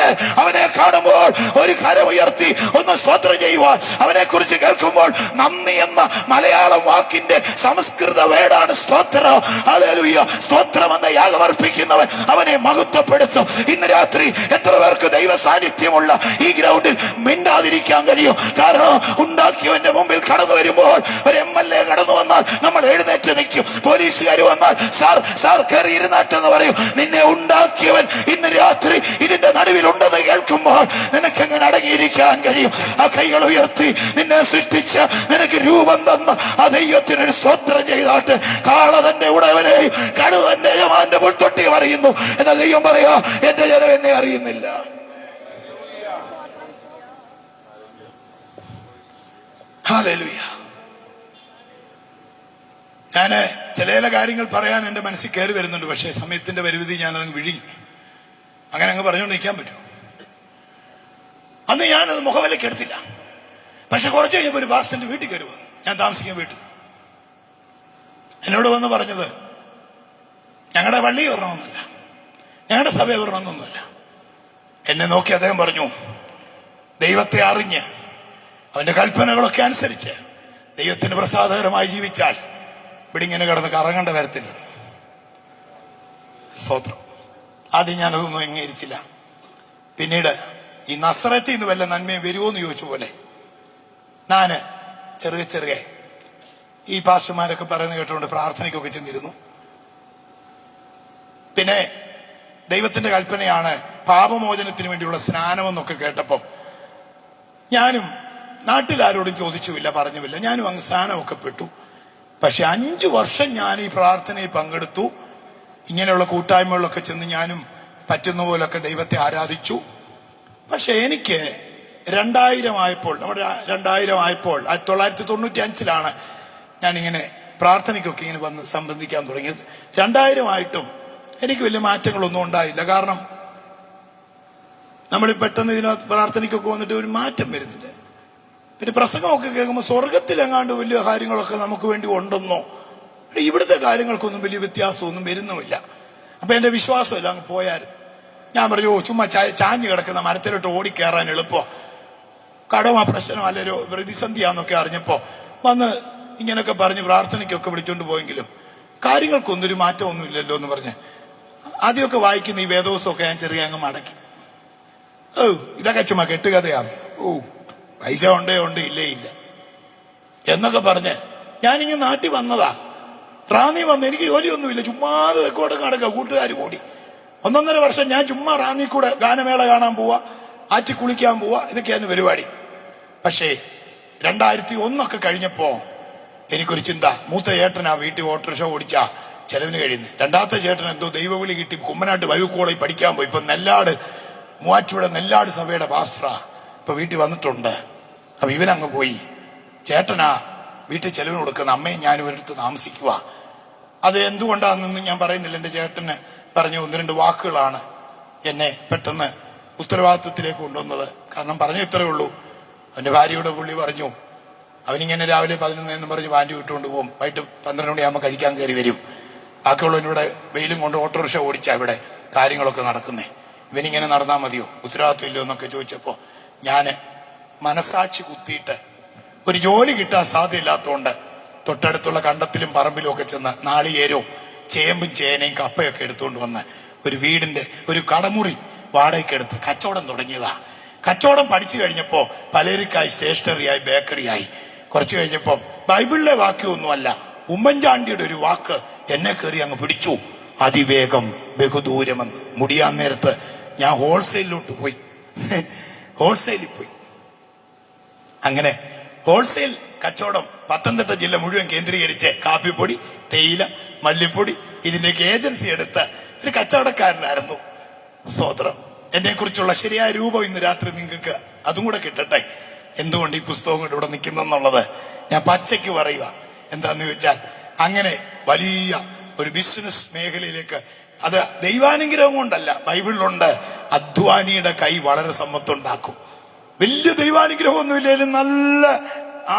[SPEAKER 1] അവനെ കാണുമ്പോൾ ഒരു കരമുയർത്തി ഒന്ന് സ്തോത്രം ചെയ്യുവാൻ, അവനെ കുറിച്ച് കേൾക്കുമ്പോൾ നന്ദി എന്ന മലയാളം വാക്കിന്റെ സംസ്കൃത വേടാണ് സ്തോത്രം. ഹല്ലേലൂയ. സ്തോത്രം എന്ന യാഗമർപ്പിക്കുന്നവൻ അവനെ മഹത്വപ്പെടുത്തും. ഇന്ന് രാത്രി എത്ര പേർക്ക് ദൈവ സാന്നിധ്യമുള്ള ഈ ഗ്രൗണ്ടിൽ മിണ്ടാതിരിക്കാൻ കഴിയും? കാരണം ഉണ്ടാക്കിയവന്റെ മുമ്പിൽ കടന്നു വരുമ്പോൾ ഒരു MLA കടന്നു വന്നാൽ നമ്മൾ എഴുന്നേറ്റ് നിൽക്കും. പോലീസുകാർ വന്നാൽ സാർ കയറി ഇരുന്നാട്ടെന്ന് പറയും. നിന്നെ ഉണ്ടാക്കിയവൻ ഇന്ന് രാത്രി ഇതിന്റെ നടുവിലുണ്ടെന്ന് കേൾക്കുമ്പോൾ നിനക്ക് എങ്ങനെ അടങ്ങിയിരിക്കാൻ കഴിയും? ആ കൈകൾ ഉയർത്തി നിന്നെ സൃഷ്ടിച്ച, നിനക്ക് രൂപം തന്ന ആ ദൈവത്തിനൊരു സ്തോത്രം ചെയ്താട്ട്. കാള തന്റെ ഉടവനെയും കടു തന്റെ യജമാന്റെ പുൽത്തൊട്ടിയും അറിയുന്നു. എന്നാൽ ദൈവം പറയാ, എന്റെ ജനം എന്നെ അറിയുന്നില്ല. ഹല്ലേലൂയ. ഞാന് ചില കാര്യങ്ങൾ പറയാൻ എന്റെ മനസ്സിൽ കയറി വരുന്നുണ്ട്. പക്ഷേ സമയത്തിന്റെ പരിമിതി ഞാനതങ്ങ് വിഴുങ്ങി. അങ്ങനെ അങ്ങ് പറഞ്ഞുകൊണ്ട് നിൽക്കാൻ പറ്റും? അന്ന് ഞാനത് മുഖവിലേക്ക് എടുത്തില്ല. പക്ഷെ കുറച്ച് കഴിഞ്ഞപ്പോൾ ഒരു പാസ്റ്ററിന്റെ വീട്ടിൽ കയറി വന്നു. ഞാൻ താമസിക്കുന്ന വീട്ടിൽ എന്നോട് വന്ന് പറഞ്ഞത്, ഞങ്ങളുടെ പള്ളി വരണമെന്നല്ല, ഞങ്ങളുടെ സഭ വരണമെന്നൊന്നുമല്ല. എന്നെ നോക്കി അദ്ദേഹം പറഞ്ഞു, ദൈവത്തെ അറിഞ്ഞ് അവന്റെ കൽപ്പനകളൊക്കെ അനുസരിച്ച് ദൈവത്തിന് പ്രസാദകരമായി ജീവിച്ചാൽ ഇവിടെ ഇങ്ങനെ കിടന്ന് കറങ്ങേണ്ട വരത്തില്ല. സ്തോത്രം. ആദ്യം ഞാനതൊന്നും അംഗീകരിച്ചില്ല. പിന്നീട് ഈ നസ്രത്തിൽ നിന്ന് വല്ല നന്മയും വരുമോ എന്ന് ചോദിച്ച പോലെ ഞാന് ചെറുകെ ഈ പാസ്റ്റർമാരൊക്കെ പറയുന്നത് കേട്ടുകൊണ്ട് പ്രാർത്ഥനയ്ക്കൊക്കെ ചെന്നിരുന്നു. പിന്നെ ദൈവത്തിന്റെ കൽപ്പനയാണ് പാപമോചനത്തിന് വേണ്ടിയുള്ള സ്നാനമെന്നൊക്കെ കേട്ടപ്പം ഞാനും നാട്ടിലാരോടും ചോദിച്ചുമില്ല, പറഞ്ഞുമില്ല. ഞാനും അങ്ങ് സ്നാനമൊക്കെ പെട്ടു. പക്ഷെ 5 വർഷം ഞാൻ ഈ പ്രാർത്ഥനയിൽ പങ്കെടുത്തു. ഇങ്ങനെയുള്ള കൂട്ടായ്മകളിലൊക്കെ ചെന്ന് ഞാനും പറ്റുന്ന പോലൊക്കെ ദൈവത്തെ ആരാധിച്ചു. പക്ഷെ എനിക്ക് 2000 ആയപ്പോൾ, നമ്മുടെ 2000 ആയപ്പോൾ 1995 ഞാനിങ്ങനെ പ്രാർത്ഥനയ്ക്കൊക്കെ ഇങ്ങനെ വന്ന് സംബന്ധിക്കാൻ തുടങ്ങിയത്. 2000 ആയിട്ടും എനിക്ക് വലിയ മാറ്റങ്ങളൊന്നും ഉണ്ടായില്ല. കാരണം നമ്മൾ പെട്ടെന്ന് ഇതിനകത്ത് പ്രാർത്ഥനയ്ക്കൊക്കെ വന്നിട്ട് ഒരു മാറ്റം വരുന്നില്ല. പിന്നെ പ്രസംഗമൊക്കെ കേൾക്കുമ്പോൾ സ്വർഗത്തിലെങ്ങാണ്ട് വലിയ കാര്യങ്ങളൊക്കെ നമുക്ക് വേണ്ടി ഉണ്ടെന്നോ, ഇവിടുത്തെ കാര്യങ്ങൾക്കൊന്നും വലിയ വ്യത്യാസമൊന്നും വരുന്നുമില്ല. അപ്പൊ എന്റെ വിശ്വാസമില്ല, അങ്ങ് പോയായിരുന്നു. ഞാൻ പറഞ്ഞു, ചുമ്മാ ചാഞ്ഞു കിടക്കുന്ന മരത്തിലോട്ട് ഓടിക്കയറാൻ എളുപ്പമോ, കടമ പ്രശ്നം അല്ലൊരു പ്രതിസന്ധിയാന്നൊക്കെ അറിഞ്ഞപ്പോ വന്ന് ഇങ്ങനെയൊക്കെ പറഞ്ഞ് പ്രാർത്ഥനയ്ക്കൊക്കെ വിളിച്ചോണ്ട് പോയെങ്കിലും കാര്യങ്ങൾക്കൊന്നും ഒരു മാറ്റമൊന്നും ഇല്ലല്ലോ എന്ന് പറഞ്ഞ് ആദ്യമൊക്കെ വായിക്കുന്ന ഈ വേദോസമൊക്കെ ഞാൻ ചെറിയ അങ്ങ് മടക്കി. ഓ ഇതൊക്കെ ചുമ്മാ കെട്ടുകഥയാണ്. ഓ പൈസ ഉണ്ടേ ഉണ്ട്, ഇല്ലേ ഇല്ല എന്നൊക്കെ പറഞ്ഞ് ഞാനിങ്ങനെ നാട്ടിൽ വന്നതാ. റാന്നി വന്ന് എനിക്ക് ജോലിയൊന്നുമില്ല, ചുമ്മാതെ തെക്കോട്ട് നടക്കുക, കൂട്ടുകാർ കൂടി 1.5 വർഷം ഞാൻ ചുമ്മാ റാന്നി കൂടെ ഗാനമേള കാണാൻ പോവാ, ആറ്റി കുളിക്കാൻ പോവാ, ഇതൊക്കെയാണ് പരിപാടി. പക്ഷേ 2001 കഴിഞ്ഞപ്പോ എനിക്കൊരു ചിന്ത. മൂത്ത ചേട്ടനാ വീട്ടിൽ ഓട്ടോറിക്ഷ ഓടിച്ചാ ചെലവിന് കഴിയുന്നു. രണ്ടാമത്തെ ചേട്ടൻ എന്തോ ദൈവവിളി കിട്ടി കുമ്മനാട്ട് ബൈബിൾ കോളേജിൽ പഠിക്കാൻ പോയി. ഇപ്പൊ നെല്ലാട് മൂവാറ്റുപുഴ നെല്ലാട് സഭയുടെ പാസ്റ്ററാ, ഇപ്പൊ വീട്ടിൽ വന്നിട്ടുണ്ട്. അപ്പൊ ഇവനങ്ങ് പോയി. ചേട്ടനാ വീട്ടിൽ ചെലവിന് കൊടുക്കുന്ന, അമ്മയും ഞാനും ഒരിടത്ത് താമസിക്കുക. അത് എന്തുകൊണ്ടാണെന്നൊന്നും ഞാൻ പറയുന്നില്ല. എന്റെ ചേട്ടന് പറഞ്ഞു 1-2 വാക്കുകളാണ് എന്നെ പെട്ടെന്ന് ഉത്തരവാദിത്വത്തിലേക്ക് കൊണ്ടുവന്നത്. കാരണം പറഞ്ഞു ഇത്രയേ ഉള്ളൂ. അവന്റെ ഭാര്യയുടെ പുള്ളി പറഞ്ഞു, അവനിങ്ങനെ രാവിലെ 11 എന്ന് പറഞ്ഞ് വാൻറ്റി വിട്ടുകൊണ്ട് പോകും, വൈകിട്ട് 12 മണിയാകുമ്പോൾ കഴിക്കാൻ കയറി വരും. ബാക്കിയുള്ളവനിവിടെ വെയിലും കൊണ്ട് ഓട്ടോറിക്ഷ ഓടിച്ചാ ഇവിടെ കാര്യങ്ങളൊക്കെ നടക്കുന്നേ. ഇവനിങ്ങനെ നടന്നാൽ മതിയോ, ഉത്തരവാദിത്വം ഇല്ലയോ എന്നൊക്കെ ചോദിച്ചപ്പോ ഞാന് മനസാക്ഷി കുത്തിയിട്ട് ഒരു ജോലി കിട്ടാൻ സാധ്യമില്ലാത്തതുകൊണ്ട് തൊട്ടടുത്തുള്ള കണ്ടത്തിലും പറമ്പിലും ഒക്കെ ചെന്ന് നാളികേരവും ചേമ്പും ചേനയും കപ്പയൊക്കെ എടുത്തുകൊണ്ട് വന്ന് ഒരു വീടിന്റെ ഒരു കടമുറി വാടകയ്ക്കെടുത്ത് കച്ചവടം തുടങ്ങിയതാ. കച്ചവടം പഠിച്ചു കഴിഞ്ഞപ്പോ പലചരക്കായി, സ്റ്റേഷനറിയായി, ബേക്കറിയായി. കുറച്ചു കഴിഞ്ഞപ്പോ ബൈബിളിലെ വാക്യമൊന്നുമല്ല, ഉമ്മൻചാണ്ടിയുടെ ഒരു വാക്ക് എന്നെ കയറി അങ്ങ് പിടിച്ചു. അതിവേഗം ബഹുദൂരമെന്ന്. മുടിയാൻ നേരത്ത് ഞാൻ ഹോൾസെയിലോട്ട് പോയി. ഹോൾസെയിലിൽ പോയി. അങ്ങനെ ഹോൾസെയിൽ കച്ചവടം പത്തനംതിട്ട ജില്ല മുഴുവൻ കേന്ദ്രീകരിച്ച് കാപ്പിപ്പൊടി, തേയില, മല്ലിപ്പൊടി ഇതിന്റെയൊക്കെ ഏജൻസി എടുത്ത ഒരു കച്ചവടക്കാരനായിരുന്നു. സ്തോത്രം. എന്നെ കുറിച്ചുള്ള ശരിയായ രൂപം ഇന്ന് രാത്രി നിങ്ങൾക്ക് അതും കൂടെ കിട്ടട്ടെ. എന്തുകൊണ്ട് ഈ പുസ്തകം കൊണ്ട് ഇവിടെ നിൽക്കുന്നെന്നുള്ളത് ഞാൻ പച്ചയ്ക്ക് പറയുക. എന്താന്ന് ചോദിച്ചാൽ അങ്ങനെ വലിയ ഒരു ബിസിനസ് മേഖലയിലേക്ക്, അത് ദൈവാനുഗ്രഹം കൊണ്ടല്ല, ബൈബിളിലുണ്ട് അധ്വാനിയുടെ കൈ വളരെ സമ്പത്തുണ്ടാക്കും. വലിയ ദൈവാനുഗ്രഹമൊന്നുമില്ലെങ്കിലും നല്ല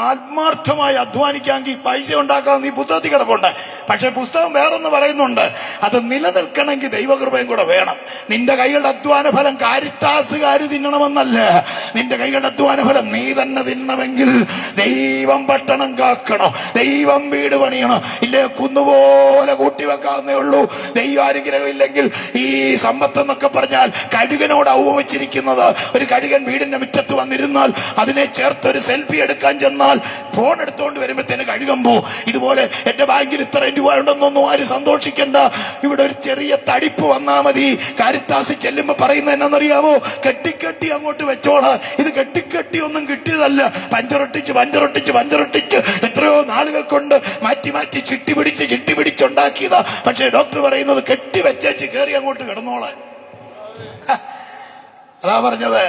[SPEAKER 1] ആത്മാർത്ഥമായി അധ്വാനിക്കാമെങ്കിൽ പൈസ ഉണ്ടാക്കാമെന്ന് ഈ പുസ്തകത്തിൽ കിടപ്പുണ്ട്. പക്ഷെ പുസ്തകം വേറൊന്ന് പറയുന്നുണ്ട്, അത് നിലനിൽക്കണമെങ്കിൽ ദൈവകൃപയും കൂടെ വേണം. നിന്റെ കൈകളുടെ അധ്വാന ഫലം കാരിത്താസുകാര് തിന്നണമെന്നല്ല, നിന്റെ കൈകളുടെ അധ്വാന ഫലം നീ തന്നെ തിന്നണമെങ്കിൽ ദൈവം പട്ടണം കാക്കണം, ദൈവം വീട് പണിയണം. ഇല്ലേ കുന്നുപോലെ കൂട്ടിവെക്കാവുന്നേ ഉള്ളൂ. ദൈവാനുഗ്രഹം ഇല്ലെങ്കിൽ ഈ സമ്പത്തെന്നൊക്കെ പറഞ്ഞാൽ കഴുകനോട് ഔവച്ചിരിക്കുന്നത്. ഒരു കഴുകൻ വീടിന്റെ മുറ്റത്ത് വന്നിരുന്നാൽ അതിനെ ചേർത്തൊരു സെൽഫി എടുക്കാൻ ചെന്നാൽ ഫോൺ എടുത്തുകൊണ്ട് വരുമ്പോഴത്തേന് കഴുകുമ്പോ ഇതുപോലെ എന്റെ ബാങ്കിൽ ഇത്ര രൂപ ഉണ്ടെന്നൊന്നും ആരും സന്തോഷിക്കണ്ട, ഇവിടെ ഒരു ചെറിയ തടിപ്പ് വന്നാ മതി. കാരിത്താസ് ചെല്ലുമ്പോ പറയുന്നത് എന്നറിയാമോ, കെട്ടിക്കെട്ടി അങ്ങോട്ട് വെച്ചോളാം. ഇത് കെട്ടിക്കെട്ടി ഒന്നും കിട്ടിയതല്ല, പഞ്ചറൊട്ടിച്ച് എത്രയോ നാളുകൾ കൊണ്ട് മാറ്റി ചിട്ടി പിടിച്ചുണ്ടാക്കിയതാ. പക്ഷെ ഡോക്ടർ പറയുന്നത് കെട്ടി വെച്ചേച്ച് കയറി അങ്ങോട്ട് കിടന്നോളാൻ. അതാ പറഞ്ഞത്,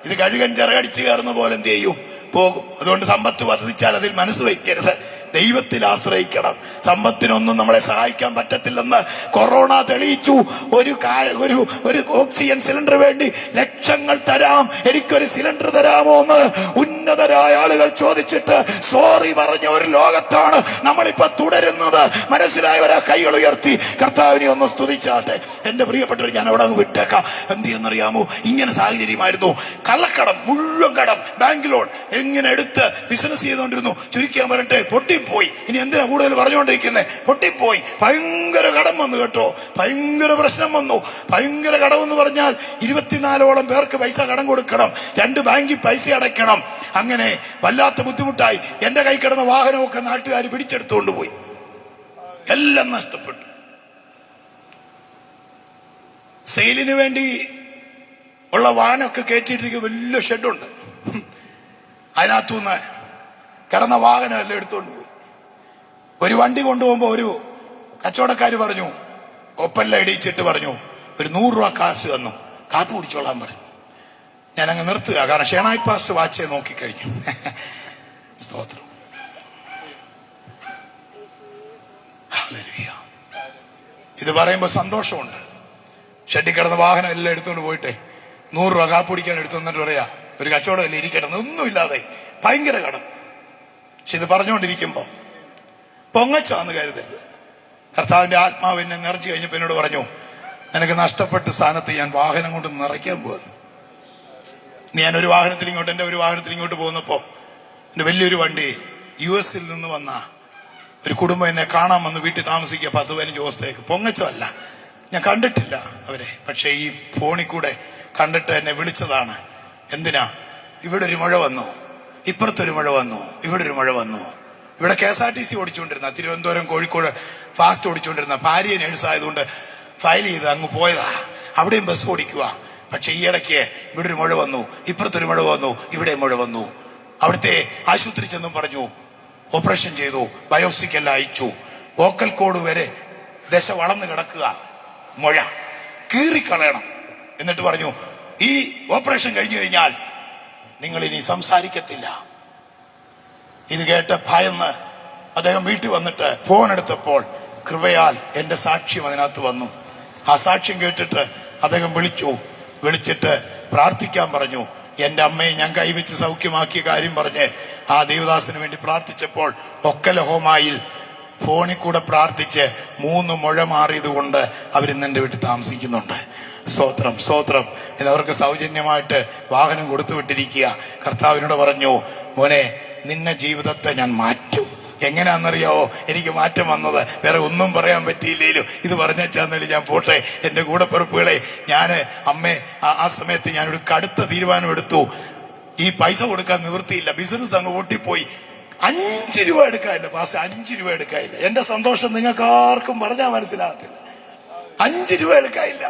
[SPEAKER 1] ഇത് കഴുകൻ ചിറകടിച്ച് കയറുന്ന പോലെ എന്ത് ചെയ്യും, പോകും. അതുകൊണ്ട് സമ്പത്ത് വർദ്ധിച്ചാൽ അതിൽ മനസ്സ് വയ്ക്കരുത്, ദൈവത്തിൽ ആശ്രയിക്കണം. സമ്പത്തിനൊന്നും നമ്മളെ സഹായിക്കാൻ പറ്റത്തില്ലെന്ന് കൊറോണ തെളിയിച്ചു. ഒരു ഓക്സിജൻ സിലിണ്ടർ വേണ്ടി ലക്ഷങ്ങൾ തരാം, എനിക്കൊരു സിലിണ്ടർ തരാമോ എന്ന് ഉന്നതരായ ആളുകൾ ചോദിച്ചിട്ട് സോറി പറഞ്ഞ ഒരു ലോകത്താണ് നമ്മളിപ്പോ തുടരുന്നത്. മനസ്സിലായവരാ കൈകൾ ഉയർത്തി കർത്താവിനെ ഒന്ന് സ്തുതിച്ചാട്ടെ. എന്റെ പ്രിയപ്പെട്ടവർ, ഞാൻ അവിടെ അങ്ങ് വിട്ടേക്കാം. എന്ത് ചെയ്യുന്നറിയാമോ, ഇങ്ങനെ സാഹചര്യമായിരുന്നു. കള്ളക്കടം, മുഴുവൻ കടം, ബാങ്ക് ലോൺ എങ്ങനെ എടുത്ത് ബിസിനസ് ചെയ്തുകൊണ്ടിരുന്നു. ചുരുക്കാൻ പറയട്ടെ, പൊട്ടിപ്പോയി. ഇനി എന്തിനാ കൂടുതൽ പറഞ്ഞുകൊണ്ടിരിക്കുന്നത്, പൊട്ടിപ്പോയി. ഭയങ്കര കടം വന്നു കേട്ടോ, ഭയങ്കര പ്രശ്നം വന്നു. ഭയങ്കര കടമെന്ന് പറഞ്ഞാൽ 24ഓളം പേർക്ക് പൈസ കടം കൊടുക്കണം, 2 ബാങ്കിൽ പൈസ അടയ്ക്കണം. അങ്ങനെ വല്ലാത്ത ബുദ്ധിമുട്ടായി. എന്റെ കൈ കിടന്ന വാഹനമൊക്കെ നാട്ടുകാർ പിടിച്ചെടുത്തുകൊണ്ട് പോയി, എല്ലാം നഷ്ടപ്പെട്ടു. സെയിലിന് വേണ്ടി ഉള്ള വാഹനമൊക്കെ കയറ്റിയിട്ടിരിക്കുന്ന വലിയ ഷെഡുണ്ട്, അതിനകത്തുനിന്ന് കിടന്ന വാഹനം എല്ലാം എടുത്തുകൊണ്ട് പോയി. ഒരു വണ്ടി കൊണ്ടുപോകുമ്പോ ഒരു കച്ചവടക്കാര് പറഞ്ഞു, ഒപ്പെല്ലാം ഇടിച്ചിട്ട് പറഞ്ഞു, ഒരു 100 രൂപ കാശ് തന്നു, കാപ്പി കുടിച്ചോളാൻ പറഞ്ഞു. ഞാനങ്ങ് നിർത്തുക, കാരണം ഷേണായി പാസ്റ്റ് വാച്ചേ നോക്കിക്കഴിഞ്ഞു. സ്തോത്രം. ഇത് പറയുമ്പോ സന്തോഷമുണ്ട്. ഷെഡിൽ കിടന്ന വാഹനം എല്ലാം എടുത്തുകൊണ്ട് പോയിട്ടെ 100 രൂപ കാപ്പി കുടിക്കാൻ എടുത്തു എന്നിട്ട് പറയാ, ഒരു കച്ചവടം അല്ലേ ഇരിക്കട്ടെ, ഒന്നുമില്ലാതെ ഭയങ്കര കടം. പക്ഷെ ഇത് പറഞ്ഞുകൊണ്ടിരിക്കുമ്പോ പൊങ്ങച്ചാന്ന് കരുതരുത്. കർത്താവിന്റെ ആത്മാവ് എന്നെ നിറച്ചു കഴിഞ്ഞപ്പോ എന്നോട് പറഞ്ഞു, നിനക്ക് നഷ്ടപ്പെട്ട സ്ഥാനത്ത് ഞാൻ വാഹനം കൊണ്ട് നിറയ്ക്കാൻ പോകുന്നു. ഞാനൊരു വാഹനത്തിൽ ഇങ്ങോട്ട്, എന്റെ ഒരു വാഹനത്തിൽ ഇങ്ങോട്ട് പോകുന്നപ്പോ എന്റെ വലിയൊരു വണ്ടി US നിന്ന് വന്ന ഒരു കുടുംബം എന്നെ കാണാൻ വന്ന് വീട്ടിൽ താമസിക്കുക 10-15 ദിവസത്തേക്ക്. പൊങ്ങച്ചമല്ല, ഞാൻ കണ്ടിട്ടില്ല അവരെ, പക്ഷെ ഈ ഫോണിൽ കൂടെ കണ്ടിട്ട് എന്നെ വിളിച്ചതാണ്. എന്തിനാ? ഇവിടെ ഒരു മഴ വന്നു, ഇപ്പുറത്തൊരു മഴ വന്നു, ഇവിടെ ഒരു മഴ വന്നു. ഇവിടെ KSRTC ഓടിച്ചുകൊണ്ടിരുന്ന, തിരുവനന്തപുരം കോഴിക്കോട് ഫാസ്റ്റ് ഓടിച്ചുകൊണ്ടിരുന്ന ഭാര്യ നേഴ്സായതുകൊണ്ട് ഫയൽ ചെയ്ത് അങ്ങ് പോയതാ. അവിടെയും ബസ് ഓടിക്കുക. പക്ഷെ ഈ ഇടയ്ക്ക് ഇവിടെ ഒരു മഴ വന്നു, ഇപ്പുറത്തൊരു മഴ വന്നു, ഇവിടെ മഴ വന്നു. അവിടുത്തെ ആശുപത്രി ചെന്നും പറഞ്ഞു, ഓപ്പറേഷൻ ചെയ്തു, ബയോപ്സിക്കെല്ലാം അയച്ചു, വോക്കൽ കോഡ് വരെ ദശ വളർന്നു കിടക്കുക, മുഴ കീറിക്കളയണം. എന്നിട്ട് പറഞ്ഞു, ഈ ഓപ്പറേഷൻ കഴിഞ്ഞു കഴിഞ്ഞാൽ നിങ്ങൾ ഇനി സംസാരിക്കത്തില്ല. ഇത് കേട്ട് ഭയന്ന് അദ്ദേഹം വീട്ടിൽ വന്നിട്ട് ഫോൺ എടുത്തപ്പോൾ കൃപയാൽ എന്റെ സാക്ഷ്യം അതിനകത്ത് വന്നു. ആ സാക്ഷ്യം കേട്ടിട്ട് അദ്ദേഹം വിളിച്ചിട്ട് പ്രാർത്ഥിക്കാൻ പറഞ്ഞു. എന്റെ അമ്മയെ ഞാൻ കൈവച്ച് സൗഖ്യമാക്കിയ കാര്യം പറഞ്ഞ് ആ ദേവദാസിന് വേണ്ടി പ്രാർത്ഥിച്ചപ്പോൾ ഒക്കലഹോമായിൽ ഫോണിൽ കൂടെ പ്രാർത്ഥിച്ച് 3 മുഴ മാറിയത് കൊണ്ട് അവരിന്ന് എന്റെ വീട്ടിൽ താമസിക്കുന്നുണ്ട്. സ്തോത്രം, സ്തോത്രം. ഇതവർക്ക് സൗജന്യമായിട്ട് വാഹനം കൊടുത്തു വിട്ടിരിക്കുക. കർത്താവിനോട് പറഞ്ഞു, മോനെ, നിന്നെ ജീവിതത്തെ ഞാൻ മാറ്റും. എങ്ങനെയാണെന്നറിയാവോ എനിക്ക് മാറ്റം വന്നത്? വേറെ ഒന്നും പറയാൻ പറ്റിയില്ലേലും ഇത് പറഞ്ഞാൽ ഞാൻ പോട്ടെ. എന്റെ കൂടെപ്പിറപ്പുകളെ, അമ്മേ ആ സമയത്ത് ഞാനൊരു കടുത്ത തീരുമാനം എടുത്തു. ഈ പൈസ കൊടുക്കാൻ നിവൃത്തിയില്ല, ബിസിനസ് അങ്ങ് പൊട്ടിപ്പോയി. 5 രൂപ എടുക്കാനില്ല പാസ്, 5 രൂപ എടുക്കാനില്ല. എന്റെ സന്തോഷം നിങ്ങൾക്ക് ആർക്കും പറഞ്ഞാൽ മനസ്സിലാകത്തില്ല. 5 രൂപ എടുക്കാനില്ല.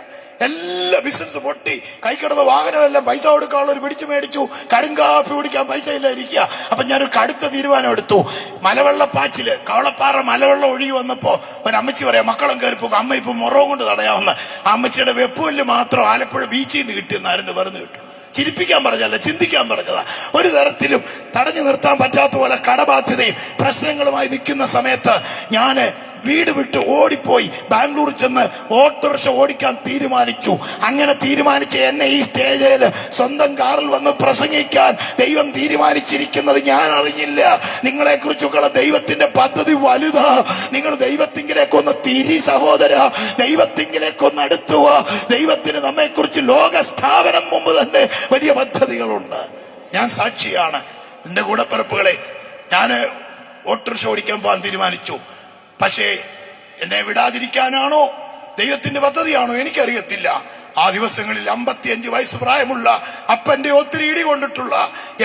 [SPEAKER 1] എല്ലാ ബിസിനസ് പൊട്ടി, കൈ കിടന്ന വാഹനമെല്ലാം പൈസ കൊടുക്കാനുള്ളവർ പിടിച്ചു മേടിച്ചു. കടുങ്കാപ്പി കുടിക്കാൻ പൈസ ഇല്ല ഇരിക്കുക. അപ്പൊ ഞാനൊരു കടുത്ത തീരുമാനം എടുത്തു. മലവെള്ളപ്പാച്ചില്, കവളപ്പാറ മലവെള്ളം ഒഴുകി വന്നപ്പോ ഒരമ്മച്ചി പറയാം, മക്കളും കയറിപ്പോകും, അമ്മ ഇപ്പൊ മുറവും കൊണ്ട് തടയാവുന്ന. ആ അമ്മച്ചിയുടെ വെപ്പുവല്ല് മാത്രം ആലപ്പുഴ ബീച്ചിൽ നിന്ന് കിട്ടിയെന്ന് ആരെന്ന് പറഞ്ഞു കിട്ടും. ചിരിപ്പിക്കാൻ പറഞ്ഞല്ല, ചിന്തിക്കാൻ പറഞ്ഞതാ. ഒരു തരത്തിലും തടഞ്ഞു നിർത്താൻ പറ്റാത്ത പോലെ കടബാധ്യതയും പ്രശ്നങ്ങളുമായി നിൽക്കുന്ന സമയത്ത് ഞാന് വീട് വിട്ട് ഓടിപ്പോയി ബാംഗ്ലൂർ ചെന്ന് ഓട്ടോറിക്ഷ ഓടിക്കാൻ തീരുമാനിച്ചു. അങ്ങനെ തീരുമാനിച്ച എന്നെ ഈ സ്റ്റേജിൽ സ്വന്തം കാറിൽ വന്ന് പ്രസംഗിക്കാൻ ദൈവം തീരുമാനിച്ചിരിക്കുന്നത് ഞാൻ അറിഞ്ഞില്ല. നിങ്ങളെ കുറിച്ചൊക്കെയുള്ള ദൈവത്തിന്റെ പദ്ധതി വലുതാ. നിങ്ങൾ ദൈവത്തിങ്കിലേക്കൊന്ന് തിരി സഹോദര, ദൈവത്തിങ്കിലേക്കൊന്ന് അടുത്തുക. ദൈവത്തിന് നമ്മെ കുറിച്ച് ലോക സ്ഥാപനം മുമ്പ് തന്നെ വലിയ പദ്ധതികളുണ്ട്. ഞാൻ സാക്ഷിയാണ്. എന്റെ കൂടെപ്പിറപ്പുകളെ, ഞാന് ഓട്ടോറിക്ഷ ഓടിക്കാൻ പോകാൻ തീരുമാനിച്ചു. പക്ഷേ എന്നെ വിടാതിരിക്കാനാണോ ദൈവത്തിന്റെ പദ്ധതിയാണോ എനിക്കറിയത്തില്ല. ആ ദിവസങ്ങളിൽ 55 വയസ്സ് പ്രായമുള്ള അപ്പന്റെ ഒത്തിരി ഇടി കൊണ്ടിട്ടുള്ള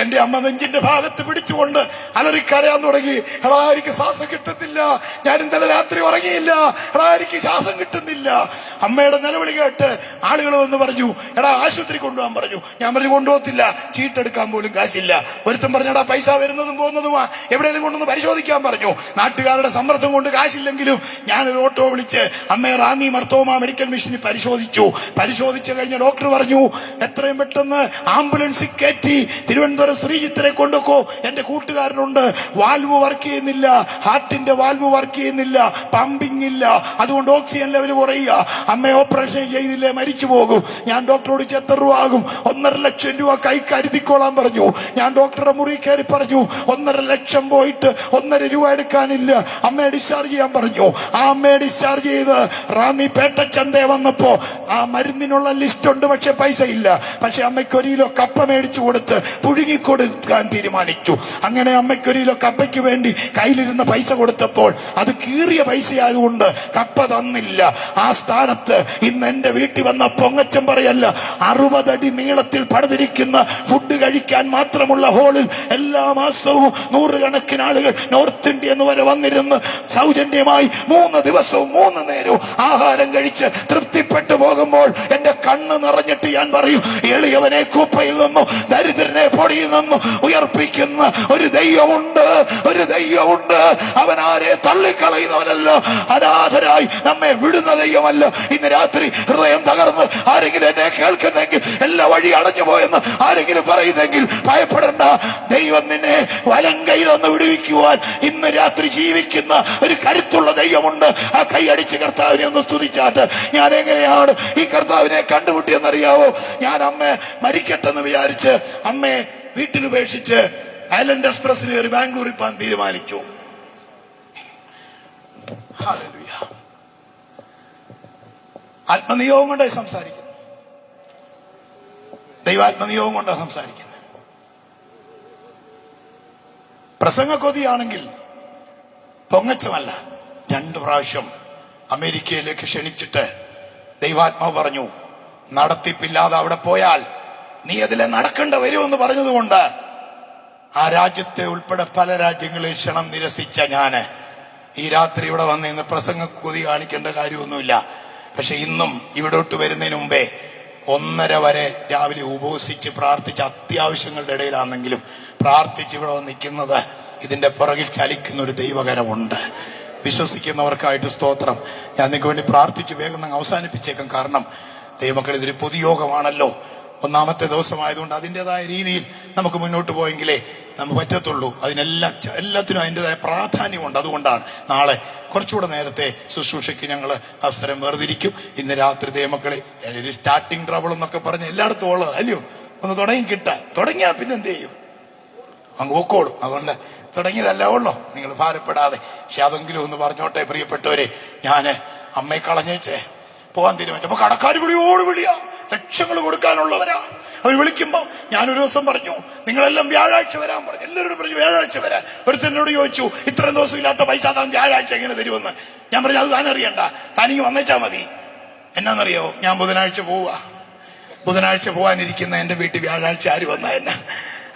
[SPEAKER 1] എന്റെ അമ്മ നെഞ്ചിന്റെ ഭാഗത്ത് പിടിച്ചുകൊണ്ട് അലറിക്കരയാൻ തുടങ്ങി. എടാ, എനിക്ക് ശ്വാസം കിട്ടുന്നില്ല, ഞാൻ ഇന്നലെ രാത്രി ഉറങ്ങിയില്ല, എടാ എനിക്ക് ശ്വാസം കിട്ടുന്നില്ല. അമ്മയുടെ നിലവിളി കേട്ട് ആളുകൾ വന്ന് പറഞ്ഞു, എടാ ആശുപത്രി കൊണ്ടുപോകാൻ പറഞ്ഞു. ഞാൻ പറഞ്ഞു, കൊണ്ടുപോകത്തില്ല, ചീട്ടെടുക്കാൻ പോലും കാശില്ല. ഒരുത്തം പറഞ്ഞടാ, പൈസ വരുന്നതും പോകുന്നതുമാ, എവിടെയെങ്കിലും കൊണ്ടൊന്ന് പരിശോധിക്കാൻ പറഞ്ഞു. നാട്ടുകാരുടെ സമ്മർദ്ദം കൊണ്ട് കാശില്ലെങ്കിലും ഞാനൊരു ഓട്ടോ വിളിച്ച് അമ്മയെ റാന്നി മർത്തോമ മെഡിക്കൽ മിഷനിൽ പരിശോധിച്ചു കഴിഞ്ഞ ഡോക്ടർ പറഞ്ഞു, എത്രയും പെട്ടെന്ന് ആംബുലൻസിൽ കയറ്റി തിരുവനന്തപുരം ശ്രീജിത്തിനെ കൊണ്ടുക്കോ, എന്റെ കൂട്ടുകാരനുണ്ട്, വാൽവ് വർക്ക് ചെയ്യുന്നില്ല, ഹാർട്ടിന്റെ വാൽവ് വർക്ക് ചെയ്യുന്നില്ല, പമ്പിങ് ഇല്ല, അതുകൊണ്ട് ഓക്സിജൻ ലെവൽ കുറയുക, അമ്മയെ ഓപ്പറേഷൻ ചെയ്തില്ലേ മരിച്ചു പോകും. ഞാൻ ഡോക്ടറോട് എത്ര രൂപ ആകും? 1.5 ലക്ഷം രൂപ കൈ കരുതിക്കോളാൻ പറഞ്ഞു. ഞാൻ ഡോക്ടറുടെ മുറി കയറി പറഞ്ഞു, 1.5 ലക്ഷം പോയിട്ട് 1.5 രൂപ എടുക്കാനില്ല, അമ്മയെ ഡിസ്ചാർജ് ചെയ്യാൻ പറഞ്ഞു. ആ അമ്മയെ ഡിസ്ചാർജ് ചെയ്ത് റാന്നി പേട്ടച്ചന്തയെ വന്നപ്പോ ആ മരുന്നിനുള്ള ലിസ്റ്റ് ഉണ്ട്, പക്ഷെ പൈസ ഇല്ല. പക്ഷെ അമ്മയ്ക്ക് 1 കിലോ കപ്പ മേടിച്ചു കൊടുത്ത് പുഴുങ്ങിക്കൊടുക്കാൻ തീരുമാനിച്ചു. അങ്ങനെ അമ്മയ്ക്ക് 1 കിലോ കപ്പയ്ക്ക് വേണ്ടി കയ്യിലിരുന്ന പൈസ കൊടുത്തപ്പോൾ അത് കീറിയ പൈസയായതുകൊണ്ട് കപ്പ തന്നില്ല. ആ സ്ഥാനത്ത് ഇന്ന് എന്റെ വീട്ടിൽ വന്ന പൊങ്ങച്ചം പറയല്ല, 60 അടി നീളത്തിൽ പണിതിരിക്കുന്ന ഫുഡ് കഴിക്കാൻ മാത്രമുള്ള ഹോളിൽ എല്ലാ മാസവും 100 കണക്കിന് ആളുകൾ നോർത്ത് ഇന്ത്യ എന്ന് വരെ വന്നിരുന്ന് സൗജന്യമായി 3 ദിവസവും 3 നേരവും ആഹാരം കഴിച്ച് തൃപ്തിപ്പെട്ടു പോകുമ്പോൾ എന്റെ കണ്ണ് നിറഞ്ഞിട്ട് ഞാൻ പറയും, എളിയവനെ കൂപ്പയിൽ നിന്നും ദരിദ്രനെ പൊടിയിൽ നിന്നും ഉയർപ്പിക്കുന്ന ഒരു ദൈവമുണ്ട്, ഒരു ദൈവമുണ്ട്. അവൻ ആരെ തള്ളിക്കളയുന്നവനല്ല, അനാഥരായി നമ്മെ വിടുന്ന ദൈവമല്ല. ഇന്ന് രാത്രി ഹൃദയം തകർന്ന് ആരെങ്കിലും എന്നെ കേൾക്കുന്നെങ്കിൽ, എല്ലാ വഴി അടഞ്ഞു പോയെന്ന് ആരെങ്കിലും പറയുന്നെങ്കിൽ ഭയപ്പെടണ്ട. ദൈവം നിന്നെ വലം കൈ തന്ന് വിടുവിക്കുവാൻ ഇന്ന് രാത്രി ജീവിക്കുന്ന ഒരു കരുത്തുള്ള ദൈവമുണ്ട്. ആ കൈ അടിച്ച് കർത്താവിനെ ഒന്ന് സ്തുതിച്ചാട്ട്. ഞാൻ എങ്ങനെയാണ് ഈ കർത്താവിനെ കണ്ടുമുട്ടിയെന്നറിയാവോ? ഞാൻ അമ്മ മരിക്കട്ടെന്ന് വിചാരിച്ച് അമ്മയെ വീട്ടിലുപേക്ഷിച്ച് ഐലൻഡ് എക്സ്പ്രസിന് കയറി ബാംഗ്ലൂരിൽ പോകാൻ തീരുമാനിച്ചു. ആത്മനിയോഗം കൊണ്ടായി സംസാരിക്കുന്നു, ദൈവാത്മനിയോഗം കൊണ്ടാണ് സംസാരിക്കുന്നത്. പ്രസംഗ കൊതിയാണെങ്കിൽ പൊങ്ങച്ചമല്ല. 2 പ്രാവശ്യം അമേരിക്കയിലേക്ക് ക്ഷണിച്ചിട്ട് ദൈവാത്മാവ് പറഞ്ഞു, നടത്തിപ്പില്ലാതെ അവിടെ പോയാൽ നീ അതിലെ നടക്കേണ്ട വരുമെന്ന് പറഞ്ഞതുകൊണ്ട് ആ രാജ്യത്തെ ഉൾപ്പെടെ പല രാജ്യങ്ങളിൽ ക്ഷണം നിരസിച്ച ഞാന് ഈ രാത്രി ഇവിടെ വന്ന് ഇന്ന് പ്രസംഗ കൊതി കാണിക്കേണ്ട കാര്യമൊന്നുമില്ല. പക്ഷെ ഇന്നും ഇവിടോട്ട് വരുന്നതിന് മുമ്പേ 1:30 വരെ രാവിലെ ഉപവസിച്ച് പ്രാർത്ഥിച്ച അത്യാവശ്യങ്ങളുടെ ഇടയിലാണെങ്കിലും പ്രാർത്ഥിച്ച് ഇവിടെ വന്ന് നിൽക്കുന്നത് ഇതിന്റെ പുറകിൽ ചലിക്കുന്ന ഒരു ദൈവകരമുണ്ട്. വിശ്വസിക്കുന്നവർക്കായിട്ട് സ്തോത്രം. ഞാൻ നിങ്ങൾക്ക് വേണ്ടി പ്രാർത്ഥിച്ച് വേഗം അവസാനിപ്പിച്ചേക്കാം. കാരണം ദൈവമക്കൾ ഇതൊരു പൊതുയോഗമാണല്ലോ. 1ാമത്തെ ദിവസമായതുകൊണ്ട് അതിൻ്റെതായ രീതിയിൽ നമുക്ക് മുന്നോട്ട് പോയെങ്കിലേ നമുക്ക് പറ്റത്തുള്ളൂ. എല്ലാത്തിനും അതിൻ്റെതായ പ്രാധാന്യമുണ്ട്. അതുകൊണ്ടാണ് നാളെ കുറച്ചുകൂടെ നേരത്തെ ശുശ്രൂഷയ്ക്ക് ഞങ്ങൾ അവസരം വേർതിരിക്കും. ഇന്ന് രാത്രി ദൈവമക്കളെ ഒരു സ്റ്റാർട്ടിങ് ട്രബിൾ എന്നൊക്കെ പറഞ്ഞ് എല്ലായിടത്തും ഉള്ളത് അല്ലയോ, ഒന്ന് തുടങ്ങിയാൽ പിന്നെ എന്ത് ചെയ്യും, അങ്ങ് പോക്കോളും. അതുകൊണ്ട് തുടങ്ങിയതല്ല ഉള്ളോ, നിങ്ങൾ ഭാരപ്പെടാതെ. പക്ഷെ അതെങ്കിലും ഒന്ന് പറഞ്ഞോട്ടെ പ്രിയപ്പെട്ടവരെ. ഞാന് അമ്മയെ കളഞ്ഞേച്ചേ പോകാൻ തീരുമാനിച്ചു. അപ്പൊ കടക്കാർ വിളിയാ, ലക്ഷങ്ങൾ കൊടുക്കാനുള്ളവരാ. അവർ വിളിക്കുമ്പോ ഞാനൊരു ദിവസം പറഞ്ഞു, നിങ്ങളെല്ലാം വ്യാഴാഴ്ച വരാൻ പറഞ്ഞു. എല്ലാവരോടും പറഞ്ഞു വ്യാഴാഴ്ച വരാൻ. ഒരുത്തനോട് ചോദിച്ചു, ഇത്രയും ദിവസം ഇല്ലാത്ത പൈസ താൻ വ്യാഴാഴ്ച എങ്ങനെ തരുമെന്ന്. ഞാൻ പറഞ്ഞു, അത് താൻ അറിയണ്ട, താനിങ്ങ് വന്നേച്ചാ മതി. എന്നാന്നറിയോ, ഞാൻ ബുധനാഴ്ച പോവാനിരിക്കുന്ന എന്റെ വീട്ടിൽ വ്യാഴാഴ്ച ആര് വന്നാ എന്നെ.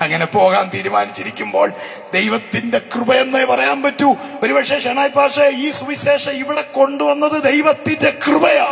[SPEAKER 1] അങ്ങനെ പോകാൻ തീരുമാനിച്ചിരിക്കുമ്പോൾ ദൈവത്തിന്റെ കൃപയെന്നേ പറയാൻ പറ്റൂ. ഒരുപക്ഷെ ഷെണായ് പാഷ ഈ സുവിശേഷം ഇവിടെ കൊണ്ടുവന്നത് ദൈവത്തിന്റെ കൃപയാ,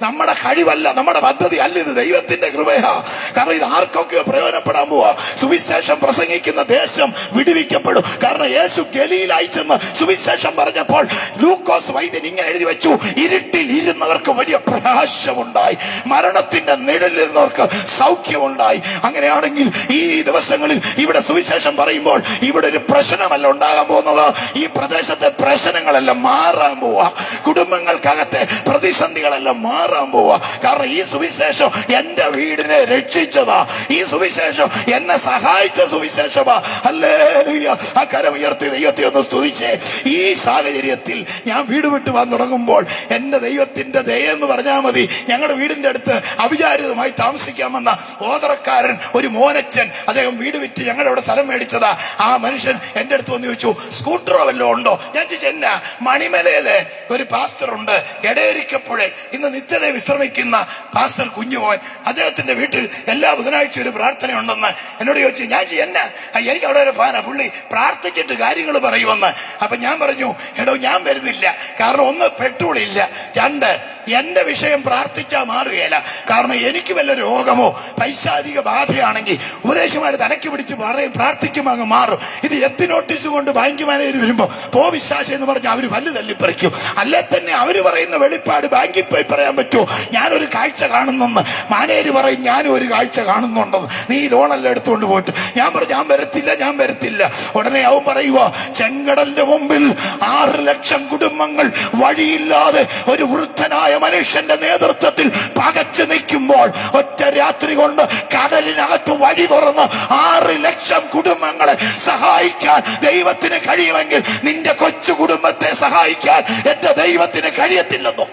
[SPEAKER 1] നമ്മുടെ കഴിവല്ല, നമ്മുടെ പദ്ധതി അല്ല. ഇത് ദൈവത്തിന്റെ കൃപയാ. കാരണം ഇത് ആർക്കൊക്കെ പ്രയോജനപ്പെടാൻ പോവാ. സുവിശേഷം പ്രസംഗിക്കുന്ന ദേശം വിടുവിക്കപ്പെടും. കാരണം യേശു ഗലീലായി ചെന്ന് സുവിശേഷം പറഞ്ഞപ്പോൾ ലൂക്കോസ് വൈദ്യൻ ഇങ്ങനെ എഴുതി വെച്ചു, ഇരുട്ടിൽ ഇരുന്നവർക്ക് വലിയ പ്രകാശമുണ്ടായി, മരണത്തിന്റെ നിഴലിരുന്നവർക്ക് സൗഖ്യമുണ്ടായി. അങ്ങനെയാണെങ്കിൽ ഈ ദിവസങ്ങളിൽ ഇവിടെ സുവിശേഷം പറയുമ്പോൾ ഇവിടെ ഒരു പ്രശ്നമല്ല ഉണ്ടാകാൻ പോകുന്നത്. ഈ പ്രദേശത്തെ പ്രശ്നങ്ങളെല്ലാം മാറാൻ പോവാ. കുടുംബങ്ങൾക്കകത്തെ പ്രതിസന്ധികളെല്ലാം മാറാൻ പോവാ. കാരണം ഈ സുവിശേഷം എന്റെ വീടിനെ രക്ഷിച്ചതാ. ഈ സുവിശേഷം എന്നെ സഹായിച്ച സുവിശേഷമാ. ഹല്ലേലൂയ. ആ കരം ഉയർത്തി ദൈവത്തെ ഒന്ന് സ്തുതിച്ചേ. ഈ സാഹചര്യത്തിൽ ഞാൻ വീട് വിട്ടു വന്ന് തുടങ്ങുമ്പോൾ എന്റെ ദൈവത്തിന്റെ ദയെന്ന് പറഞ്ഞാൽ മതി. ഞങ്ങളുടെ വീടിന്റെ അടുത്ത് അവിചാരിതമായി താമസിക്കാമെന്ന ഓതറക്കാരൻ ഒരു മോനച്ചൻ, അദ്ദേഹം വീട് വിറ്റ് ഞങ്ങളുടെ അവിടെ സ്ഥലം മേടിച്ചതാ. ആ മനുഷ്യൻ എന്റെ അടുത്ത് വന്ന് ചോദിച്ചു, സ്കൂട്ടറോ വല്ലോ ഉണ്ടോ? ഞാൻ ചോദിച്ചു, എന്നാ? മണിമലയിലെ ഒരു പാസ്റ്റർ ഉണ്ട്, എടേരിക്കപ്പുഴ, ഇന്ന് നിത്യത വിശ്രമിക്കുന്ന പാസ്റ്റർ കുഞ്ഞുമോൻ, അദ്ദേഹത്തിന്റെ വീട്ടിൽ എല്ലാ ബുധനാഴ്ച ഒരു പ്രാർത്ഥന ഉണ്ടെന്ന് എന്നോട് ചോദിച്ചു. ഞാൻ എന്നാ, എനിക്ക് അവിടെ ഒരു പാന, പുള്ളി പ്രാർത്ഥിച്ചിട്ട് കാര്യങ്ങൾ പറയുമെന്ന്. അപ്പൊ ഞാൻ പറഞ്ഞു, എടോ ഞാൻ വരുന്നില്ല. കാരണം 1, പെട്രോൾ ഇല്ല, 2, എന്റെ വിഷയം പ്രാർത്ഥിച്ചാ മാറുകയില്ല. കാരണം എനിക്ക് വല്ല രോഗമോ പൈശാചിക ബാധയാണെങ്കിൽ ഉപദേശമാര് തലയ്ക്ക് പിടിച്ച് പ്രാർത്ഥിക്കുമ്പോൾ അങ്ങ് മാറും. ഇത് എത്തി നോട്ടീസ് കൊണ്ട് ബാങ്ക് മാനേജർ വരുമ്പോ വിശ്വാസം എന്ന് പറഞ്ഞ് അവര് വല്ല് തല്ലിപ്പറിക്കും. അല്ലെ തന്നെ അവര് പറയുന്ന വെളിപ്പാട് ബാങ്കിൽ പോയി പറയാൻ പറ്റുമോ? ഞാനൊരു കാഴ്ച കാണുന്നെന്ന് മാനേജർ പറയും, ഞാനും ഒരു കാഴ്ച കാണുന്നുണ്ടെന്ന്. നീ ലോണെല്ലാം എടുത്തുകൊണ്ട് പോയിട്ട്. ഞാൻ പറഞ്ഞു, ഞാൻ വരത്തില്ല. ഉടനെ അവൻ പറയുക, ചെങ്കടലിന്റെ മുമ്പിൽ 6 ലക്ഷം കുടുംബങ്ങൾ വഴിയില്ലാതെ ഒരു വൃദ്ധനായ മനുഷ്യന്റെ നേതൃത്വത്തിൽ പകച്ചു നിൽക്കുമ്പോൾ ഒറ്റ രാത്രി കൊണ്ട് കടലിനകത്ത് വഴി തുറന്ന് 6 ലക്ഷം കുടുംബങ്ങളെ സഹായിക്കാൻ ദൈവത്തിന് കഴിയുമെങ്കിൽ നിന്റെ കൊച്ചു കുടുംബത്തെ സഹായിക്കാൻ എന്റെ ദൈവത്തിന് കഴിയത്തില്ലെന്നോ?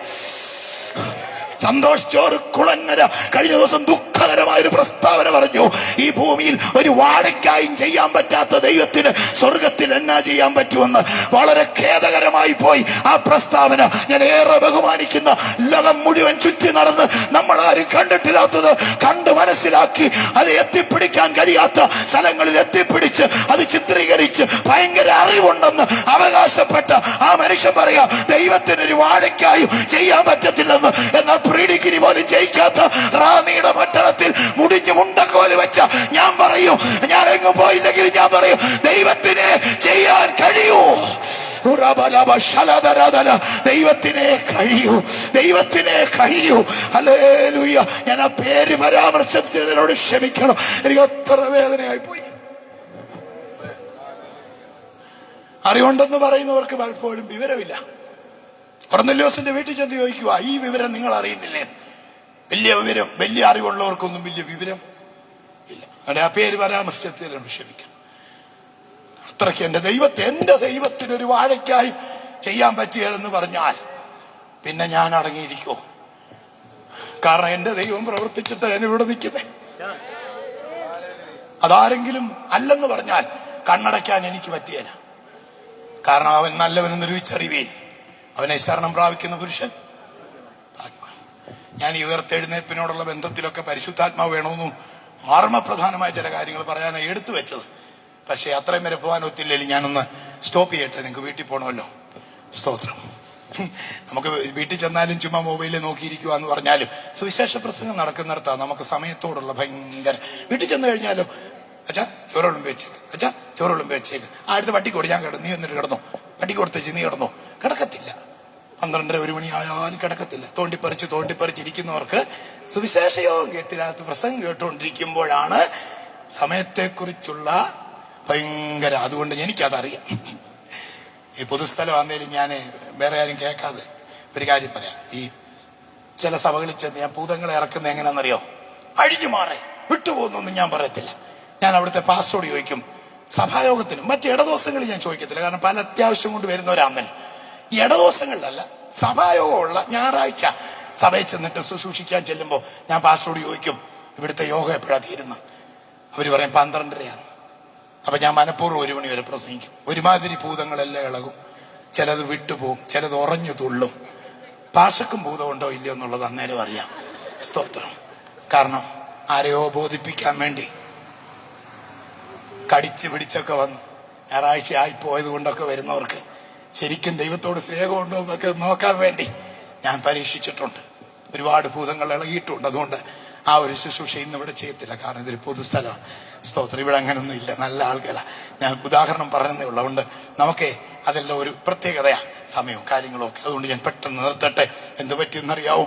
[SPEAKER 1] സന്തോഷ് ചോറ് കുളങ്ങര കഴിഞ്ഞ ദിവസം ദുഃഖകരമായൊരു പ്രസ്താവന പറഞ്ഞു. ഈ ഭൂമിയിൽ ഒരു വാടകയ്ക്കായും ചെയ്യാൻ പറ്റാത്ത ദൈവത്തിന് സ്വർഗത്തിൽ എന്നാ ചെയ്യാൻ പറ്റുമെന്ന്. വളരെ ഖേദകരമായി പോയി ആ പ്രസ്താവന. ഞാൻ ഏറെ ബഹുമാനിക്കുന്ന, ലോകം മുഴുവൻ ചുറ്റി നടന്ന് നമ്മൾ ആരും കണ്ടിട്ടില്ലാത്തത് കണ്ട് മനസ്സിലാക്കി അത് എത്തിപ്പിടിക്കാൻ കഴിയാത്ത സ്ഥലങ്ങളിൽ എത്തിപ്പിടിച്ച് അത് ചിത്രീകരിച്ച് ഭയങ്കര അറിവുണ്ടെന്ന് അവകാശപ്പെട്ട ആ മനുഷ്യൻ പറയാ, ദൈവത്തിനൊരു വാടകയ്ക്കായും ചെയ്യാൻ പറ്റത്തില്ലെന്ന്. എന്നാൽ പ്രീഡിഗ്രി പോലും ജയിക്കാത്ത റാന്നിയുടെ പട്ടണത്തിൽ മുടിഞ്ഞ് മുണ്ടക്കോല് വെച്ച ഞാൻ പറയൂ, ഞാൻ എങ്ങും പോയില്ലെങ്കിൽ ഞാൻ പറയൂ, ദൈവത്തിന് ചെയ്യാൻ കഴിയൂ. ദൈവത്തിനെ കഴിയൂ. ഹല്ലേലൂയ. ഞാൻ ആ പേര് പരാമർശിച്ചതിനോട് ക്ഷമിക്കണം, എനിക്ക് അത്ര വേദനയായി പോയി. അറിവുണ്ടെന്ന് പറയുന്നവർക്ക് പലപ്പോഴും വിവരമില്ല. കൊർന്നല്യോസിന്റെ വീട്ടിൽ ചെന്ന് ചോദിക്കുക, ഈ വിവരം നിങ്ങൾ അറിയുന്നില്ലേ? വലിയ വിവരം, വലിയ അറിവുള്ളവർക്കൊന്നും വലിയ വിവരം ഇല്ല. അവിടെ ആ പേര് പരാമർശത്തിലും ക്ഷമിക്കാം. അത്രയ്ക്ക് എന്റെ ദൈവത്തിനൊരു വാഴയ്ക്കായി ചെയ്യാൻ പറ്റിയെന്ന് പറഞ്ഞാൽ പിന്നെ ഞാൻ അടങ്ങിയിരിക്കോ? കാരണം എന്റെ ദൈവം പ്രവർത്തിച്ചിട്ട് ഞാൻ ഇവിടെ നിൽക്കുന്നേ. അതാരെങ്കിലും അല്ലെന്ന് പറഞ്ഞാൽ കണ്ണടയ്ക്കാൻ എനിക്ക് പറ്റിയല്ല. കാരണം അവൻ നല്ലവനെന്ന് രുചിച്ചറിവേൻ അവനെ ശരണം പ്രാപിക്കുന്ന പുരുഷൻ. ഞാൻ ഈ ഉയർത്തെഴുന്നേൽപ്പിനോടുള്ള ബന്ധത്തിലൊക്കെ പരിശുദ്ധാത്മാവ് വേണമെന്നും മർമ്മപ്രധാനമായ ചില കാര്യങ്ങൾ പറയാനായി എടുത്തു വെച്ചത്. പക്ഷെ അത്രയും വരെ പോകാൻ ഒത്തില്ലെങ്കിൽ ഞാനൊന്ന് സ്റ്റോപ്പ് ചെയ്യട്ടെ, നിങ്ങൾക്ക് വീട്ടിൽ പോകണമല്ലോ. സ്തോത്രം. നമുക്ക് വീട്ടിൽ ചെന്നാലും ചുമ്മാ മൊബൈലിൽ നോക്കിയിരിക്കുക എന്ന് പറഞ്ഞാലും സുവിശേഷ പ്രസംഗം നടക്കുന്നിടത്താണ് നമുക്ക് സമയത്തോടുള്ള ഭയങ്കര. വീട്ടിൽ ചെന്ന് കഴിഞ്ഞാലോ, അച്ഛാ ചോറുള്ളും വെച്ചേക്ക്, അച്ഛാ ചോറുള്ളും വെച്ചേക്ക്, അടുത്ത് പട്ടിക്കോട് ഞാൻ കിടന്നു, നീ എന്നിട്ട് കിടന്നോ, പട്ടി കൊടുത്തേച്ച് നീ കിടന്നോ. കിടക്കത്തില്ല. 12:30 1 മണി ആയാലും കിടക്കത്തില്ല. തോണ്ടിപ്പറിച്ചിരിക്കുന്നവർക്ക് സുവിശേഷ യോഗം കേട്ടിനകത്ത് പ്രസംഗം കേട്ടുകൊണ്ടിരിക്കുമ്പോഴാണ് സമയത്തെക്കുറിച്ചുള്ള ഭയങ്കര. അതുകൊണ്ട് എനിക്കതറിയാം. ഈ പൊതുസ്ഥലം ആണെങ്കിലും ഞാൻ വേറെ ആരും കേൾക്കാതെ ഒരു കാര്യം പറയാം. ഈ ചില സഭകളിൽ ചെന്ന് ഞാൻ ഭൂതങ്ങളെ ഇറക്കുന്നത് എങ്ങനെയാണെന്നറിയോ? അഴിഞ്ഞു മാറേ വിട്ടുപോകുന്നൊന്നും ഞാൻ പറയത്തില്ല. ഞാൻ അവിടുത്തെ പാസ്റ്ററോട് ചോദിക്കും. സഭായോഗത്തിനും മറ്റ് ഇടദിവസങ്ങളിൽ ഞാൻ ചോദിക്കത്തില്ല, കാരണം പല അത്യാവശ്യം കൊണ്ട് വരുന്നവരാന്നല്ലോ. ഈ ഇടദിവസങ്ങളിലല്ല, സഭായോഗമുള്ള ഞായറാഴ്ച സഭയിൽ ചെന്നിട്ട് ശുശ്രൂഷിക്കാൻ ചെല്ലുമ്പോൾ ഞാൻ പാസ്റ്ററോട് ചോദിക്കും, ഇവിടുത്തെ യോഗം എപ്പോഴാണ് തീരുന്നത്? അവർ പറയും 12:30. അപ്പൊ ഞാൻ മനഃപൂർവ്വം 1 മണി വരെ പ്രസംഗിക്കും. ഒരുമാതിരി ഭൂതങ്ങളെല്ലാം ഇളകും, ചിലത് വിട്ടുപോകും, ചിലത് ഉറഞ്ഞു തുള്ളും. പാഷക്കും ഭൂതമുണ്ടോ ഇല്ലയോ എന്നുള്ളത് അന്നേരം അറിയാം. സ്തോത്രം. കാരണം ആരെയോ ബോധിപ്പിക്കാൻ വേണ്ടി കടിച്ചു പിടിച്ചൊക്കെ വന്ന് ഞായറാഴ്ച ആയിപ്പോയത് കൊണ്ടൊക്കെ വരുന്നവർക്ക് ശരിക്കും ദൈവത്തോട് സ്നേഹമുണ്ടോ എന്നൊക്കെ നോക്കാൻ വേണ്ടി ഞാൻ പരീക്ഷിച്ചിട്ടുണ്ട്. ഒരുപാട് ഭൂതങ്ങൾ ഇളകിയിട്ടുണ്ട്. അതുകൊണ്ട് ആ ഒരു ശുശ്രൂഷ ഇന്ന് ഇവിടെ ചെയ്യത്തില്ല, കാരണം ഇതൊരു പൊതുസ്ഥലമാണ്. സ്തോത്രം. ഇവിടെ അങ്ങനൊന്നും ഇല്ല, നല്ല ആൾക്കല്ല. ഞാൻ ഉദാഹരണം പറഞ്ഞതേ ഉള്ളൂ. അതുകൊണ്ട് നമുക്ക് അതെല്ലാം ഒരു പ്രത്യേകതയാണ്, സമയവും കാര്യങ്ങളും ഒക്കെ. അതുകൊണ്ട് ഞാൻ പെട്ടെന്ന് നിർത്തട്ടെ. എന്ത് പറ്റിയെന്നറിയാവോ?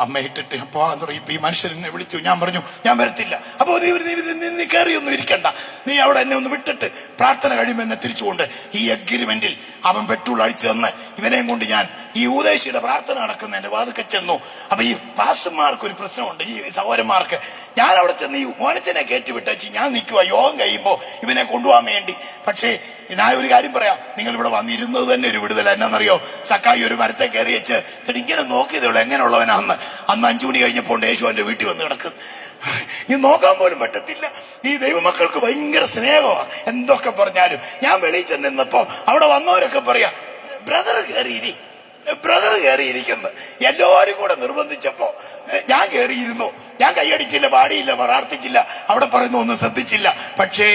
[SPEAKER 1] അമ്മ ഇട്ടിട്ട് പോകാൻ തുടങ്ങി. ഈ മനുഷ്യരെന്നെ വിളിച്ചു. ഞാൻ പറഞ്ഞു ഞാൻ വരത്തില്ല. അപ്പോ നീ കയറിയൊന്നും ഇരിക്കണ്ട, നീ അവിടെ എന്നെ ഒന്ന് വിട്ടിട്ട് പ്രാർത്ഥന കഴിയുമ്പോൾ എന്നെ തിരിച്ചുകൊണ്ട് ഈ അഗ്രിമെന്റിൽ അവൻ പെട്രോൾ അടിച്ചു തന്ന് ഇവനെയും കൊണ്ട് ഞാൻ ഈ ഉപദേശിയുടെ പ്രാർത്ഥന നടക്കുന്ന എന്റെ വാതുക്കെ ചെന്നു. അപ്പൊ ഈ പാസ്റ്റർമാർക്ക് ഒരു പ്രശ്നമുണ്ട്, ഈ സഹോദരന്മാർക്ക്. ഞാൻ അവിടെ ചെന്ന് ഈ മോനച്ചനെ കയറ്റിവിട്ടേച്ച് ഞാൻ നിൽക്കുക യോഗം കഴിയുമ്പോൾ ഇവനെ കൊണ്ടുപോകാൻ വേണ്ടി. പക്ഷേ ഞാൻ ഒരു കാര്യം പറയാം, നിങ്ങൾ ഇവിടെ വന്നിരുന്നത് തന്നെ ഒരു വിടുതല. എന്നാന്നറിയോ? സക്കായി ഒരു മരത്തെ കയറി വെച്ച് ഇങ്ങനെ നോക്കിയതേ ഉള്ളൂ എങ്ങനെയുള്ളവനാന്ന്. അന്ന് 5 മണി കഴിഞ്ഞപ്പോൾ യേശു എന്റെ വീട്ടിൽ വന്ന് കിടക്കും. ഈ നോക്കാൻ പോലും പറ്റത്തില്ല. ഈ ദൈവമക്കൾക്ക് ഭയങ്കര സ്നേഹമാണ്. എന്തൊക്കെ പറഞ്ഞാലും ഞാൻ വെളിയിൽ ചെന്നിരുന്നപ്പോ അവിടെ വന്നവരൊക്കെ പറയാ, ബ്രദർ കയറിയിരിക്കുന്നു. എല്ലാവരും കൂടെ നിർബന്ധിച്ചപ്പോ ഞാൻ കയറിയിരുന്നു. ഞാൻ കൈയടിച്ചില്ല, പാടിയില്ല, പ്രാർത്ഥിച്ചില്ല, അവിടെ പറയുന്ന ഒന്നും ശ്രദ്ധിച്ചില്ല. പക്ഷേ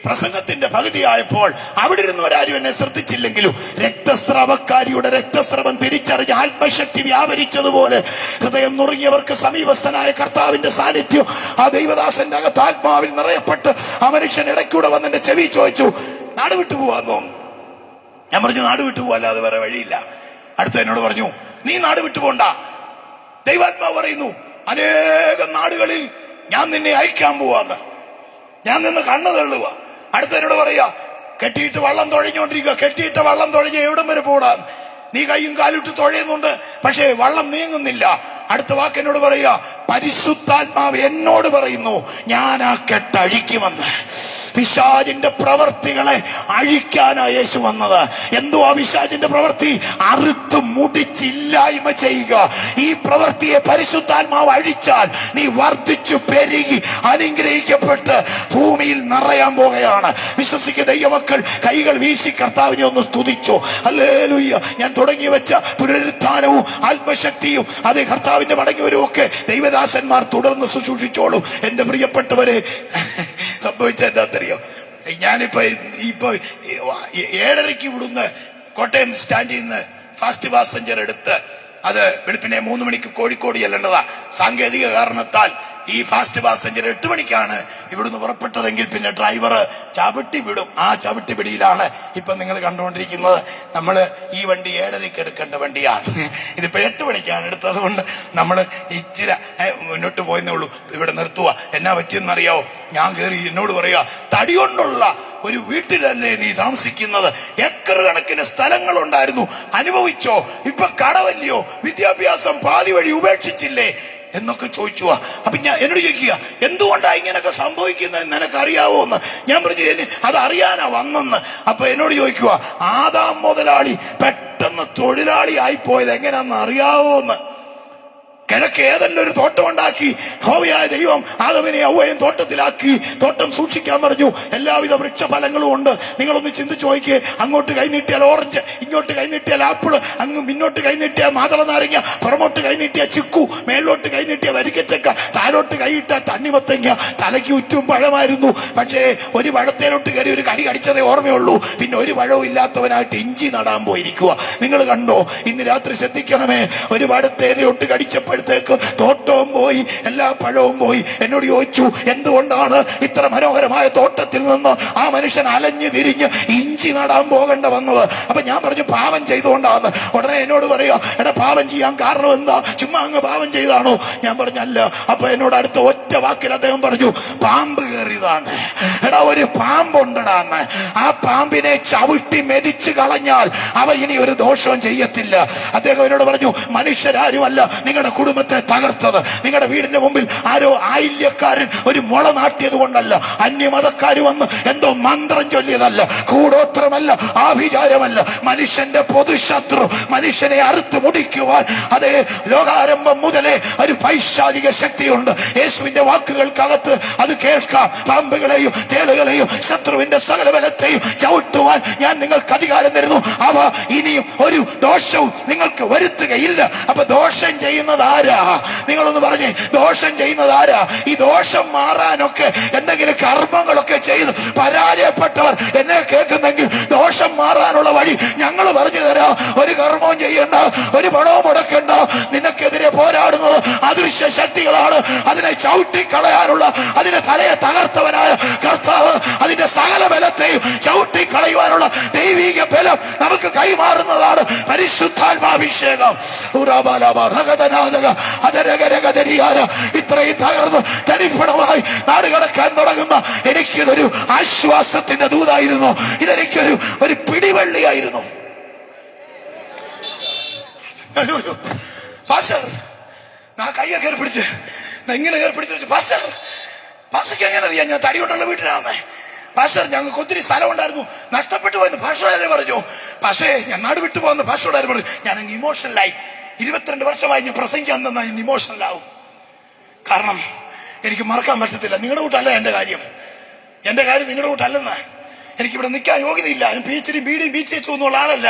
[SPEAKER 1] പ്രസംഗത്തിന്റെ പകുതിയായപ്പോൾ അവിടെ ഇരുന്നവരാരും എന്നെ ശ്രദ്ധിച്ചില്ലെങ്കിലും രക്തസ്രാവക്കാരിയുടെ രക്തസ്രവം തിരിച്ചറിഞ്ഞ് ആത്മശക്തി വ്യാപരിച്ചതുപോലെ ഹൃദയം നുറുങ്ങിയവർക്ക് സമീപസ്ഥനായ കർത്താവിന്റെ സാന്നിധ്യം ആ ദൈവദാസന്റെ അകത്ത് ആത്മാവിൽ നിറയപ്പെട്ട് ആ മനുഷ്യൻ ഇടയ്ക്കൂടെ വന്ന് എന്റെ ചെവി ചോദിച്ചു, നാട് വിട്ടു പോവാന്നോ? ഞാൻ പറഞ്ഞു നാട് വിട്ടു പോവാല്ലാതെ വേറെ വഴിയില്ല. അടുത്ത എന്നോട് പറഞ്ഞു, നീ നാട് വിട്ടുപോണ്ട, ദൈവാത്മാവ് പറയുന്നു അനേകം നാടുകളിൽ ഞാൻ നിന്നെ അയക്കാൻ പോവാന്ന്. ഞാൻ നിന്ന് കണ്ണു തള്ളുക. അടുത്ത എന്നോട് പറയാ, കെട്ടിയിട്ട് വള്ളം തുഴഞ്ഞോണ്ടിരിക്കുക, കെട്ടിയിട്ട് വള്ളം തുഴഞ്ഞ് എവിടം വരെ പോടാൻ? നീ കൈയും കാലിട്ട് തുഴയുന്നുണ്ട്, പക്ഷേ വള്ളം നീങ്ങുന്നില്ല. അടുത്ത വാക്ക് എന്നോട് പറയാ, പരിശുദ്ധാത്മാവ് എന്നോട് പറയുന്നു ഞാൻ ആ കെട്ടഴിക്കുമെന്ന്. പിശാചിന്റെ പ്രവർത്തികളെ അഴിക്കാനാ യേശു വന്നത്. എന്തുവാ പിശാചിന്റെ പ്രവൃത്തി? അറുത്ത് മുടിച്ചില്ലായ്മ ചെയ്യുക. ഈ പ്രവൃത്തിയെ പരിശുദ്ധാത്മാവ് അഴിച്ചാൽ നീ വർദ്ധിച്ചു പെരുകി അനുഗ്രഹിക്കപ്പെട്ട് ഭൂമിയിൽ നിറയാൻ പോകുകയാണ്. വിശ്വസിക്കുന്ന ദൈവമക്കൾ കൈകൾ വീശി കർത്താവിനെ ഒന്ന് സ്തുതിച്ചു. ഹല്ലേലൂയ. ഞാൻ തുടങ്ങി വെച്ച പുനരുത്ഥാനവും ആത്മശക്തിയും അതേ കർത്താവിന്റെ മടങ്ങിവരും ഒക്കെ ദൈവദാസന്മാർ തുടർന്ന് ശുശ്രൂഷിച്ചോളൂ. എന്റെ പ്രിയപ്പെട്ടവരെ, സംഭവിച്ചെന്താ? ഞാനിപ്പോ 7:30 ഇവിടുന്ന് കോട്ടയം സ്റ്റാൻഡിൽ നിന്ന് ഫാസ്റ്റ് പാസഞ്ചർ എടുത്ത് അത് വെളുപ്പിനെ 3 മണിക്ക് കോഴിക്കോട് ചെല്ലേണ്ടതാ. സാങ്കേതിക കാരണത്താൽ ഈ ഫാസ്റ്റ് പാസഞ്ചർ 8 മണിക്കാണ് ഇവിടുന്ന് പുറപ്പെട്ടതെങ്കിൽ പിന്നെ ഡ്രൈവർ ചവിട്ടി വിടും. ആ ചവിട്ടി പിടിയിലാണ് ഇപ്പൊ നിങ്ങൾ കണ്ടുകൊണ്ടിരിക്കുന്നത്. നമ്മൾ ഈ വണ്ടി 7:30 എടുക്കേണ്ട വണ്ടിയാണ്. ഇതിപ്പോ 8 മണിക്കാണ് എടുത്തത് കൊണ്ട് നമ്മൾ ഇച്ചിരി മുന്നോട്ട് പോയെന്നേ ഉള്ളൂ. ഇവിടെ നിർത്തുക. എന്നാ പറ്റിയെന്നറിയാവോ? ഞാൻ കയറി എന്നോട് പറയാ, തടി കൊണ്ടുള്ള ഒരു വീട്ടിലല്ലേ നീ താമസിക്കുന്നത്? ഏക്കർ കണക്കിന് സ്ഥലങ്ങളുണ്ടായിരുന്നു, അനുഭവിച്ചോ? ഇപ്പൊ കടവല്ലയോ? വിദ്യാഭ്യാസം പാതി വഴി ഉപേക്ഷിച്ചില്ലേ എന്നൊക്കെ ചോദിച്ചു. അപ്പൊ ഞാൻ എന്നോട് ചോദിക്കുക, എന്തുകൊണ്ടാ ഇങ്ങനൊക്കെ സംഭവിക്കുന്നത് നിനക്കറിയാവോ എന്ന്. ഞാൻ പറഞ്ഞു അത് അറിയാനാ വന്നെന്ന്. അപ്പൊ എന്നോട് ചോദിക്കുക, ആദാം മുതലാളി പെട്ടെന്ന് തൊഴിലാളി ആയിപ്പോയത് എങ്ങനെയാന്ന് അറിയാവോ എന്ന്. കിഴക്ക് ഏതെല്ലാം ഒരു തോട്ടം ഉണ്ടാക്കി. യഹോവയായ ദൈവം ആദമിനെ യഹോവയും തോട്ടത്തിലാക്കി. തോട്ടം സൂക്ഷിക്കാൻ പറഞ്ഞു. എല്ലാവിധ വൃക്ഷഫലങ്ങളും ഉണ്ട്. നിങ്ങളൊന്ന് ചിന്തിച്ചു നോക്കിയേ. അങ്ങോട്ട് കൈനീട്ടിയാൽ ഓറഞ്ച്, ഇങ്ങോട്ട് കൈനീട്ടിയാൽ ആപ്പിള്, അങ്ങ് മുന്നോട്ട് കൈനീട്ടിയാൽ മാതള നാരങ്ങ, പുറമോട്ട് കൈനീട്ടിയ ചിക്കു, മേലോട്ട് കൈനീട്ടിയ വരിക്കച്ചക്ക, താഴോട്ട് കൈയിട്ട തണ്ണിമത്തങ്ങ. തലയ്ക്ക് ചുറ്റും പഴമായിരുന്നു. പക്ഷേ ഒരു പഴത്തേലോട്ട് കയറി ഒരു കടി കടിച്ചതേ ഓർമ്മയുള്ളൂ. പിന്നെ ഒരു പഴവും ഇല്ലാത്തവനായിട്ട് ഇഞ്ചി നടാൻ പോയിരിക്കുക. നിങ്ങൾ കണ്ടോ? ഇന്ന് രാത്രി ശ്രദ്ധിക്കണമേ. ഒരു പഴത്തേലോട്ട് കടിച്ചപ്പോഴത്തേക്ക് തോട്ടവും പോയി, എല്ലാ പഴവും പോയി. എന്നോട് ചോദിച്ചു, എന്തുകൊണ്ടാണ് ഇത്ര മനോഹരമായ തോട്ടത്തിൽ നിന്ന് ആ മനുഷ്യൻ അലഞ്ഞു തിരിഞ്ഞ് ഇഞ്ചി നടാൻ പോകേണ്ട വന്നത്? അപ്പൊ ഞാൻ പറഞ്ഞു, പാപം ചെയ്തുകൊണ്ടാണ്. ഉടനെ എന്നോട് പറയാ, എടാ പാപം ചെയ്യാൻ കാരണം എന്താ? ചുമ്മാ അങ്ങ് പാപം ചെയ്താണോ? ഞാൻ പറഞ്ഞല്ല. അപ്പൊ എന്നോട് അടുത്ത ഒറ്റ വാക്കിൽ അദ്ദേഹം പറഞ്ഞു, പാമ്പ് കയറിയതാണ്. എടാ ഒരു പാമ്പുണ്ടടാന്ന്. ആ പാമ്പിനെ ചവിട്ടി മെതിച്ച് കളഞ്ഞാൽ അവ ഇനി ഒരു ദോഷവും ചെയ്യത്തില്ല. അദ്ദേഹം എന്നോട് പറഞ്ഞു, മനുഷ്യരാരുമല്ല നിങ്ങളുടെ കുടുംബത്തെ തകർത്തത്. നിങ്ങളുടെ വീടിന്റെ മുമ്പിൽ ആരോ ആയില്യക്കാരൻ ഒരു മുള നാട്ടിയത് കൊണ്ടല്ല, അന്യമതക്കാർ വന്ന് എന്തോ മന്ത്രം ചൊല്ലിയതല്ല, കൂടോത്രമല്ല, ആഭിചാരമല്ല. മനുഷ്യന്റെ പൊതുശത്രു, മനുഷ്യനെ അറുത്ത് മുടിക്കുവാൻ അതേ ലോകാരംഭം മുതലേ ഒരു പൈശാചിക ശക്തിയുണ്ട്. യേശുവിന്റെ വാക്കുകൾക്കകത്ത് അത് കേൾക്കാം. പാമ്പുകളെയും തേളുകളെയും ശത്രുവിന്റെ സകല ബലത്തെയും ചവിട്ടുവാൻ ഞാൻ നിങ്ങൾക്ക് അധികാരം തരുന്നു. അവ ഇനിയും ഒരു ദോഷവും നിങ്ങൾക്ക് വരുത്തുകയില്ല. അപ്പൊ ദോഷം ചെയ്യുന്നത് ആരാ? നിങ്ങളൊന്ന് പറഞ്ഞേ, ദോഷം ചെയ്യുന്നത് ആരാ? ഈ ദോഷം മാറാനൊക്കെ എന്തെങ്കിലും കർമ്മങ്ങളൊക്കെ ചെയ്ത് പരാജയപ്പെട്ടവർ എന്നെ കേൾക്കുന്നെങ്കിൽ ദോഷം മാറാനുള്ള വഴി ഞങ്ങൾ പറഞ്ഞു തരാം. ഒരു കർമ്മവും ചെയ്യണ്ട, ഒരു പണവും മുടക്കണ്ട. നിനക്കെതിരെ പോരാടുന്നത് അദൃശ്യ ശക്തികളാണ്. അതിനെ ചവിട്ടിക്കളയാനുള്ള, അതിന്റെ തലയെ തകർത്തവനായ കർത്താവ് അതിന്റെ സകല ബലത്തെയും ചവിട്ടിക്കളയുവാനുള്ള ദൈവിക ബലം നമുക്ക് കൈമാറുന്നതാണ് പരിശുദ്ധാത്മാഭിഷേകം. ഇത്രയും തകർന്ന് തരിപ്പണമായി നാട് കടക്കാൻ തുടങ്ങുന്ന എനിക്കിതൊരു ആശ്വാസത്തിന്റെ ദൂതായിരുന്നു. ഇതെനിക്കൊരു ഒരു പിടിവള്ളിയായിരുന്നു. പാസ്റ്റർ, ഞാൻ കയ്യെ കയറി പിടിച്ച് ഇങ്ങനെ കയറി പിടിച്ചു. പാസ്റ്റർക്ക് എങ്ങനെ അറിയാം ഞാൻ തടികൊണ്ടുള്ള വീട്ടിലാണെന്നേ? പാസ്റ്റർ, ഞങ്ങൾക്ക് ഒത്തിരി സ്ഥലം ഉണ്ടായിരുന്നു, നഷ്ടപ്പെട്ടു പോയെന്ന് പാസ്റ്ററുകാരെ പറഞ്ഞു. പക്ഷേ ഞാൻ നാട് വിട്ടു പോകുന്ന പാസ്റ്ററുകാരെ പറഞ്ഞു. ഞാൻ അങ്ങ് ഇമോഷണലായി. 22 വർഷമായി ഞാൻ പ്രസംഗിക്കാൻ തന്നാൽ ഇന്ന് ഇമോഷണലാവും. കാരണം എനിക്ക് മറക്കാൻ പറ്റത്തില്ല. നിങ്ങളുടെ കൂട്ടല്ല എന്റെ കാര്യം നിങ്ങളുടെ കൂട്ടല്ലെന്ന്. എനിക്കിവിടെ നിൽക്കാൻ യോഗ്യതയില്ല. PhD BD BCH ഒന്നുള്ള ആളല്ല.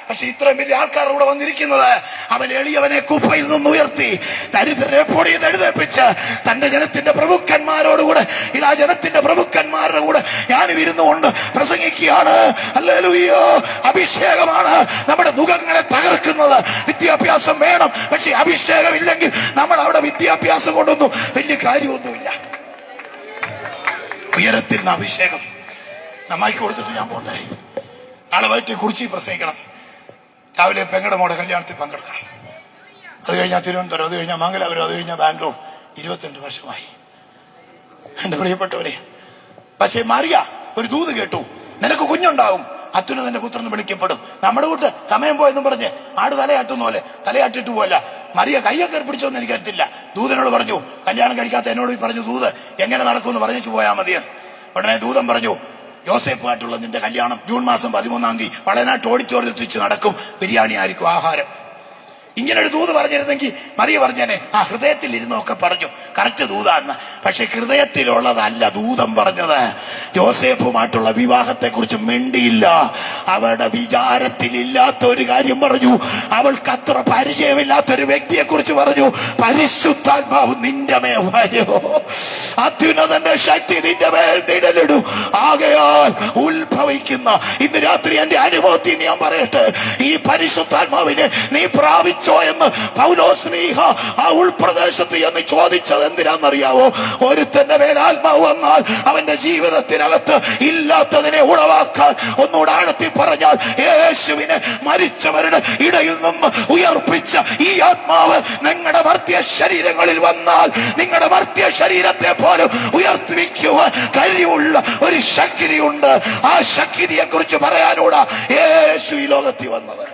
[SPEAKER 1] പക്ഷെ ഇത്രയും വലിയ ആൾക്കാരുടെ കൂടെ വന്നിരിക്കുന്നത് അവൻ എളിയവനെ കുപ്പയിൽ നിന്ന് ഉയർത്തി ദരിദ്രരെ പൊടിയിൽ എഴുന്നേൽപ്പിച്ച് തന്റെ ജനത്തിന്റെ പ്രഭുക്കന്മാരോടുകൂടെ ഇതാ ജനത്തിന്റെ പ്രഭുക്കന്മാരുടെ കൂടെ ഞാൻ ഇരുന്നുകൊണ്ട് പ്രസംഗിക്കുകയാണ്. ഹല്ലേലൂയ! അഭിഷേകമാണ് നമ്മുടെ മുഖങ്ങളെ തകർക്കുന്നത്. വിദ്യാഭ്യാസം വേണം, പക്ഷെ അഭിഷേകം ഇല്ലെങ്കിൽ നമ്മൾ അവിടെ വിദ്യാഭ്യാസം കൊണ്ടൊന്നും വലിയ കാര്യമൊന്നുമില്ല. ഉയരത്തിൽ നിന്ന് അഭിഷേകം നന്നായി കൊടുത്തിട്ട് ഞാൻ പോട്ടെ. നാളെ വൈകിട്ട് കുറിച്ച് പ്രസംഗിക്കണം. രാവിലെ പെങ്ങളുടെ മോടെ കല്യാണത്തിൽ പങ്കെടുക്കണം. അത് കഴിഞ്ഞാൽ തിരുവനന്തപുരം, അത് കഴിഞ്ഞാൽ മംഗലാപുരം, അത് കഴിഞ്ഞാൽ ബാംഗ്ലൂർ. 22 വർഷമായി എന്റെ പ്രിയപ്പെട്ടവരെ. പക്ഷേ മറിയ ഒരു ദൂത് കേട്ടു, നിനക്ക് കുഞ്ഞുണ്ടാകും, അത്യുന്നതന്റെ പുത്രൻ വിളിക്കപ്പെടും. നമ്മുടെ കൂട്ട് സമയം പോയെന്നും പറഞ്ഞ് ആട് തലയാട്ടുന്ന പോലെ തലയാട്ടിട്ട് പോല മറിയ കയ്യൊക്കെ പിടിച്ചോന്ന് എനിക്കറിയത്തില്ല. ദൂതനോട് പറഞ്ഞു, കല്യാണം കഴിക്കാത്ത എന്നോട് പറഞ്ഞു ദൂത് എങ്ങനെ നടക്കുമെന്ന് പറഞ്ഞു പോയാൽ മതിയെന്ന്. ഉടനെ ദൂതൻ പറഞ്ഞു, യോസേഫുമായിട്ടുള്ള നിന്റെ കല്യാണം ജൂൺ മാസം 13-ാം തീയതി വളനാട്ട് ഓഡിറ്റോറിയത്തിൽ വെച്ച് നടക്കും. ബിരിയാണി ആയിരിക്കും ആഹാരം. ഇങ്ങനെ ഒരു ദൂത് പറഞ്ഞിരുന്നെങ്കിൽ മറിയ പറഞ്ഞേനെ, ആ ഹൃദയത്തിൽ ഇരുന്നൊക്കെ പറഞ്ഞു, കറക്റ്റ് ദൂതാന്ന്. പക്ഷെ ഹൃദയത്തിലുള്ളതല്ല ദൂതം പറഞ്ഞത്. യോസേഫുമായിട്ടുള്ള വിവാഹത്തെ കുറിച്ച് മിണ്ടിയില്ല. അവരുടെ വിചാരത്തിൽ ഇല്ലാത്ത ഒരു കാര്യം പറഞ്ഞു. അവൾക്ക് അത്ര പരിചയമില്ലാത്തൊരു വ്യക്തിയെ കുറിച്ച് പറഞ്ഞു. പരിശുദ്ധാത്മാവ് നിന്റെ മേൽ വരുമോ, അത്യുന്നതന്റെ ശക്തി നിന്റെ മേൽ നിഴലിടും. ആകയാൽ ഉത്ഭവിക്കുന്ന ഇന്ന് രാത്രി എന്റെ അനുഭവത്തിൽ ഞാൻ പറയട്ടെ, ഈ പരിശുദ്ധാത്മാവിനെ നീ പ്രാപിച്ചു എന്ന് പൗലോസ്ലീഹ ആ ഉൾപ്രദേശത്ത് എന്ന് ചോദിച്ചത് എന്തിനാണെന്നറിയാവോ? ഒരുത്തന്റെ മേൽ ആത്മാവ് വന്നാൽ അവന്റെ ജീവിതത്തിനകത്ത് ഇല്ലാത്തതിനെ ഉളവാക്കാൻ, ഒന്നുകൂടെ ആഴത്തിൽ പറഞ്ഞാൽ യേശുവിനെ മരിച്ചവരുടെ ഇടയിൽ നിന്ന് ഉയർപ്പിച്ച ഈ ആത്മാവ് നിങ്ങളുടെ മർത്യ ശരീരങ്ങളിൽ വന്നാൽ നിങ്ങളുടെ മർത്യ ശരീരത്തെ പോലും ഉയർത്തിവെക്കുവാൻ കഴിവുള്ള ഒരു ശക്തിയുണ്ട്. ആ ശക്തിയെ കുറിച്ച് പറയാനൂടാ യേശു ഈ ലോകത്തിൽ വന്നത്.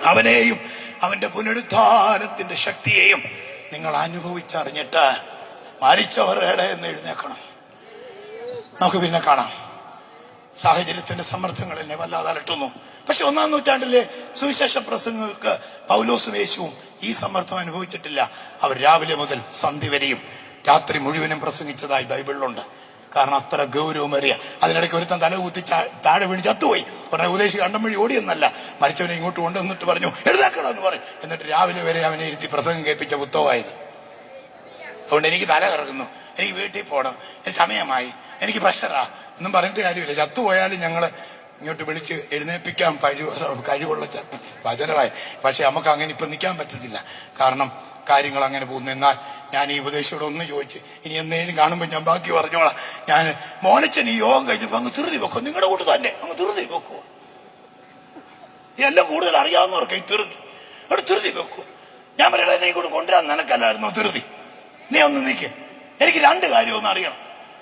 [SPEAKER 1] അവനെയും അവന്റെ പുനരുദ്ധാനത്തിന്റെ ശക്തിയെയും നിങ്ങൾ അനുഭവിച്ചറിഞ്ഞിട്ട് മരിച്ചവരുടെ എന്ന് എഴുന്നേക്കണം. നമുക്ക് പിന്നെ കാണാം. സാഹചര്യത്തിന്റെ സമ്മർദ്ദങ്ങൾ എന്നെ വല്ലാതെ അലട്ടുന്നു. പക്ഷെ 1-ാം നൂറ്റാണ്ടിലെ സുവിശേഷ പ്രസംഗങ്ങൾക്ക് പൗലോസും യേശുവും ഈ സമ്മർദ്ദം അനുഭവിച്ചിട്ടില്ല. അവർ രാവിലെ മുതൽ സന്ധ്യ വരെയും രാത്രി മുഴുവനും പ്രസംഗിച്ചതായി ബൈബിളിലുണ്ട്. കാരണം അത്ര ഗൗരവമേറിയ. അതിനിടയ്ക്ക് ഒരുത്തൻ തല കുത്തി താഴെ വീണ് ചത്തുപോയി. ഉടനെ ഉപദേശി കണ്ടം വഴി ഓടിയെന്നല്ല, മരിച്ചവനെ ഇങ്ങോട്ട് കൊണ്ടുവന്നിട്ട് പറഞ്ഞു എഴുതാക്കണമെന്ന് പറയും. എന്നിട്ട് രാവിലെ വരെ അവനെ ഇരുത്തി പ്രസംഗം കേൾപ്പിച്ച പുസ്തകമായത്. അതുകൊണ്ട് എനിക്ക് തല കറങ്ങുന്നു, എനിക്ക് വീട്ടിൽ പോകണം, എനിക്ക് സമയമായി, എനിക്ക് പ്രഷറാ എന്നും പറഞ്ഞിട്ട് കാര്യമില്ല. ചത്തുപോയാലും ഞങ്ങള് ഇങ്ങോട്ട് വിളിച്ച് എഴുന്നേൽപ്പിക്കാൻ കഴിവുള്ള വചനമായി. പക്ഷെ നമുക്ക് അങ്ങനെ ഇപ്പൊ നിൽക്കാൻ പറ്റത്തില്ല. കാരണം കാര്യങ്ങൾ അങ്ങനെ പോകുന്നു. എന്നാൽ ഞാൻ ഈ ഉപദേശത്തോട് ഒന്ന് ചോദിച്ച്, ഇനി എന്നേലും കാണുമ്പോൾ ഞാൻ ബാക്കി പറഞ്ഞോളാം. ഞാൻ മോനച്ചൻ ഈ യോഗം കഴിഞ്ഞപ്പോ അങ്ങ് ധൃതി വെക്കും. നിങ്ങളുടെ കൂട്ട് തന്നെ അങ്ങ് ധൃതി വെക്കുവോ? എല്ലാം കൂടുതൽ അറിയാവുന്നവർക്ക് ഈ ധൃതി അവിടെ ധൃതി വെക്കുവോ? ഞാൻ പറയണ എന്നെ കൂടെ കൊണ്ടുവരാൻ നിനക്കല്ലായിരുന്നോ ധൃതി? നീ ഒന്ന് നിൽക്ക്, എനിക്ക് 2 കാര്യം ഒന്ന് അറിയണം.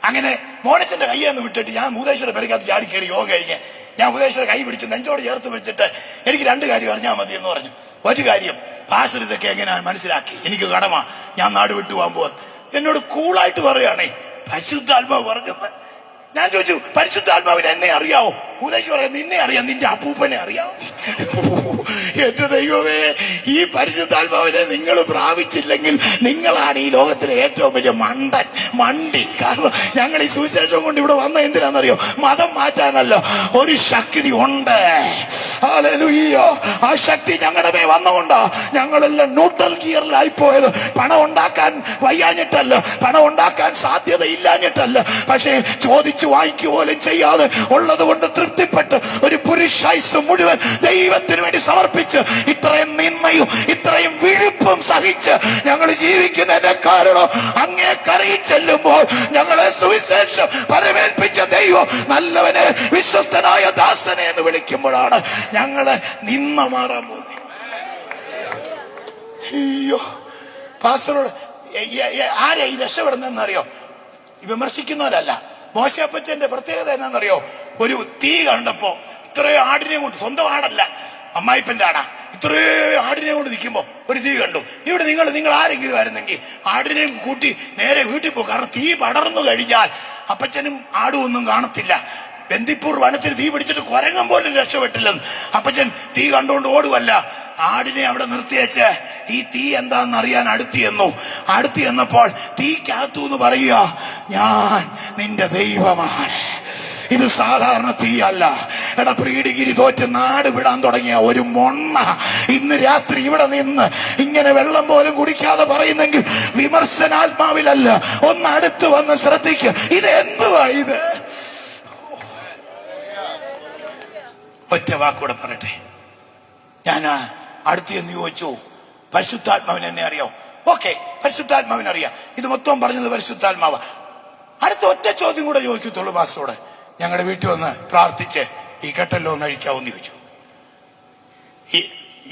[SPEAKER 1] അങ്ങനെ മോനച്ചന്റെ കയ്യെന്ന് വിട്ടിട്ട് ഞാൻ ഉപദേശയുടെ പെരക്കകത്ത് ചാടി കയറി യോഗം കഴിഞ്ഞ് ഞാൻ ഉപദേശയുടെ കൈ പിടിച്ച് നെഞ്ചോട് ചേർത്ത് വെച്ചിട്ട് എനിക്ക് 2 കാര്യം അറിഞ്ഞാൽ മതി എന്ന് പറഞ്ഞു. ഒരു കാര്യം, പാസ്റ്റർ ഇതൊക്കെ എങ്ങനെയാണ് മനസ്സിലാക്കി, എനിക്ക് കടമ, ഞാൻ നാട് വിട്ടു പോകാൻ പോവാൻ. എന്നോട് കൂളായിട്ട് പറയുകയാണേ പരിശുദ്ധാത്മാവ് പറഞ്ഞത്. ഞാൻ ചോദിച്ചു, പരിശുദ്ധാത്മാവിന് എന്നെ അറിയാവോ? ഉപദേശം പറയാം, നിന്നെ അറിയാം, നിന്റെ അപ്പൂപ്പനെ അറിയാവോ? എന്റെ ദൈവമേ, ഈ പരിശുദ്ധാത്മാവിനെ നിങ്ങൾ പ്രാപിച്ചില്ലെങ്കിൽ നിങ്ങളാണ് ഈ ലോകത്തിലെ ഏറ്റവും വലിയ മണ്ടി. കാരണം ഞങ്ങൾ ഈ സുവിശേഷം കൊണ്ട് ഇവിടെ വന്ന എന്തിനാണെന്നറിയോ? മതം മാറ്റാനല്ലോ. ഒരു ശക്തി ഉണ്ട്. ഹല്ലേലൂയ. ആ ശക്തി ഞങ്ങളുടെ മേ വന്നുകൊണ്ടാ ഞങ്ങളെല്ലാം ന്യൂട്രൽ ഗിയറിലായി പോയത്. പണം ഉണ്ടാക്കാൻ വയ്യാഞ്ഞിട്ടല്ല, പണം ഉണ്ടാക്കാൻ സാധ്യത ഇല്ലാഞ്ഞിട്ടല്ല, പക്ഷേ ചോദിച്ചു വാങ്ങിക്കുക പോലും ചെയ്യാതെ ഉള്ളത് കൊണ്ട് തൃപ്തിപ്പെട്ട് ഒരു പുരുഷായുസ്സ് മുഴുവൻ ദൈവത്തിന് വേണ്ടി സമർപ്പിച്ച് ഇത്രയും നിന്മയും ഇത്രയും വിഴുപ്പും സഹിച്ച് ഞങ്ങൾ ജീവിക്കുന്നതിന്റെ കാരണം അങ്ങേ കരയിൽ ചെല്ലുമ്പോൾ ഞങ്ങളെ സുവിശേഷം പരമേൽപ്പിച്ച ദൈവം നല്ലവനെ, വിശ്വസ്തനായ ദാസനെ എന്ന് വിളിക്കുമ്പോഴാണ് ഞങ്ങളെ നിന്ന മാറാൻ പോകുന്നത്. അയ്യോ, പാസ്റ്ററോട് ആരാ ഈ രക്ഷപ്പെടുന്നതെന്നറിയോ? വിമർശിക്കുന്നവരല്ല. മോശപ്പച്ചന്റെ പ്രത്യേകത എന്നാന്നറിയോ? ഒരു തീ കണ്ടപ്പോ ഇത്രയോ ആടിനെ കൊണ്ട്, സ്വന്തം ആടല്ല, അമ്മായിപ്പന്റെ ആടാ, ഇത്രയോ ആടിനെ കൊണ്ട് നിൽക്കുമ്പോ ഒരു തീ കണ്ടു. ഇവിടെ നിങ്ങൾ ആരെങ്കിലും ആയിരുന്നെങ്കിൽ ആടിനെയും കൂട്ടി നേരെ വീട്ടിൽ പോകും. കാരണം തീ പടർന്നു കഴിഞ്ഞാൽ അപ്പച്ചനും ആടും ഒന്നും കാണത്തില്ല. ബന്ദിപ്പൂർ വനത്തിൽ തീ പിടിച്ചിട്ട് കുരങ്ങൻ പോലും രക്ഷപ്പെട്ടില്ലെന്ന്. അപ്പച്ചൻ തീ കണ്ടുകൊണ്ട് ഓടുവല്ല, ആടിനെ അവിടെ നിർത്തിയേച്ച് ഈ തീ എന്താണെന്ന് അറിയാൻ അടുത്ത് ചെന്നപ്പോൾ തീക്കകത്തു എന്ന് പറയുക, ഞാൻ നിന്റെ ദൈവമാണ്. ഇത് സാധാരണ തീയല്ല. പ്രീഡിഗിരി തോറ്റ് നാട് വിടാൻ തുടങ്ങിയ ഒരു മൊണ്ണ ഇന്ന് രാത്രി ഇവിടെ നിന്ന് ഇങ്ങനെ വെള്ളം പോലും കുടിക്കാതെ പറയുന്നെങ്കിൽ വിമർശനാത്മാവിലല്ല, ഒന്ന് അടുത്ത് വന്ന് ശ്രദ്ധിക്കുക. ഇത് എന്തുവാ ഇത്? ഒറ്റ വാക്കൂടെ പറയട്ടെ. ഞാൻ അടുത്ത് എന്ന് ചോദിച്ചു, പരിശുദ്ധാത്മാവിന് എന്നെ അറിയാവോ? ഓക്കെ, പരിശുദ്ധാത്മാവിന് അറിയാം. ഇത് മൊത്തം പറഞ്ഞത് പരിശുദ്ധാത്മാവ. അടുത്ത ഒറ്റ ചോദ്യം കൂടെ ചോദിക്കത്തുള്ളൂ പാസ്റ്ററോട്. ഞങ്ങളുടെ വീട്ടിൽ വന്ന് പ്രാർത്ഥിച്ച് ഈ കെട്ടല്ലോ ഒന്ന് അഴിക്കാവെന്ന് ചോദിച്ചു. ഈ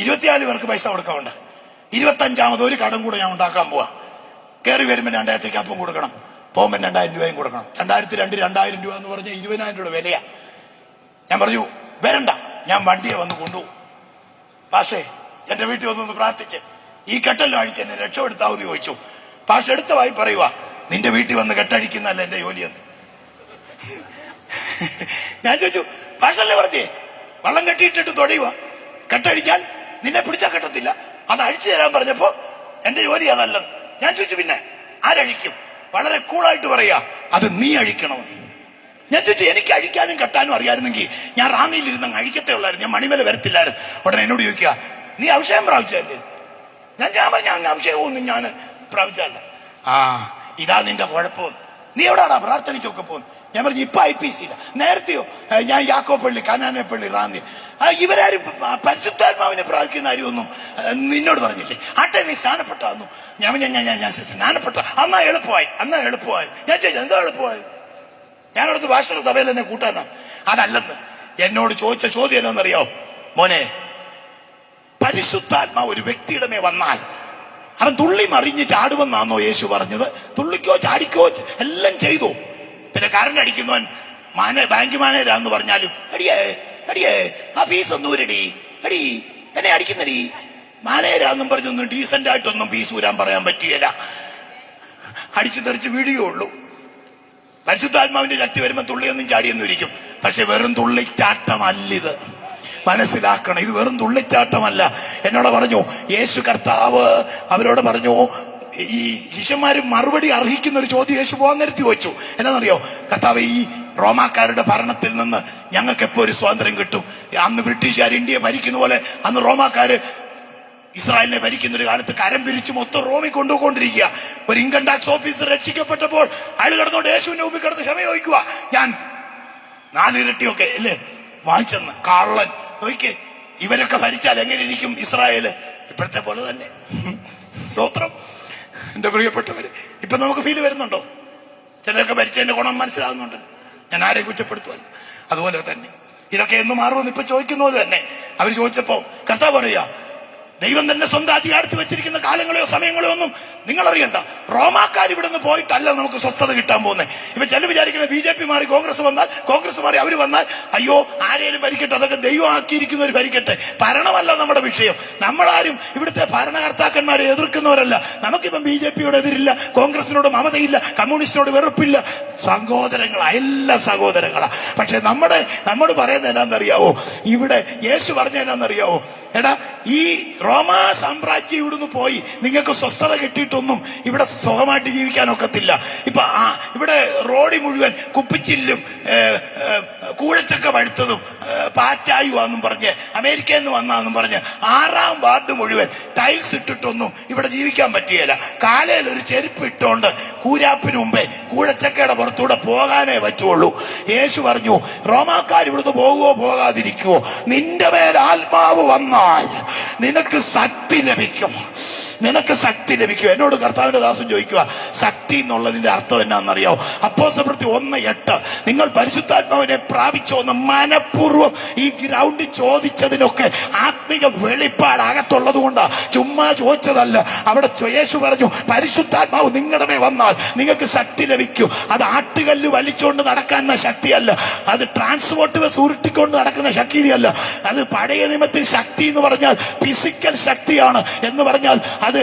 [SPEAKER 1] 24 പേർക്ക് പൈസ കൊടുക്കാറുണ്ട്. 25ാമത് ഒരു കടം കൂടെ ഞാൻ ഉണ്ടാക്കാൻ പോവാ. കയറി വരുമ്പോൾ 2000 അപ്പം കൊടുക്കണം, പോകുമ്പോൾ 2000 രൂപയും കൊടുക്കണം. 2000 രൂപ എന്ന് പറഞ്ഞാൽ 20,000 രൂപ വിലയാ. ഞാൻ പറഞ്ഞു വരണ്ട, ഞാൻ വണ്ടിയെ വന്ന് കൊണ്ടുപോകും. പക്ഷേ എന്റെ വീട്ടിൽ വന്നൊന്ന് പ്രാർത്ഥിച്ച് ഈ കെട്ടല്ലോ അഴിച്ച് എന്നെ രക്ഷപ്പെടുത്താവെന്ന് ചോദിച്ചു. പക്ഷെ എടുത്ത വായി പറയുക, നിന്റെ വീട്ടിൽ വന്ന് കെട്ടഴിക്കുന്നല്ല എന്റെ ജോലിയെന്ന്. ഞാൻ ചോദിച്ചു, ഭാഷല്ലേ പറഞ്ഞേ, വള്ളം കെട്ടിയിട്ടിട്ട് തൊടയുക, കെട്ടഴിക്കാൻ നിന്നെ പിടിച്ചാൽ കെട്ടത്തില്ല, അത് അഴിച്ചു തരാൻ പറഞ്ഞപ്പോ എന്റെ ജോലി അതല്ലെന്ന്. ഞാൻ ചോദിച്ചു, പിന്നെ ആരഴിക്കും? വളരെ കൂളായിട്ട് പറയാ, അത് നീ അഴിക്കണമെന്ന്. ഞാൻ ചോദിച്ചു, എനിക്ക് അഴിക്കാനും കെട്ടാനും അറിയാമായിരുന്നെങ്കിൽ ഞാൻ റാന്നിയിലിരുന്ന് അഴിക്കത്തേ ഉള്ളായിരുന്നു, ഞാൻ മണിമല വരത്തില്ലായിരുന്നു. ഉടനെ എന്നോട് ചോദിക്കുക, നീ അഭിഷേകം പ്രാപിച്ചല്ലേ? ഞാൻ പറഞ്ഞ അങ്ങ് അഭിഷേകമൊന്നും ഞാൻ പ്രാപിച്ചല്ല. ഇതാ നിന്റെ കുഴപ്പം, നീ എവിടാടാ പ്രാർത്ഥനയ്ക്കൊക്കെ പോകുന്നു? ഞാൻ പറഞ്ഞു, ഇപ്പൊ IPC ഇല്ല, നേരത്തെയോ ഞാൻ യാക്കോപ്പള്ളി, കനാനപ്പള്ളി, റാന്നി. ഇവരാരും പരിശുദ്ധാത്മാവിനെ പ്രാപിക്കുന്ന കാര്യമൊന്നും നിന്നോട് പറഞ്ഞില്ലേ? ആട്ടെ, നീ സ്നാനപ്പെട്ടാന്നു. ഞാൻ സ്നാനപ്പെട്ട അന്നാ എളുപ്പമായി. ഞാൻ ചോദിച്ചു, എന്താ എളുപ്പമായി? ഞാനടുത്ത് ഭാഷയുടെ സഭയിൽ എന്നെ കൂട്ടാനാ? അതല്ലെന്ന്. എന്നോട് ചോദിച്ച ചോദ്യം എന്നറിയോ? മോനെ, പരിശുദ്ധാത്മാവ് ഒരു വ്യക്തിയുടെ മേ വന്നാൽ അവൻ തുള്ളി മറിഞ്ഞ് ചാടുമെന്നാണോ യേശു പറഞ്ഞത്? തുള്ളിക്കോ ചാടിക്കോ എല്ലാം ചെയ്തു. പിന്നെ കറണ്ട് അടിക്കുന്നവൻ ബാങ്ക് മാനേജരാന്ന് പറഞ്ഞാലും അടിയേ ആ ഫീസ് ഒന്നും ഊരടി, എന്നെ അടിക്കുന്നടി, മാനേജരാന്നും പറഞ്ഞൊന്നും ഡീസന്റ് ആയിട്ടൊന്നും ഫീസ് ഊരാൻ പറയാൻ പറ്റുകയില്ല. അടിച്ചു തെറിച്ച് വീഴുകയുള്ളൂ. പരിശുദ്ധാത്മാവിന്റെ ശക്തി വരുമ്പോൾ തുള്ളിയൊന്നും ചാടിയൊന്നും ഇരിക്കും. പക്ഷെ വെറും തുള്ളിച്ചാട്ടമല്ലിത്. മനസ്സിലാക്കണം. ഇത് വെറും തുള്ളിച്ചാട്ടമല്ല. എന്നോട് പറഞ്ഞു യേശു കർത്താവ് അവരോട് പറഞ്ഞു, ഈ ശിഷ്യന്മാര് മറുപടി അർഹിക്കുന്ന ഒരു ചോദ്യം യേശു പോകാൻ നേരത്തി ചോദിച്ചു. എന്നാന്നറിയോ? കർത്താവ്, ഈ റോമാക്കാരുടെ ഭരണത്തിൽ നിന്ന് ഞങ്ങൾക്ക് എപ്പോ ഒരു സ്വാതന്ത്ര്യം കിട്ടും? അന്ന് ബ്രിട്ടീഷുകാർ ഇന്ത്യയെ ഭരിക്കുന്ന പോലെ അന്ന് റോമാക്കാര് ഇസ്രായേലിനെ ഭരിക്കുന്ന ഒരു കാലത്ത് കരം പിരിച്ച് മൊത്തം റോമിൽ കൊണ്ടുപോയിക്കൊണ്ടിരിക്കുക. ഒരു ഇൻകം ടാക്സ് ഓഫീസർ രക്ഷിക്കപ്പെട്ടപ്പോൾ അയാൾ കിടന്നോണ്ട് യേശുവിന്റെ മുമ്പിൽ കിടന്ന് ക്ഷമ ചോദിക്കുക. ഞാൻ 4 ഇരട്ടിയൊക്കെ അല്ലേ വാങ്ങിച്ചെന്ന്. കള്ളൻ. നോക്കിക്കേ, ഇവരൊക്കെ ഭരിച്ചാൽ എങ്ങനെ ഇരിക്കും ഇസ്രായേല്? ഇപ്പോഴത്തെ പോലെ തന്നെ. സ്തോത്രം. എന്റെ പ്രിയപ്പെട്ടവര്, ഇപ്പൊ നമുക്ക് ഫീൽ വരുന്നുണ്ടോ? ചിലരൊക്കെ ഭരിച്ചതിന്റെ ഗുണം മനസ്സിലാകുന്നുണ്ട്. ഞാൻ ആരെയും കുറ്റപ്പെടുത്തുമല്ല. അതുപോലെ തന്നെ ഇതൊക്കെ എന്ന് മാറുമെന്ന് ഇപ്പൊ ചോദിക്കുന്ന പോലെ തന്നെ അവർ ചോദിച്ചപ്പോ കർത്താവ് പറയാ, ദൈവം തന്നെ സ്വന്തം അധികാരത്തിൽ വെച്ചിരിക്കുന്ന കാലങ്ങളെയോ സമയങ്ങളെയോ ഒന്നും നിങ്ങൾ അറിയണ്ട. റോമാക്കാർ ഇവിടെ നിന്ന് പോയിട്ടല്ല നമുക്ക് സ്വസ്ഥത കിട്ടാൻ പോകുന്നത്. ഇപ്പൊ ചില വിചാരിക്കുന്ന BJP മാറി കോൺഗ്രസ് വന്നാൽ, കോൺഗ്രസ് മാറി അവർ വന്നാൽ അയ്യോ ആരേലും ഭരിക്കട്ടെ, അതൊക്കെ ദൈവം ആക്കിയിരിക്കുന്നവർ ഭരിക്കട്ടെ. ഭരണമല്ല നമ്മുടെ വിഷയം. നമ്മളാരും ഇവിടുത്തെ ഭരണകർത്താക്കന്മാരെ എതിർക്കുന്നവരല്ല. നമുക്കിപ്പം BJPയോട് എതിരില്ല, കോൺഗ്രസിനോട് മമതയില്ല, കമ്മ്യൂണിസ്റ്റിനോട് വെറുപ്പില്ല. സഹോദരങ്ങളാ, എല്ലാ സഹോദരങ്ങളാ. പക്ഷെ നമ്മോട് പറയുന്നത് എന്നാന്നറിയാവോ? ഇവിടെ യേശു പറഞ്ഞ എന്നാന്നറിയാവോ? എടാ, ഈ റോമാ സാമ്രാജ്യം ഇവിടുന്ന് പോയി നിങ്ങൾക്ക് സ്വസ്ഥത കിട്ടിയിട്ടൊന്നും ഇവിടെ സുഖമായിട്ട് ജീവിക്കാനൊക്കത്തില്ല. ഇപ്പൊ ഇവിടെ റോഡി മുഴുവൻ കുപ്പിച്ചില്ലും കൂഴച്ചക്ക പഴുത്തതും പാറ്റായുവാന്നും പറഞ്ഞ് അമേരിക്കയിൽ നിന്ന് വന്നാന്നും പറഞ്ഞ് 6ാം വാർഡ് മുഴുവൻ ടൈൽസ് ഇട്ടിട്ടൊന്നും ഇവിടെ ജീവിക്കാൻ പറ്റുകയില്ല. കാലയിൽ ഒരു ചെരുപ്പ് ഇട്ടോണ്ട് കൂരാപ്പിന് മുമ്പേ കൂഴച്ചക്കയുടെ പുറത്തൂടെ പോകാനേ പറ്റുള്ളൂ. യേശു പറഞ്ഞു, റോമാക്കാർ ഇവിടുന്ന് പോകുവോ പോകാതിരിക്കുവോ, നിന്റെ മേൽ ആത്മാവ് വന്നാൽ നിനക്ക് ശക്തി ലഭിക്കും. നിനക്ക് ശക്തി ലഭിക്കും. എന്നോട് കർത്താവിന്റെ ദാസൻ ചോദിക്കുക, ശക്തി എന്നുള്ളതിന്റെ അർത്ഥം എന്നാണെന്നറിയാവോ? അപ്പോസ്തലപ്രവൃത്തി 1:8 നിങ്ങൾ പരിശുദ്ധാത്മാവിനെ പ്രാപിച്ചോ എന്ന് മനഃപൂർവ്വം ഈ ഗ്രൗണ്ടിൽ ചോദിച്ചതിനൊക്കെ ആത്മീക വെളിപ്പാട് അകത്തുള്ളത് കൊണ്ടാ, ചുമ്മാ ചോദിച്ചതല്ല. അവിടെ യേശു പറഞ്ഞു, പരിശുദ്ധാത്മാവ് നിങ്ങളുടെ മേൽ വന്നാൽ നിങ്ങൾക്ക് ശക്തി ലഭിക്കും. അത് ആട്ടുകല്ല് വലിച്ചുകൊണ്ട് നടക്കുന്ന ശക്തിയല്ല, അത് ട്രാൻസ്പോർട്ട് ബസ് ഉരുട്ടിക്കൊണ്ട് നടക്കുന്ന ശക്തിയല്ല. അത് പഴയ നിയമത്തിൽ ശക്തി എന്ന് പറഞ്ഞാൽ ഫിസിക്കൽ ശക്തിയാണ്. എന്ന് പറഞ്ഞാൽ അത്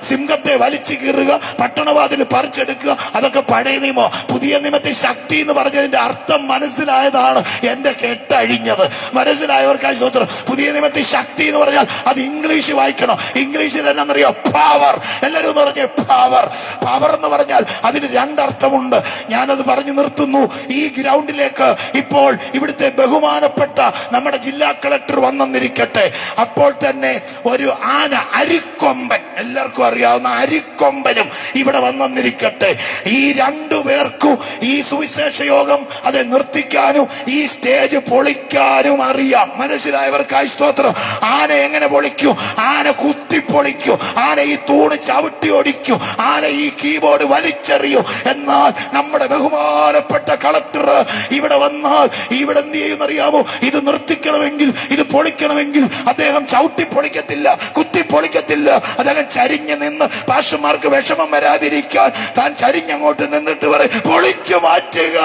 [SPEAKER 1] സിംഹത്തെ വലിച്ചു കീറുക, പട്ടണവാതിൽ പറിച്ചെടുക്കുക, അതൊക്കെ പഴയ നിയമം. പുതിയ നിയമത്തിൽ ശക്തി എന്ന് പറഞ്ഞതിന്റെ അർത്ഥം മനസ്സിലായതാണ് എന്റെ കെട്ടഴിഞ്ഞത്. മനസ്സിലായവർക്കായി സ്തോത്രം. പുതിയ നിയമത്തിൽ ശക്തി എന്ന് പറഞ്ഞാൽ അത് ഇംഗ്ലീഷ് വായിക്കണം. ഇംഗ്ലീഷിൽ എന്നാന്നറിയോ? പവർ. എല്ലാവരും എന്ന് പറഞ്ഞ പവർ. പവർ എന്ന് പറഞ്ഞാൽ അതിന് 2 അർത്ഥമുണ്ട്. ഞാനത് പറഞ്ഞു നിർത്തുന്നു. ഈ ഗ്രൗണ്ടിലേക്ക് ഇപ്പോൾ ഇവിടുത്തെ ബഹുമാനപ്പെട്ട നമ്മുടെ ജില്ലാ കളക്ടർ വന്നെന്നിരിക്കട്ടെ, അപ്പോൾ തന്നെ ഒരു ആന, അരിക്കൊമ്പൻ, എല്ലാവർക്കും അറിയാവുന്ന അരിക്കൊമ്പനും ഇവിടെ വന്നെന്നിരിക്കട്ടെ. ഈ 2 പേർക്കും ഈ സുവിശേഷ യോഗം അത് നിർത്തിക്കാനും ഈ സ്റ്റേജ് പൊളിക്കാനും അറിയാം. മനസ്സിലായവർക്കായി സ്തോത്രം. ആന എങ്ങനെ പൊളിക്കും? ആന കുത്തി പൊളിക്കും. ആന ഈ തൂണ് ചവിട്ടി ഓടിക്കും. ആന ഈ കീബോർഡ് വലിച്ചെറിയും. എന്നാൽ നമ്മുടെ ബഹുമാനപ്പെട്ട കളക്ടർ ഇവിടെ വന്നാൽ ഇവിടെ എന്ത് ചെയ്യുന്നറിയാമോ? ഇത് നിർത്തിക്കണമെങ്കിൽ, ഇത് പൊളിക്കണമെങ്കിൽ അദ്ദേഹം ചവിട്ടി പൊളിക്കത്തില്ല, കുത്തി പൊളിക്കത്തില്ല. അദ്ദേഹം ചരിഞ്ഞ് നിന്ന് പാസ്റ്റർമാർക്ക് വിഷമം വരാതിരിക്കാൻ താൻ ചരിഞ്ഞങ്ങോട്ട് നിന്നിട്ട് പറയും, പൊളിച്ചു മാറ്റുക.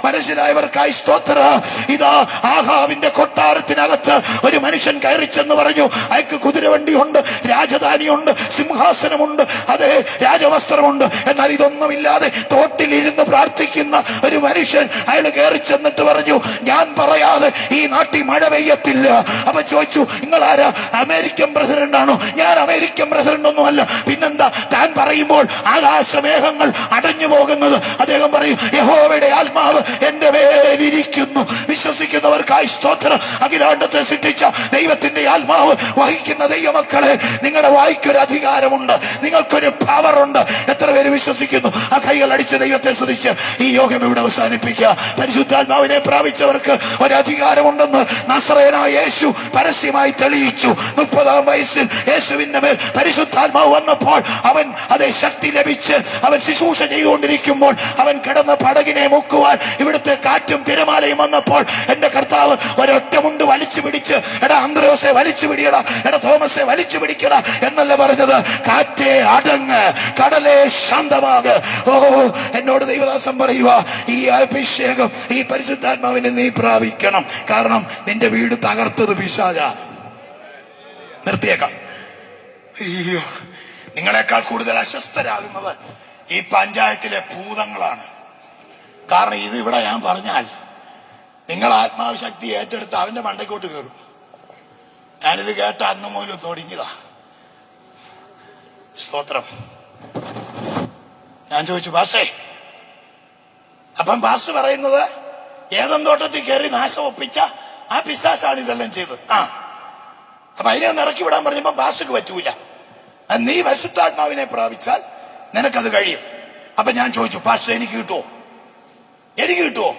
[SPEAKER 1] മനസ്സിലായവർക്കായി സ്തോത്ര. ഇതാ ആഹാവിന്റെ കൊട്ടാരത്തിനകത്ത് ഒരു മനുഷ്യൻ കയറിച്ചെന്ന് പറഞ്ഞു, അയാൾക്ക് കുതിരവണ്ടിയുണ്ട്, രാജധാനിയുണ്ട്, സിംഹാസനമുണ്ട്, അതെ രാജവസ്ത്രമുണ്ട്. എന്നാൽ ഇതൊന്നുമില്ലാതെ തോട്ടിലിരുന്ന് പ്രാർത്ഥിക്കുന്ന ഒരു മനുഷ്യൻ അയാൾ കയറി ചെന്നിട്ട് പറഞ്ഞു, ഞാൻ പറയാതെ ഈ നാട്ടിൽ മഴ പെയ്യത്തില്ല. അപ്പൊ ചോദിച്ചു, നിങ്ങൾ ആരാ? അമേരിക്കൻ പ്രസിഡന്റ് ആണോ? ഞാൻ അമേരിക്കൻ പ്രസിഡന്റ് ഒന്നുമല്ല. പിന്നെന്താ? താൻ പറയുമ്പോൾ ആകാശമേഘങ്ങൾ അടഞ്ഞു പോകുന്നത്. അദ്ദേഹം പറയും, യഹോവയുടെ ആത്മാവ് എന്റെ മേലിരിക്കുന്നു. വിശ്വസിക്കുന്നവർക്കായി സ്തോത്രം. അഖിലാണ്ടത്തെ സൃഷ്ടിച്ച ദൈവത്തിന്റെ ആത്മാവ് വഹിക്കുന്ന ദൈവമക്കളെ, നിങ്ങളുടെ വായിക്കൊരു അധികാരമുണ്ട്, നിങ്ങൾക്കൊരു പവർ ഉണ്ട്. എത്ര പേര് വിശ്വസിക്കുന്നു? ആ കൈകൾ അടിച്ച് ദൈവത്തെ സ്തുതിച്ച് ഈ യോഗം ഇവിടെ അവസാനിപ്പിക്കുക. പരിശുദ്ധാത്മാവിനെ പ്രാപിച്ചവർക്ക് ഒരധികാരമുണ്ടെന്ന് നസറേയനായ യേശു പരസ്യമായി തെളിയിച്ചു. 30-ാം വയസ്സിൽ യേശുവിന്റെ മേൽ പരിശുദ്ധാത്മാവ് വന്നപ്പോൾ അവൻ അതേ ശക്തി ലഭിച്ച് അവൻ ശുശ്രൂഷ ചെയ്തുകൊണ്ടിരിക്കുമ്പോൾ അവൻ കിടന്ന പടകിനെ മുക്കുവാൻ ഇവിടുത്തെ കാറ്റും തിരമാലയും വന്നപ്പോൾ എന്റെ കർത്താവ് ഒരൊറ്റമുണ്ട് വലിച്ചു പിടിച്ച്, എടാ അന്ത്രയോസെ വലിച്ചു പിടിയടാ, എടാ തോമസെ വലിച്ചു പിടിക്കടാ എന്നല്ല പറഞ്ഞത്. കാറ്റേ അടങ്ങ്, കടലേ ശാന്തമാക്. ഓ, എന്നോട് ദൈവദാസൻ പറയുക, ഈ അഭിഷേകം, ഈ പരിശുദ്ധാത്മാവിനെ നീ പ്രാപിക്കണം. കാരണം നിന്റെ വീട് തകർത്തത് പിശാചാ. നിർത്തിയേക്കാം. അയ്യോ, നിങ്ങളെക്കാൾ കൂടുതൽ അസ്വസ്ഥരാകുന്നത് ഈ പഞ്ചായത്തിലെ ഭൂതങ്ങളാണ്. കാരണം ഇത് ഇവിടെ ഞാൻ പറഞ്ഞാൽ നിങ്ങൾ ആത്മാവ് ശക്തി ഏറ്റെടുത്ത് അവന്റെ മണ്ടയ്ക്കോട്ട് കയറും. ഞാനിത് കേട്ട അന്ന് മുതൽ തുടങ്ങിയതാ. സ്തോത്രം. ഞാൻ ചോദിച്ചു, പാസ്റ്റേ, അപ്പം പാസ്റ്റർ പറയുന്നത് ഏദൻ തോട്ടത്തിൽ കയറി നാശം ഒപ്പിച്ച ആ പിശാചാണ് ഇതെല്ലാം ചെയ്തത്. അപ്പൊ അതിനെ ഒന്ന് ഇറക്കി വിടാൻ പറഞ്ഞപ്പോ പാസ്റ്റർക്ക് പറ്റൂല. നീ പരിശുദ്ധാത്മാവിനെ പ്രാപിച്ചാൽ നിനക്കത് കഴിയും. അപ്പൊ ഞാൻ ചോദിച്ചു, പാസ്റ്റർ എനിക്ക് കിട്ടുമോ? എനിക്ക് കിട്ടുമോ?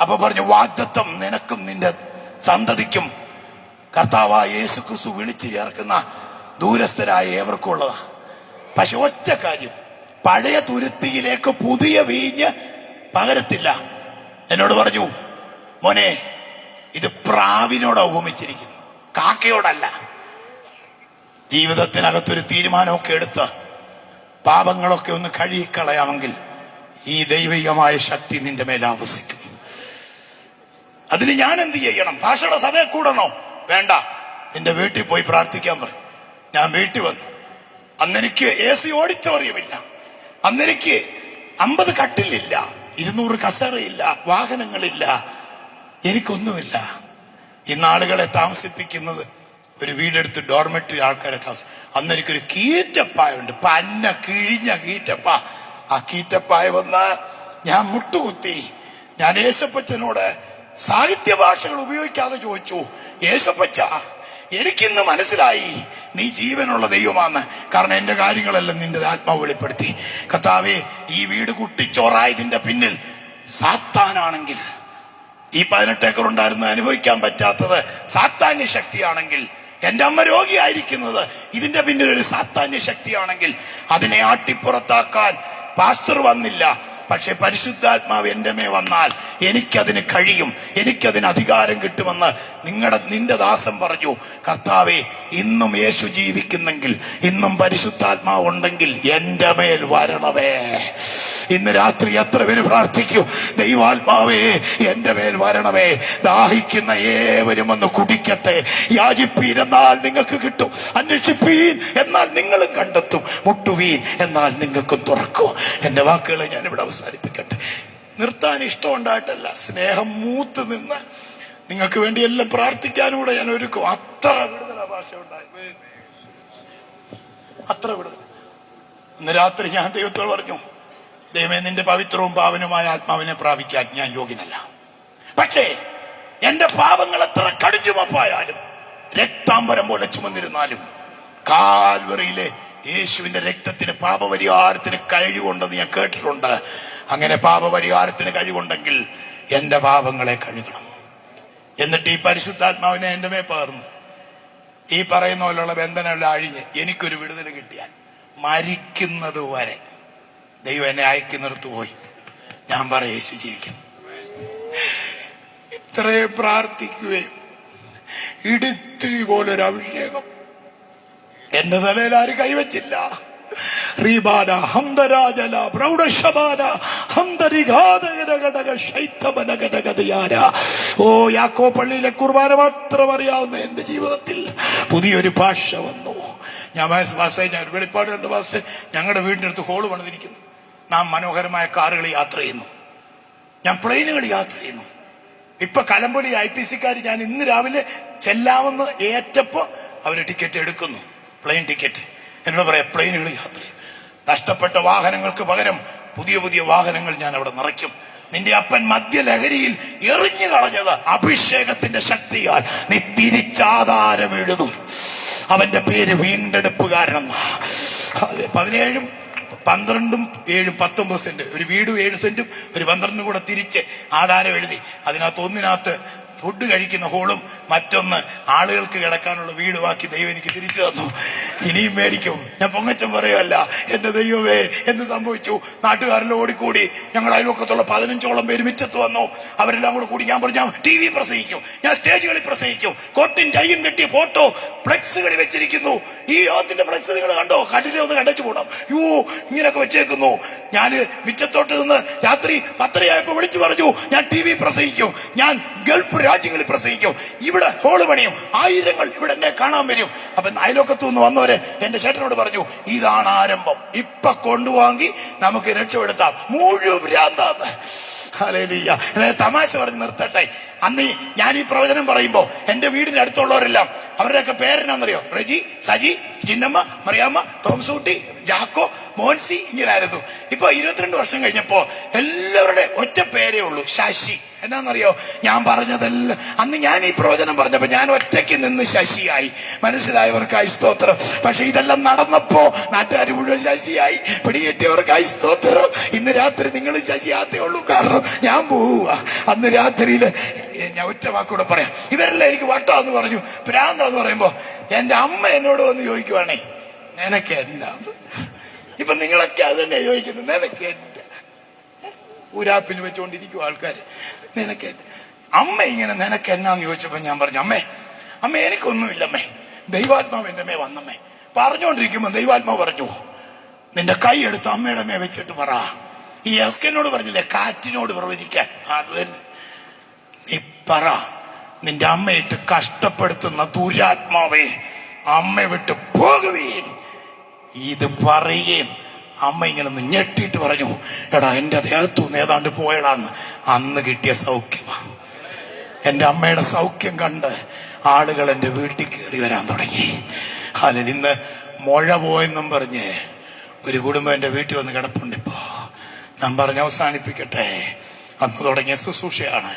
[SPEAKER 1] അപ്പൊ പറഞ്ഞു, വാഗ്ദത്തം നിനക്കും നിന്റെ സന്തതിക്കും കർത്താവായ യേശു ക്രിസ്തു വിളിച്ചു ചേർക്കുന്ന ദൂരസ്ഥരായ ഏവർക്കും ഉള്ളതാ. പക്ഷെ ഒറ്റ കാര്യം, പഴയ തുരുത്തിയിലേക്ക് പുതിയ വീഞ്ഞ് പകരത്തില്ല. എന്നോട് പറഞ്ഞു, മോനെ, ഇത് പ്രാവിനോട് ഉപമിച്ചിരിക്കുന്നു, കാക്കയോടല്ല. ജീവിതത്തിനകത്തൊരു തീരുമാനമൊക്കെ എടുത്ത് പാപങ്ങളൊക്കെ ഒന്ന് കഴുകിക്കളയാമെങ്കിൽ ഈ ദൈവികമായ ശക്തി നിന്റെ മേൽ ആവസിക്കും. അതിന് ഞാൻ എന്ത് ചെയ്യണം? ഭാഷയുടെ സഭയെ കൂടണോ? വേണ്ട, നിന്റെ വീട്ടിൽ പോയി പ്രാർത്ഥിക്കാൻ പറയും. ഞാൻ വീട്ടിൽ വന്നു. അന്നെനിക്ക് AC ഓഡിറ്റോറിയമില്ല, അന്നെനിക്ക് 50 കട്ടിലില്ല, 200 കസേരയില്ല, വാഹനങ്ങളില്ല, എനിക്കൊന്നുമില്ല. ഇന്നാളുകളെ താമസിപ്പിക്കുന്നത് ഒരു വീടെടുത്ത് ഡോർമെട്രി ആൾക്കാരെ താമസിക്കും. അന്നെനിക്കൊരു കീറ്റപ്പായുണ്ട്, പന്ന കിഴിഞ്ഞ കീറ്റപ്പ. ആ കീറ്റപ്പായ വന്ന് ഞാൻ മുട്ടുകുത്തി. ഞാൻ യേശപ്പച്ചനോട് സാഹിത്യ ഭാഷകൾ ഉപയോഗിക്കാതെ ചോദിച്ചു, യേശപ്പച്ച, എനിക്കിന്ന് മനസ്സിലായി നീ ജീവനുള്ള ദൈവമാന്ന്. കാരണം എന്റെ കാര്യങ്ങളെല്ലാം നിന്റെ ആത്മാവ് വെളിപ്പെടുത്തി. കർത്താവേ, ഈ വീട് കുട്ടിച്ചോറായതിന്റെ പിന്നിൽ സാത്താനാണെങ്കിൽ, ഈ 18 ഏക്കർ ഉണ്ടായിരുന്ന അനുഭവിക്കാൻ പറ്റാത്തത് സാത്താന്യ ശക്തിയാണെങ്കിൽ, എന്റെ അമ്മ രോഗിയായിരിക്കുന്നത് ഇതിന്റെ പിന്നിൽ ഒരു സാത്താന്യ ശക്തിയാണെങ്കിൽ, അതിനെ ആട്ടിപ്പുറത്താക്കാൻ പാസ്റ്റർ വന്നില്ല. പക്ഷെ പരിശുദ്ധാത്മാവ് എന്റെ മേ വന്നാൽ എനിക്കതിന് കഴിയും, എനിക്കതിന് അധികാരം കിട്ടുമെന്ന് നിന്റെ ദാസൻ പറഞ്ഞു. കർത്താവേ, ഇന്നും യേശു ജീവിക്കുന്നെങ്കിൽ, ഇന്നും പരിശുദ്ധാത്മാവ് ഉണ്ടെങ്കിൽ എന്റെ മേൽ വരണമേ. ഇന്ന് രാത്രി എത്ര പേര് പ്രാർത്ഥിക്കും, ദൈവാത്മാവേ എന്റെ മേൽ വരണമേ. ദാഹിക്കുന്ന ഏവരും ഒന്ന് കുടിക്കട്ടെ. യാചിപ്പീൻ എന്നാൽ നിങ്ങൾക്ക് കിട്ടും, അന്വേഷിപ്പീൻ എന്നാൽ നിങ്ങളും കണ്ടെത്തും, മുട്ടുവീൻ എന്നാൽ നിങ്ങൾക്കും തുറക്കും. എന്റെ വാക്കുകളെ ഞാൻ ഇവിടെ അവസാനിപ്പിക്കട്ടെ. നിർത്താൻ ഇഷ്ടമുണ്ടായിട്ടല്ല, സ്നേഹം മൂത്ത് നിന്ന് നിങ്ങൾക്ക് വേണ്ടി എല്ലാം പ്രാർത്ഥിക്കാനൂടെ ഞാൻ ഒരുക്കും. അത്ര വിടുതല ഭാഷ ഉണ്ടായി, അത്ര വിടുതൽ. ഇന്ന് രാത്രി ഞാൻ ദൈവത്തോട് പറഞ്ഞു, ദൈവമേ, നിന്റെ പവിത്രവും പാവനുമായ ആത്മാവിനെ പ്രാപിക്കാൻ ഞാൻ യോഗ്യനല്ല. പക്ഷേ എന്റെ പാപങ്ങൾ എത്ര കടുചുമപ്പായാലും, രക്താംബരം പോലെ ചുമന്നിരുന്നാലും, കാൽവറിയിലെ യേശുവിന്റെ രക്തത്തിന് പാപപരിഹാരത്തിന് കഴിവുണ്ടെന്ന് ഞാൻ കേട്ടിട്ടുണ്ട്. അങ്ങനെ പാപപരിഹാരത്തിന് കഴിവുണ്ടെങ്കിൽ എന്റെ പാപങ്ങളെ കഴുകണം. എന്നിട്ട് ഈ പരിശുദ്ധാത്മാവിനെ എന്റെ മേ പകർന്ന് ഈ പറയുന്ന പോലുള്ള ബന്ധനമെല്ലാം അഴിഞ്ഞ് എനിക്കൊരു വിടുതൽ കിട്ടിയാൽ മരിക്കുന്നത് വരെ ദൈവം എന്നെ അയക്കുന്നിടത്ത് പോയി ഞാൻ പറയും, യേശു ജീവിക്കുന്നു. ഇത്രയും പ്രാർത്ഥിക്കുകയും ഇടുത്തി പോലൊരു അഭിഷേകം എന്റെ തലയിൽ ആരും കൈവച്ചില്ല. റീബാന ഹംദരാജല പ്രൗഢശബാന ഹംദരിഘാതകടക ശൈത്തമനഗടഗതയാര. ഓ, യാക്കോ പള്ളിയിലെ കുർബാന മാത്രം അറിയാവുന്ന എന്റെ ജീവിതത്തിൽ പുതിയൊരു ഭാഷ വന്നു. ഞാൻ വെളിപ്പാട് കണ്ട ഭാഷ. ഞങ്ങളുടെ വീടിന്റെ അടുത്ത് ഹോള് പണിതിരിക്കുന്നു. നാം മനോഹരമായ കാറുകൾ യാത്ര ചെയ്യുന്നു, ഞാൻ പ്ലെയിനുകൾ യാത്ര ചെയ്യുന്നു. ഇപ്പൊ കലമ്പൊലി IPC-ക്കാർ ഞാൻ ഇന്ന് രാവിലെ ചെല്ലാമെന്ന് ഏറ്റപ്പോ അവര് ടിക്കറ്റ് എടുക്കുന്നു, പ്ലെയിൻ ടിക്കറ്റ്. എന്നോട് പറയാം, പ്ലെയിനുകൾ യാത്ര ചെയ്യും. നഷ്ടപ്പെട്ട വാഹനങ്ങൾക്ക് പകരം പുതിയ പുതിയ വാഹനങ്ങൾ ഞാൻ അവിടെ നിറയ്ക്കും. നിന്റെ അപ്പൻ മദ്യലഹരിയിൽ എറിഞ്ഞു കളഞ്ഞത് അഭിഷേകത്തിന്റെ ശക്തിയാൽ നീ തിരിച്ചാധാരം എഴുതും. അവന്റെ പേര് വീണ്ടെടുപ്പുകാരൻ. 17, 12, 7, 19 സെന്റ്, ഒരു വീടും 7 സെന്റും ഒരു 12 കൂടെ തിരിച്ച് ആധാരം എഴുതി. അതിനകത്ത് ഒന്നിനകത്ത് ഫുഡ് കഴിക്കുന്ന ഹോളും മറ്റൊന്ന് ആളുകൾക്ക് കിടക്കാനുള്ള വീടുമാക്കി ദൈവം എനിക്ക് തിരിച്ചു തന്നു. ഇനിയും മേടിക്കും. ഞാൻ പൊങ്ങച്ചം പറയുമല്ല, എന്റെ ദൈവമേ എന്ത് സംഭവിച്ചു. നാട്ടുകാരെല്ലാം ഓടിക്കൂടി. ഞങ്ങൾ അയൽവക്കത്തുള്ള 15ഓളം പേര് മിറ്റത്ത് വന്നു. അവരെല്ലാം കൂടെ കൂടി ഞാൻ പറഞ്ഞു, ഞാൻ TV പ്രസംഗിക്കും, ഞാൻ സ്റ്റേജുകളിൽ പ്രസംഗിക്കും. കോട്ടും ടൈയും കെട്ടിയ ഫോട്ടോ ഫ്ലെക്സുകളിൽ വെച്ചിരിക്കുന്നു. ഈ അതിന്റെ ഫ്ലെക്സ് നിങ്ങൾ കണ്ടോ? കണ്ടില്ലേ? ഒന്ന് കണ്ടു പോകണം. ഇങ്ങനെയൊക്കെ വെച്ചേക്കുന്നു. ഞാൻ മിറ്റത്തോട്ട് നിന്ന് രാത്രി 10:30 വിളിച്ചു പറഞ്ഞു, ഞാൻ TV പ്രസംഗിക്കും, ഞാൻ ഗൾഫ് രാജ്യങ്ങളിൽ പ്രസംഗിക്കും, ഇവിടെ ഹോള് പണിയും, ആയിരങ്ങൾ ഇവിടെ എന്നെ കാണാൻ വരും. അപ്പൊ അയലോക്കത്തു നിന്ന് വന്നവര് എന്റെ ചേട്ടനോട് പറഞ്ഞു, ഇതാണ് ആരംഭം, ഇപ്പൊ കൊണ്ടുവാങ്ങി നമുക്ക് രക്ഷപ്പെടുത്താം. മുഴുവൻ ഭ്രാന്താന്ന്. ഹല്ലേലൂയ. തമാശ പറഞ്ഞ് നിർത്തട്ടെ. അന്ന് ഞാൻ ഈ പ്രവചനം പറയുമ്പോ എന്റെ വീടിന്റെ അടുത്തുള്ളവരെല്ലാം അവരുടെയൊക്കെ പേരെന്നാന്നറിയോ? റെജി, സജി, ചിന്നമ്മ, മറിയാമ്മ, തോംസൂട്ടി, ജാക്കോ, മോൻസി, ഇങ്ങനായിരുന്നു. ഇപ്പൊ 22 വർഷം കഴിഞ്ഞപ്പോ എല്ലാവരുടെ ഒറ്റ പേരേ ഉള്ളൂ, ശശി. എന്നാന്നറിയോ? ഞാൻ പറഞ്ഞതെല്ലാം അന്ന് ഞാൻ ഈ പ്രവചനം പറഞ്ഞപ്പോ ഞാൻ ഒറ്റയ്ക്ക് നിന്ന് ശശിയായി. മനസ്സിലായവർക്കായി സ്തോത്രം. പക്ഷെ ഇതെല്ലാം നടന്നപ്പോ നാട്ടുകാർ മുഴുവൻ ശശിയായി. പിടികിട്ടിയവർക്കായി സ്തോത്രം. ഇന്ന് രാത്രി നിങ്ങൾ ശശിയാത്തേ ഉള്ളൂ. കാരണം ഞാൻ പോവുക. അന്ന് രാത്രിയില് ഞാൻ ഒറ്റ വാക്കൂടെ പറയാം. ഇവരെല്ലാം എനിക്ക് വട്ടാന്ന് പറഞ്ഞു, ഭ്രാന്താന്ന് പറയുമ്പോ എന്റെ അമ്മ എന്നോട് വന്ന് ചോദിക്കുവാണേ, നിനക്ക് എന്നാ? ഇപ്പൊ നിങ്ങളൊക്കെ അത് തന്നെ ചോദിക്കുന്നത്, നിനക്ക് എന്നാ? ഊരാപ്പിൽ വെച്ചുകൊണ്ടിരിക്കും ആൾക്കാര്. നിനക്ക് അമ്മ ഇങ്ങനെ നിനക്ക് എന്നാന്ന് ചോദിച്ചപ്പോ ഞാൻ പറഞ്ഞു, അമ്മ എനിക്കൊന്നുമില്ല അമ്മേ, ദൈവാത്മാവ് എന്റെ മേ വന്നമ്മേ. പറഞ്ഞുകൊണ്ടിരിക്കുമ്പോ ദൈവാത്മാവ് പറഞ്ഞു, നിന്റെ കൈ എടുത്ത് അമ്മയുടെ മേ വെച്ചിട്ട് പറ. ഈ എസ്കനോട് പറഞ്ഞില്ലേ കാറ്റിനോട് പ്രവചിക്കാൻ, അത് നീ പറ, നിന്റെ അമ്മയിട്ട് കഷ്ടപ്പെടുത്തുന്ന ദുരാത്മാവേ അമ്മ വിട്ട് പോകുവീൻ. ഇത് പറയുകയും അമ്മ ഇങ്ങനെ ഒന്ന് ഞെട്ടിയിട്ട് പറഞ്ഞു, എടാ എന്റെ ദേഹത്തുനിന്ന് ഏതാണ്ട് പോയടാന്ന്. അന്ന് കിട്ടിയ സൗഖ്യമാണ്. എന്റെ അമ്മയുടെ സൗഖ്യം കണ്ട് ആളുകൾ എന്റെ വീട്ടിൽ കയറി വരാൻ തുടങ്ങി. അതിൽ ഇന്ന് മുഴ പോയെന്നും പറഞ്ഞ് ഒരു കുടുംബം എന്റെ വീട്ടിൽ വന്ന് കിടപ്പുണ്ട്. ഇപ്പോ ഞാൻ പറഞ്ഞ് അവസാനിപ്പിക്കട്ടെ. അന്ന് തുടങ്ങിയ ശുശ്രൂഷയാണ്,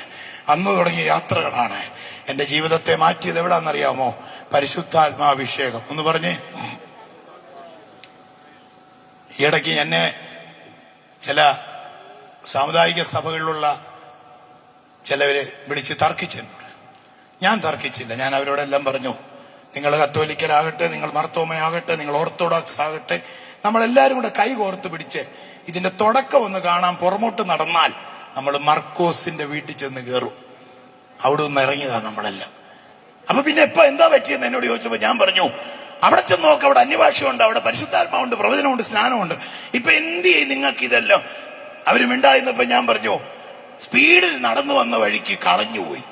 [SPEAKER 1] അന്ന് തുടങ്ങിയ യാത്രകളാണ് എന്റെ ജീവിതത്തെ മാറ്റിയത്. എവിടാന്നറിയാമോ? പരിശുദ്ധാത്മാഭിഷേകം. ഒന്ന് പറഞ്ഞേ. ഈ ഇടയ്ക്ക് എന്നെ ചില സാമുദായിക സഭകളിലുള്ള ചിലവര് വിളിച്ച് തർക്കിച്ചിട്ടുണ്ട്. ഞാൻ തർക്കിച്ചില്ല. ഞാൻ അവരോടെല്ലാം പറഞ്ഞു, നിങ്ങൾ കത്തോലിക്കരാകട്ടെ, നിങ്ങൾ മർത്തോമയാകട്ടെ, നിങ്ങൾ ഓർത്തഡോക്സ് ആകട്ടെ, നമ്മളെല്ലാരും കൂടെ കൈ കോർത്ത് പിടിച്ച് ഇതിന്റെ തുടക്കം ഒന്ന് കാണാൻ പുറമോട്ട് നടന്നാൽ നമ്മൾ മർക്കോസിന്റെ വീട്ടിൽ ചെന്ന് കയറും. അവിടെ നിന്ന് ഇറങ്ങിയതാ നമ്മളെല്ലാം. അപ്പൊ പിന്നെ ഇപ്പൊ എന്താ പറ്റിയെന്ന് എന്നോട് ചോദിച്ചപ്പോ ഞാൻ പറഞ്ഞു, അവിടെ ചെന്ന് നോക്കാം, അവിടെ അന്യഭാഷയുണ്ട്, അവിടെ പരിശുദ്ധാത്മാവുണ്ട്, പ്രവചനമുണ്ട്, സ്നാനമുണ്ട്. ഇപ്പൊ എന്ത് ചെയ്യും നിങ്ങൾക്ക് ഇതെല്ലാം? അവര് മിണ്ടായിരുന്നപ്പോ ഞാൻ പറഞ്ഞു, സ്പീഡിൽ നടന്നു വന്ന വഴിക്ക് കളഞ്ഞുപോയി.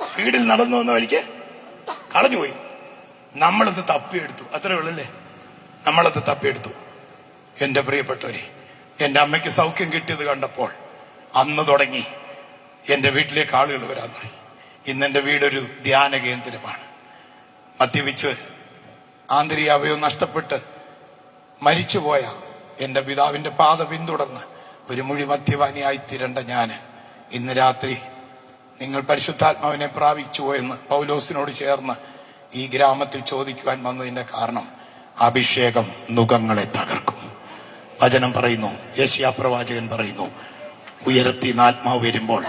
[SPEAKER 1] സ്പീഡിൽ നടന്നു വന്ന വഴിക്ക് കളഞ്ഞുപോയി. നമ്മളത് തപ്പിയെടുത്തു. അത്രേ ഉള്ളല്ലേ? നമ്മളത് തപ്പിയെടുത്തു. എന്റെ പ്രിയപ്പെട്ടവരെ, എന്റെ അമ്മയ്ക്ക് സൗഖ്യം കിട്ടിയത് കണ്ടപ്പോൾ അന്ന് തുടങ്ങി എന്റെ വീട്ടിലേക്ക് ആളുകൾ വരാൻ തുടങ്ങി. ഇന്നെന്റെ വീടൊരു ധ്യാന കേന്ദ്രമാണ്. മദ്യപിച്ച് ആന്തരിക അവയവം നഷ്ടപ്പെട്ട് മരിച്ചുപോയ എന്റെ പിതാവിന്റെ പാത പിന്തുടർന്ന് ഒരു മുഴി മദ്യപാനിയായി തീരേണ്ട ഞാന് ഇന്ന് രാത്രി നിങ്ങൾ പരിശുദ്ധാത്മാവിനെ പ്രാപിച്ചുവോ എന്ന് പൗലോസിനോട് ചേർന്ന് ഈ ഗ്രാമത്തിൽ ചോദിക്കുവാൻ വന്നതിന്റെ കാരണം, അഭിഷേകം നുകങ്ങളെ തകർക്കും. വചനം പറയുന്നു, യെശയ്യാ പ്രവാചകൻ പറയുന്നു, ഉയരത്തിൽ നിന്ന് ആത്മാവ് വരുമ്പോൾ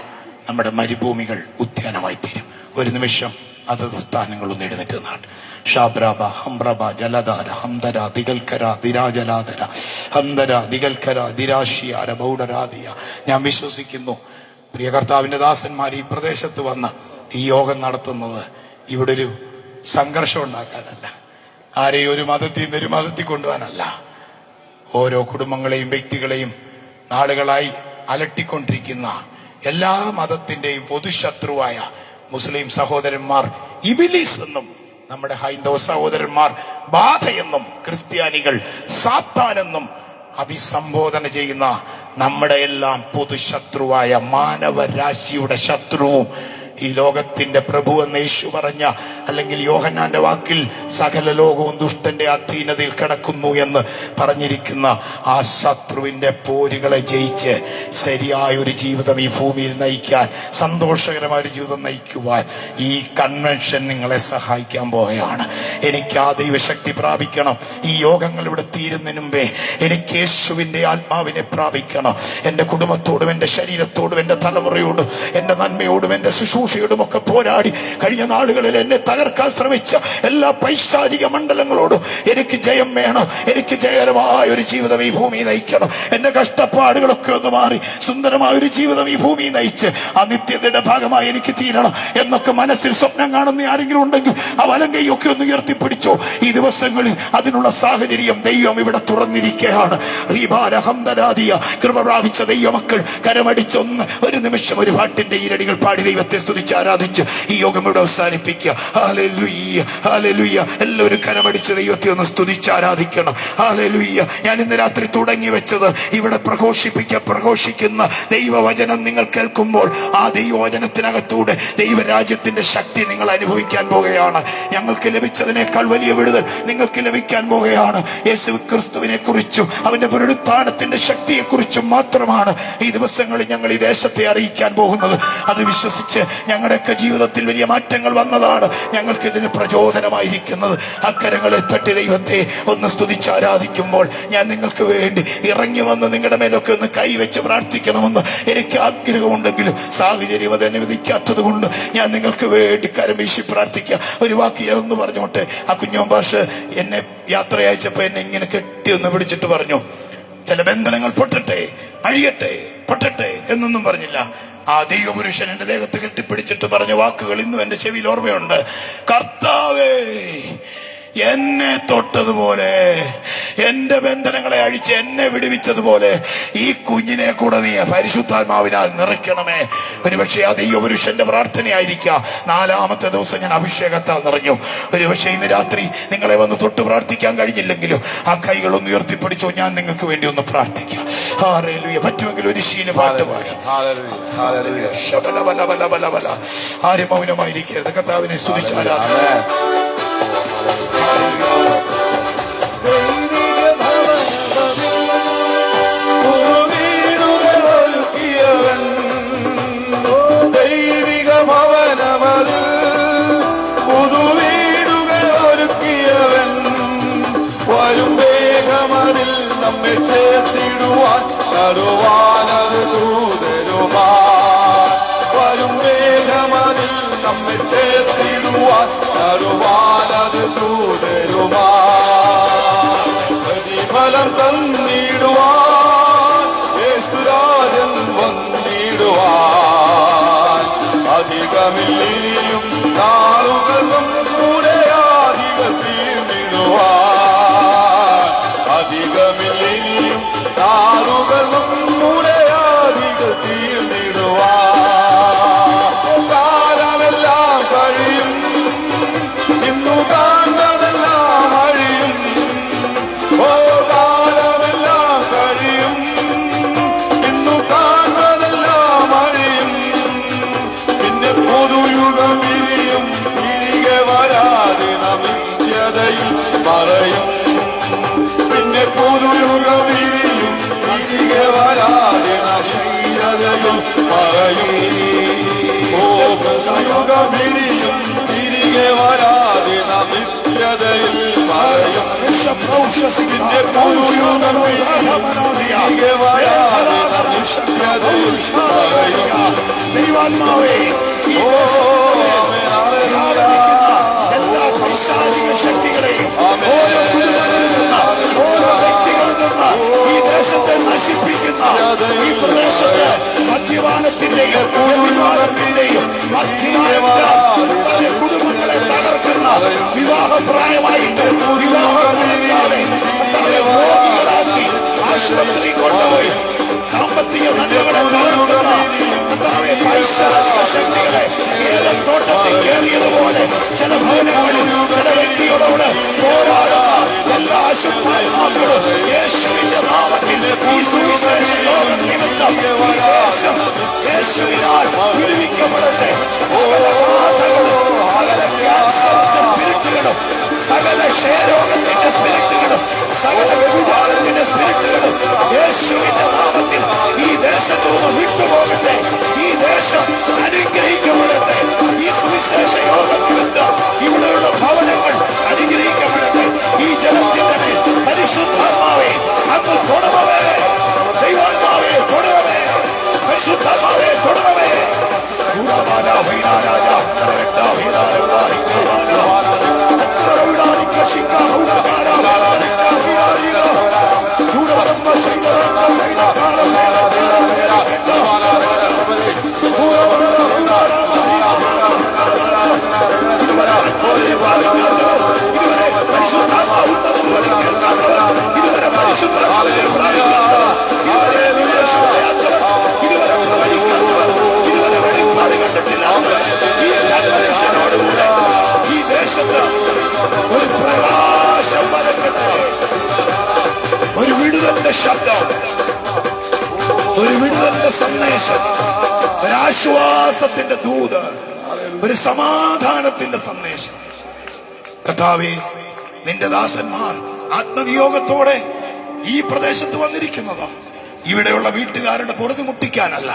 [SPEAKER 1] നമ്മുടെ മരുഭൂമികൾ ഉദ്യാനമായി തീരും. ഒരു നിമിഷം അതത് സ്ഥാനങ്ങളൊന്നും എഴുന്നേറ്റ് നാട്. ഷാബ്രാബ ഹംബ്രബ ജലധാര ഹംദര ദിഗൽക്കര ദിരാജലാധര ഹംദര ദിഗൽക്കര ദിരാശിയാര ബൗഡരാദിയ. ഞാൻ വിശ്വസിക്കുന്നു പ്രിയ കർത്താവിന്റെ ദാസന്മാർ ഈ പ്രദേശത്ത് വന്ന് ഈ യോഗം നടത്തുന്നത് ഇവിടെ ഒരു സംഘർഷം ഉണ്ടാക്കാനല്ല, ആരെയും ഒരു മതത്തിൽ നിന്ന് ഒരു മതത്തിൽ കൊണ്ടുപോകാനല്ല. ഓരോ കുടുംബങ്ങളെയും വ്യക്തികളെയും നാളുകളായി അലട്ടിക്കൊണ്ടിരിക്കുന്ന എല്ലാ മതത്തിന്റെയും പൊതുശത്രുവായ മുസ്ലിം സഹോദരന്മാർ ഇബിലീസ് എന്നും, നമ്മുടെ ഹൈന്ദവ സഹോദരന്മാർ ബാധയെന്നും, ക്രിസ്ത്യാനികൾ സാത്താനെന്നും അഭിസംബോധന ചെയ്യുന്ന നമ്മുടെ എല്ലാം പൊതുശത്രുവായ മാനവരാശിയുടെ ശത്രുവും ഈ ലോകത്തിന്റെ പ്രഭു എന്ന് യേശു പറഞ്ഞ, അല്ലെങ്കിൽ യോഹന്നാന്റെ വാക്കിൽ സകല ലോകവും ദുഷ്ടന്റെ അധീനതയിൽ കിടക്കുന്നു എന്ന് പറഞ്ഞിരിക്കുന്ന ആ ശത്രുവിന്റെ പോരുകളെ ജയിച്ച് ശരിയായ ഒരു ജീവിതം ഈ ഭൂമിയിൽ നയിക്കാൻ, സന്തോഷകരമായ ഒരു ജീവിതം നയിക്കുവാൻ ഈ കൺവെൻഷൻ നിങ്ങളെ സഹായിക്കാൻ പോവുകയാണ്. എനിക്ക് ആ ദൈവശക്തി പ്രാപിക്കണം. ഈ യോഗങ്ങൾ ഇവിടെ തീരുന്നതിന് മുമ്പേ എനിക്ക് യേശുവിന്റെ ആത്മാവിനെ പ്രാപിക്കണം. എന്റെ കുടുംബത്തോടും എന്റെ ശരീരത്തോടും എന്റെ തലമുറയോടും എന്റെ നന്മയോടും എന്റെ ശുശ്രൂഷയോടും ഒക്കെ പോരാടി കഴിഞ്ഞ നാളുകളിൽ എന്നെ തകർക്കാൻ ശ്രമിച്ച എല്ലാ പൈശാചിക മണ്ഡലങ്ങളോടും എനിക്ക് ജയം വേണം. എനിക്ക് ജയകരമായ ഒരു ജീവിതം ഈ ഭൂമി നയിക്കണം. എന്റെ കഷ്ടപ്പാടുകളൊക്കെ ഒന്ന് മാറി സുന്ദരമായ ഒരു ജീവിതം ഈ ഭൂമി നയിച്ച് ആ നിത്യതയുടെ ഭാഗമായി എനിക്ക് തീരണം എന്നൊക്കെ മനസ്സിൽ സ്വപ്നം കാണുന്ന ആരെങ്കിലും ഉണ്ടെങ്കിൽ ആ വലം കൈയൊക്കെ ഒന്ന് ഉയർത്തിപ്പിടിച്ചോ. ഈ ദിവസങ്ങളിൽ അതിനുള്ള സാഹചര്യം ദൈവം ഇവിടെ തുറന്നിരിക്കുകയാണ്. കൃപ പ്രാപിച്ച ദൈവമക്കൾ കരമടിച്ചൊന്ന് ഒരു നിമിഷം ഒരു പാട്ടിന്റെ ഈരടികൾ പാടി ദൈവത്തെ സ്തുതിച്ച് ആരാധിച്ച് ഈ യോഗം ഇവിടെ അവസാനിപ്പിക്കുക. Hallelujah, hallelujah. എല്ലാവരും കരമടിച്ച് ദൈവത്തെ ഒന്ന് സ്തുതിച്ച് ആരാധിക്കണം. ഹല്ലേലൂയ. ഞാൻ ഇന്ന് രാത്രി തുടങ്ങി വെച്ചത് ഇവിടെ പ്രഘോഷിക്കുന്ന ദൈവവചനം നിങ്ങൾ കേൾക്കുമ്പോൾ ആ ദൈവവചനത്തിനകത്തൂടെ ദൈവരാജ്യത്തിന്റെ ശക്തി നിങ്ങൾ അനുഭവിക്കാൻ പോകുകയാണ്. ഞങ്ങൾക്ക് ലഭിച്ചതിനേക്കാൾ വലിയ വിടുതൽ നിങ്ങൾക്ക് ലഭിക്കാൻ പോകുകയാണ്. യേശു ക്രിസ്തുവിനെ കുറിച്ചും അവന്റെ പുനരുത്ഥാനത്തിന്റെ ശക്തിയെ കുറിച്ചും മാത്രമാണ് ഈ ദിവസങ്ങളിൽ ഞങ്ങൾ ഈ ദേശത്തെ അറിയിക്കാൻ പോകുന്നത്. അത് വിശ്വസിച്ച് ഞങ്ങളുടെയൊക്കെ ജീവിതത്തിൽ വലിയ മാറ്റങ്ങൾ വന്നതാണ് ഞങ്ങൾക്ക് ഇതിന് പ്രചോദനമായിരിക്കുന്നത്. അക്കരങ്ങളെ തട്ടി ദൈവത്തെ ഒന്ന് സ്തുതിച്ച് ആരാധിക്കുമ്പോൾ ഞാൻ നിങ്ങൾക്ക് വേണ്ടി ഇറങ്ങി വന്ന് നിങ്ങളുടെ മേലൊക്കെ ഒന്ന് കൈവച്ച് പ്രാർത്ഥിക്കണമെന്ന് എനിക്ക് ആഗ്രഹമുണ്ടെങ്കിലും സാഹചര്യം അത് അനുവദിക്കാത്തത് കൊണ്ട് ഞാൻ നിങ്ങൾക്ക് വേണ്ടി കരം വീശി പ്രാർത്ഥിക്കാം. ഒരു വാക്ക് ഞാൻ ഒന്ന് പറഞ്ഞോട്ടെ. ആ കുഞ്ഞോൻ ഭാഷ എന്നെ യാത്ര അയച്ചപ്പോ എന്നെ ഇങ്ങനെ കെട്ടി ഒന്ന് പിടിച്ചിട്ട് പറഞ്ഞു, ചില ബന്ധനങ്ങൾ പൊട്ടട്ടെ, അഴിയട്ടെ, പൊട്ടട്ടെ എന്നൊന്നും പറഞ്ഞില്ല. ആ ദൈവപുരുഷൻ എന്റെ ദേഹത്ത് കെട്ടിപ്പിടിച്ചിട്ട് പറഞ്ഞ വാക്കുകൾ ഇന്നും എന്റെ ചെവിയിൽ ഓർമ്മയുണ്ട്. കർത്താവേ, എന്നെ തൊട്ടതുപോലെ, എന്റെ ബന്ധനങ്ങളെ അഴിച്ച് എന്നെ വിടുവിച്ചതുപോലെ ഈ കുഞ്ഞിനെ കൂടെ നീ പരിശുദ്ധാത്മാവിനാൽ നിറയ്ക്കണമേ. ഒരുപക്ഷെ ആ ദൈവപുരുഷന്റെ പ്രാർത്ഥനയായിരിക്കാം. 4-ാമത്തെ ദിവസം ഞാൻ അഭിഷേകത്താൽ നിറഞ്ഞു. ഒരുപക്ഷെ ഇന്ന് രാത്രി നിങ്ങളെ വന്ന് തൊട്ട് പ്രാർത്ഥിക്കാൻ കഴിഞ്ഞില്ലെങ്കിലും ആ കൈകളൊന്ന് ഉയർത്തിപ്പിടിച്ചോ, ഞാൻ നിങ്ങൾക്ക് വേണ്ടി ഒന്ന് പ്രാർത്ഥിക്കാം. ഹല്ലേലൂയ. പറ്റുമെങ്കിൽ ഒരു ശീല പാട്ട് പാടി. ആരും മൗനമായിരിക്കരുത്. കർത്താവിനെ സ്തുതിച്ചാൽ
[SPEAKER 3] ഫലം തന്നിടുവാൻ യേശുരാജൻ വന്നിടുവാൻ അധികമില്ലിനിയും നാളുകളും കൂടെ അധികം തീർന്നിടുവാൻ അധികമില്ലിനിയും നാളുകളും കൂടെ അധികം തീർന്നിടുവാൻ കാലമെല്ലാം കഴിയും ഇന്നു കാണുന്നതെല്ലാം അഴിയും ഓ കാലമെല്ലാം കഴിയും ഇന്നു കാണുന്നതെല്ലാം അഴിയും പിന്നെ പുതുയുഗം വിരിയും തിരികെ വരാതെ നമിത്യതയിൽ പറയും പിന്നെ പുതുയുഗം വിരിയും തിരികെ വരാതെ നശീലതയിൽ പറയും ഓ പുതുയുഗം വിരിയും തിരികെ വരാതെ നമിത്യതയിൽ പറയും പിന്നെ പുതുയുഗം വിരിയും തിരികെ വരാതെ നമിത്യതയിൽ പറയും
[SPEAKER 1] ദൈവാത്മാവേ, ഈ എല്ലാ പൈശാചിക ശക്തികളെയും ഓരോ കുടുംബങ്ങളിൽ നിന്ന്, ഓരോ വ്യക്തികളിൽ നിന്ന് ഈ ദേശത്തെ നശിപ്പിക്കുന്ന, ഈ പ്രദേശത്ത് മദ്യപാനത്തിന്റെയും വ്യഭിചാരത്തിന്റെയും മദ്യപാനത്തിന്റെ കുടുംബങ്ങളെ തകർക്കുന്ന വിവാഹപ്രായമായിട്ട് വിവാഹങ്ങളെ രോഗികളാക്കി ആശുപത്രി കൊണ്ടുപോയി സാമ്പത്തിക നന്മകളെ തകർക്കുന്ന ശക്തികളെ ഏതൻ തോട്ടത്തിൽ കയറിയതുപോലെ ചില ഭവനങ്ങളിൽ ചില വ്യക്തികളോട് പോരാടുന്ന എല്ലാ അശുദ്ധാത്മാക്കളും യേശുവിന്റെ നാമത്തിൽ ഈ സുവിശേഷ ലോകം നിമിത്തം ഈ ദേശം യേശുവിനാൽ വിടുവിക്കപ്പെടട്ടെ. സകല ബാധകളും സകല ക്യാൻസർ സ്പിരിറ്റുകളും സകല ക്ഷയരോഗത്തിന്റെ സ്പിരിറ്റുകളും സകല വ്യഭിചാരത്തിന്റെ സ്പിരിറ്റുകളും യേശുവിന്റെ നാമത്തിൽ ഈ ദേശത്തു നിന്ന് വിട്ടുപോകട്ടെ. ഈ ദേശം അനുഗ്രഹിക്കപ്പെടട്ടെ. ഈ സുവിശേഷ യോഗം നിമിത്തം ഇവിടെയുള്ള ഭവനങ്ങൾ അനുഗ്രഹിക്കപ്പെടട്ടെ. ഈ ജനത്തിന്റെ മേൽ പരിശുദ്ധാത്മാവേ അങ്ങ് തൊടുമവേ, ദൈവാത്മാവേ തൊടുമവേ, പരിശുദ്ധാത്മാവേ തൊടുമവേ. ഈ ഒരു പ്രകാശം പരക്കട്ടെ, ഒരു വിടുതലിന്റെ ശബ്ദം, ഒരു വിടുതലിന്റെ സന്ദേശം, ഒരാശ്വാസത്തിന്റെ ദൂത്, ഒരു സമാധാനത്തിന്റെ സന്ദേശം. കർത്താവേ, നിന്റെ ദാസന്മാർ ആത്മനിയോഗത്തോടെ ഈ പ്രദേശത്ത് വന്നിരിക്കുന്നതാ. ഇവിടെയുള്ള വീട്ടുകാരുടെ പൊറുതി മുട്ടിക്കാനല്ല,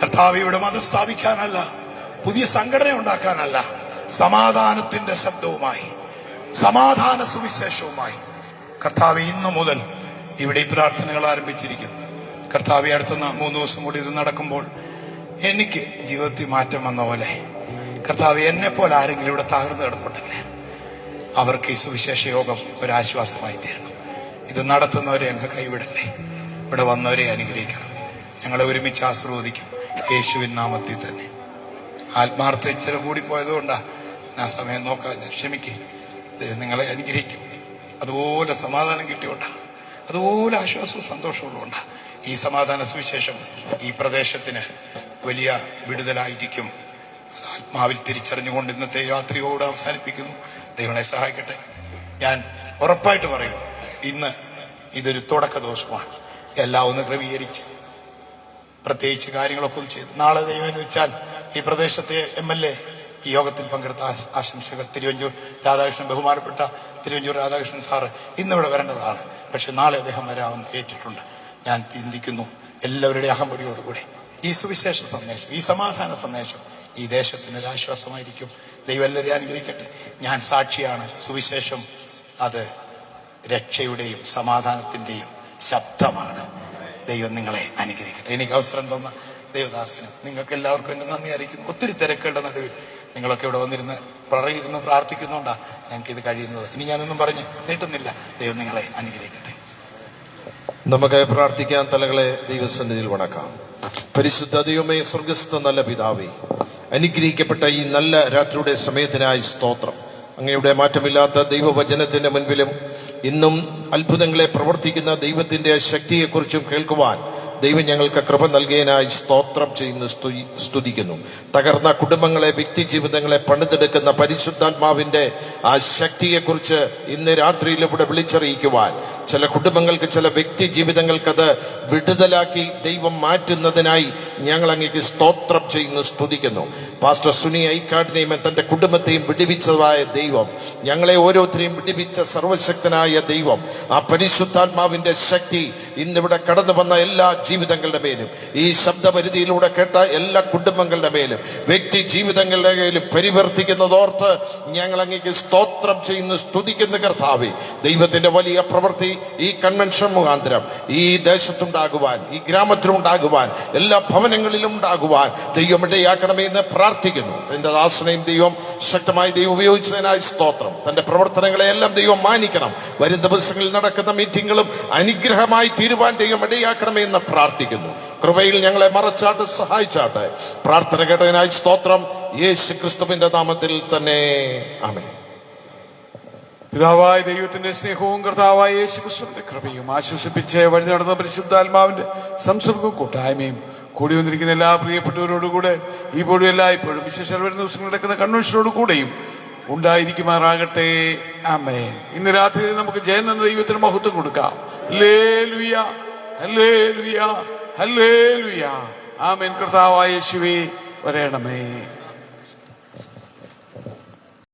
[SPEAKER 1] കർത്താവ് ഇവിടെ മതം സ്ഥാപിക്കാനല്ല, പുതിയ സംഘടന ഉണ്ടാക്കാനല്ല, സമാധാനത്തിന്റെ ശബ്ദവുമായി, സമാധാന സുവിശേഷവുമായി കർത്താവ് ഇന്നു മുതൽ ഇവിടെ ഈ പ്രാർത്ഥനകൾ ആരംഭിച്ചിരിക്കുന്നു. കർത്താവ് അടുത്ത 3 ദിവസം കൂടി ഇത് നടക്കുമ്പോൾ എനിക്ക് ജീവിതത്തിൽ മാറ്റം വന്ന പോലെ കർത്താവ് എന്നെ പോലെ ആരെങ്കിലും ഇവിടെ തകർന്നു കിടപ്പുണ്ടെങ്കിൽ അവർക്ക് ഈ സുവിശേഷ യോഗം ഒരാശ്വാസമായി തീരണം. ഇത് നടത്തുന്നവരെ അങ്ങ് കൈവിടല്ലേ, ഇവിടെ വന്നവരെ അനുഗ്രഹിക്കണം. ഞങ്ങളെ ഒരുമിച്ച് ആശീർവദിക്കും യേശുവിൻ നാമത്തിൽ തന്നെ. ആത്മാർത്ഥ ഇച്ചിരി കൂടിപ്പോയതുകൊണ്ടാണ് ഞാൻ സമയം നോക്കാതെ, ക്ഷമിക്കും. നിങ്ങളെ അനുഗ്രഹിക്കും. അതുപോലെ സമാധാനം കിട്ടിയോണ്ടാണ്, അതുപോലെ ആശ്വാസവും സന്തോഷമുള്ളതുകൊണ്ടാണ് ഈ സമാധാന സുവിശേഷം ഈ പ്രദേശത്തിന് വലിയ വിടുതലായിരിക്കും. അത് ആത്മാവിൽ തിരിച്ചറിഞ്ഞുകൊണ്ട് ഇന്നത്തെ രാത്രിയോട് അവസാനിപ്പിക്കുന്നു. ദൈവങ്ങളെ സഹായിക്കട്ടെ. ഞാൻ ഉറപ്പായിട്ട് പറയും, ഇന്ന് ഇതൊരു തുടക്ക ദിവസമാണ്. എല്ലാം ഒന്ന് ക്രമീകരിച്ച് പ്രത്യേകിച്ച് കാര്യങ്ങളൊക്കെ ഒന്ന് ചെയ്ത് നാളെ ദൈവം എന്ന് വെച്ചാൽ ഈ പ്രദേശത്തെ MLA ഈ യോഗത്തിൽ പങ്കെടുത്ത ആശംസകൾ. തിരുവഞ്ചൂർ രാധാകൃഷ്ണൻ, ബഹുമാനപ്പെട്ട തിരുവഞ്ചൂർ രാധാകൃഷ്ണൻ സാറ് ഇന്നിവിടെ വരേണ്ടതാണ്, പക്ഷെ നാളെ അദ്ദേഹം വരാമെന്ന് ഏറ്റിട്ടുണ്ട്. ഞാൻ ചിന്തിക്കുന്നു എല്ലാവരുടെയും അഹംപടിയോടുകൂടി ഈ സുവിശേഷ സന്ദേശം, ഈ സമാധാന സന്ദേശം ഈ ദേശത്തിന് ഒരു ആശ്വാസമായിരിക്കും. ദൈവം എല്ലാവരെയും അനുഗ്രഹിക്കട്ടെ. ഞാൻ സാക്ഷിയാണ്. സുവിശേഷം അത് രക്ഷയുടെയും സമാധാനത്തിന്റെയും ശബ്ദമാണ്. ദൈവം നിങ്ങളെ അനുഗ്രഹിക്കട്ടെ. എനിക്ക് അവസരം തന്ന ദൈവദാസനും നിങ്ങൾക്ക് എല്ലാവർക്കും എന്റെ നന്ദി അറിയിക്കുന്നു. ഒത്തിരി തിരക്കുകളുടെ നടുവിൽ നിങ്ങളൊക്കെ ഇവിടെ വന്നിരുന്ന് പ്രാർത്ഥിക്കുന്നുകൊണ്ടാണ് ഞങ്ങൾക്ക് ഇത് കഴിയുന്നത്. ഇനി ഞാനൊന്നും പറഞ്ഞ് നീട്ടുന്നില്ല. ദൈവം നിങ്ങളെ അനുഗ്രഹിക്കട്ടെ.
[SPEAKER 4] നമുക്ക് പ്രാർത്ഥിക്കാൻ. തലകളെ ദൈവസന്നിധിയിൽ വണക്കാം. പരിശുദ്ധ ദൈവമേ, സ്വർഗസ്ഥ നല്ല പിതാവേ, അനുഗ്രഹിക്കപ്പെട്ട ഈ നല്ല രാത്രിയുടെ സമയത്തിനായി സ്തോത്രം. അങ്ങയുടെ മാറ്റമില്ലാത്ത ദൈവവചനത്തിന്റെ മുൻപിലും ഇന്നും അത്ഭുതങ്ങളെ പ്രവർത്തിക്കുന്ന ദൈവത്തിന്റെ ശക്തിയെക്കുറിച്ചും കേൾക്കുവാൻ ദൈവം ഞങ്ങൾക്ക് കൃപ നൽകിയതിനായി സ്തോത്രം ചെയ്യുന്നു, സ്തുതിക്കുന്നു. തകർന്ന കുടുംബങ്ങളെ, വ്യക്തി ജീവിതങ്ങളെ പണിതെടുക്കുന്ന പരിശുദ്ധാത്മാവിന്റെ ആ ശക്തിയെക്കുറിച്ച് ഇന്ന് രാത്രിയിൽ ഇവിടെ വിളിച്ചറിയിക്കുവാൻ, ചില കുടുംബങ്ങൾക്ക്, ചില വ്യക്തി ജീവിതങ്ങൾക്കത് വിടുതലാക്കി ദൈവം മാറ്റുന്നതിനായി ഞങ്ങൾ അങ്ങേക്ക് സ്തോത്രം ചെയ്യുന്നു, സ്തുതിക്കുന്നു. പാസ്റ്റർ സുനി ഐക്കാടിനെയും തന്റെ കുടുംബത്തെയും വിടുവിച്ചതായ ദൈവം, ഞങ്ങളെ ഓരോരുത്തരെയും വിടുവിച്ച സർവശക്തനായ ദൈവം, ആ പരിശുദ്ധാത്മാവിന്റെ ശക്തി ഇന്നിവിടെ കടന്നു വന്ന എല്ലാ ജീവിതങ്ങളുടെ മേലും, ഈ ശബ്ദപരിധിയിലൂടെ കേട്ട എല്ലാ കുടുംബങ്ങളുടെ മേലും, വ്യക്തി ജീവിതങ്ങളുടെ മേലും പരിവർത്തിക്കുന്നതോർത്ത് ഞങ്ങൾ അങ്ങേക്ക് സ്തോത്രം ചെയ്യുന്നു, സ്തുതിക്കുന്ന കർത്താവേ. ദൈവത്തിന്റെ വലിയ പ്രവൃത്തി ഈ കൺവെൻഷൻ മുഖാന്തരം ഈ ദേശത്തുണ്ടാകുവാൻ, ഈ ഗ്രാമത്തിലുണ്ടാകുവാൻ, എല്ലാ ഭവനങ്ങളിലും ഉണ്ടാകുവാൻ ദൈവം ഇടയാക്കണമേ എന്ന് പ്രാർത്ഥിക്കുന്നു. തന്റെ ദാസനെയും ദൈവം ശക്തമായി ദൈവം ഉപയോഗിച്ചതിനായി സ്തോത്രം. തന്റെ പ്രവർത്തനങ്ങളെ എല്ലാം ദൈവം മാനിക്കണം. വരും ദിവസങ്ങളിൽ നടക്കുന്ന മീറ്റിങ്ങുകളും അനുഗ്രഹമായി തീരുവാൻ ദൈവം ഇടയാക്കണമേ എന്ന് പ്രാർത്ഥിക്കുന്നു. കൃപയിൽ ഞങ്ങളെ മറച്ചാട്ട്, സഹായിച്ചാട്ടെ. പ്രാർത്ഥന കേട്ടതിനായി സ്തോത്രം. യേശു ക്രിസ്തുവിന്റെ നാമത്തിൽ തന്നെ ആമേൻ.
[SPEAKER 3] പിതാവായ ദൈവത്തിന്റെ സ്നേഹവും കർത്താവായ യേശു ക്രിസ്തുവിന്റെ കൃപയും ആശ്വസിപ്പിച്ച് വഴി നടന്ന പരിശുദ്ധാത്മാവിന്റെ സംസർഗവും കൂട്ടായ്മയും കൂടി വന്നിരിക്കുന്ന എല്ലാ പ്രിയപ്പെട്ടവരോടുകൂടെ ഇപ്പോഴും എല്ലായ്പ്പോഴും വിശേഷ വരുന്ന ദിവസങ്ങൾ നടക്കുന്ന കൺവെൻഷനോട് കൂടെയും ഉണ്ടായിരിക്കുമാറാകട്ടെ. ആമേൻ. ഇന്ന് രാത്രി നമുക്ക് ജയം എന്ന ദൈവത്തിന് മഹത്വം കൊടുക്കാം. ഹല്ലേലൂയ, ഹല്ലേലൂയ, ഹല്ലേലൂയ. ആമേൻ. കർത്താവായ യേശുവേ വരണമേ.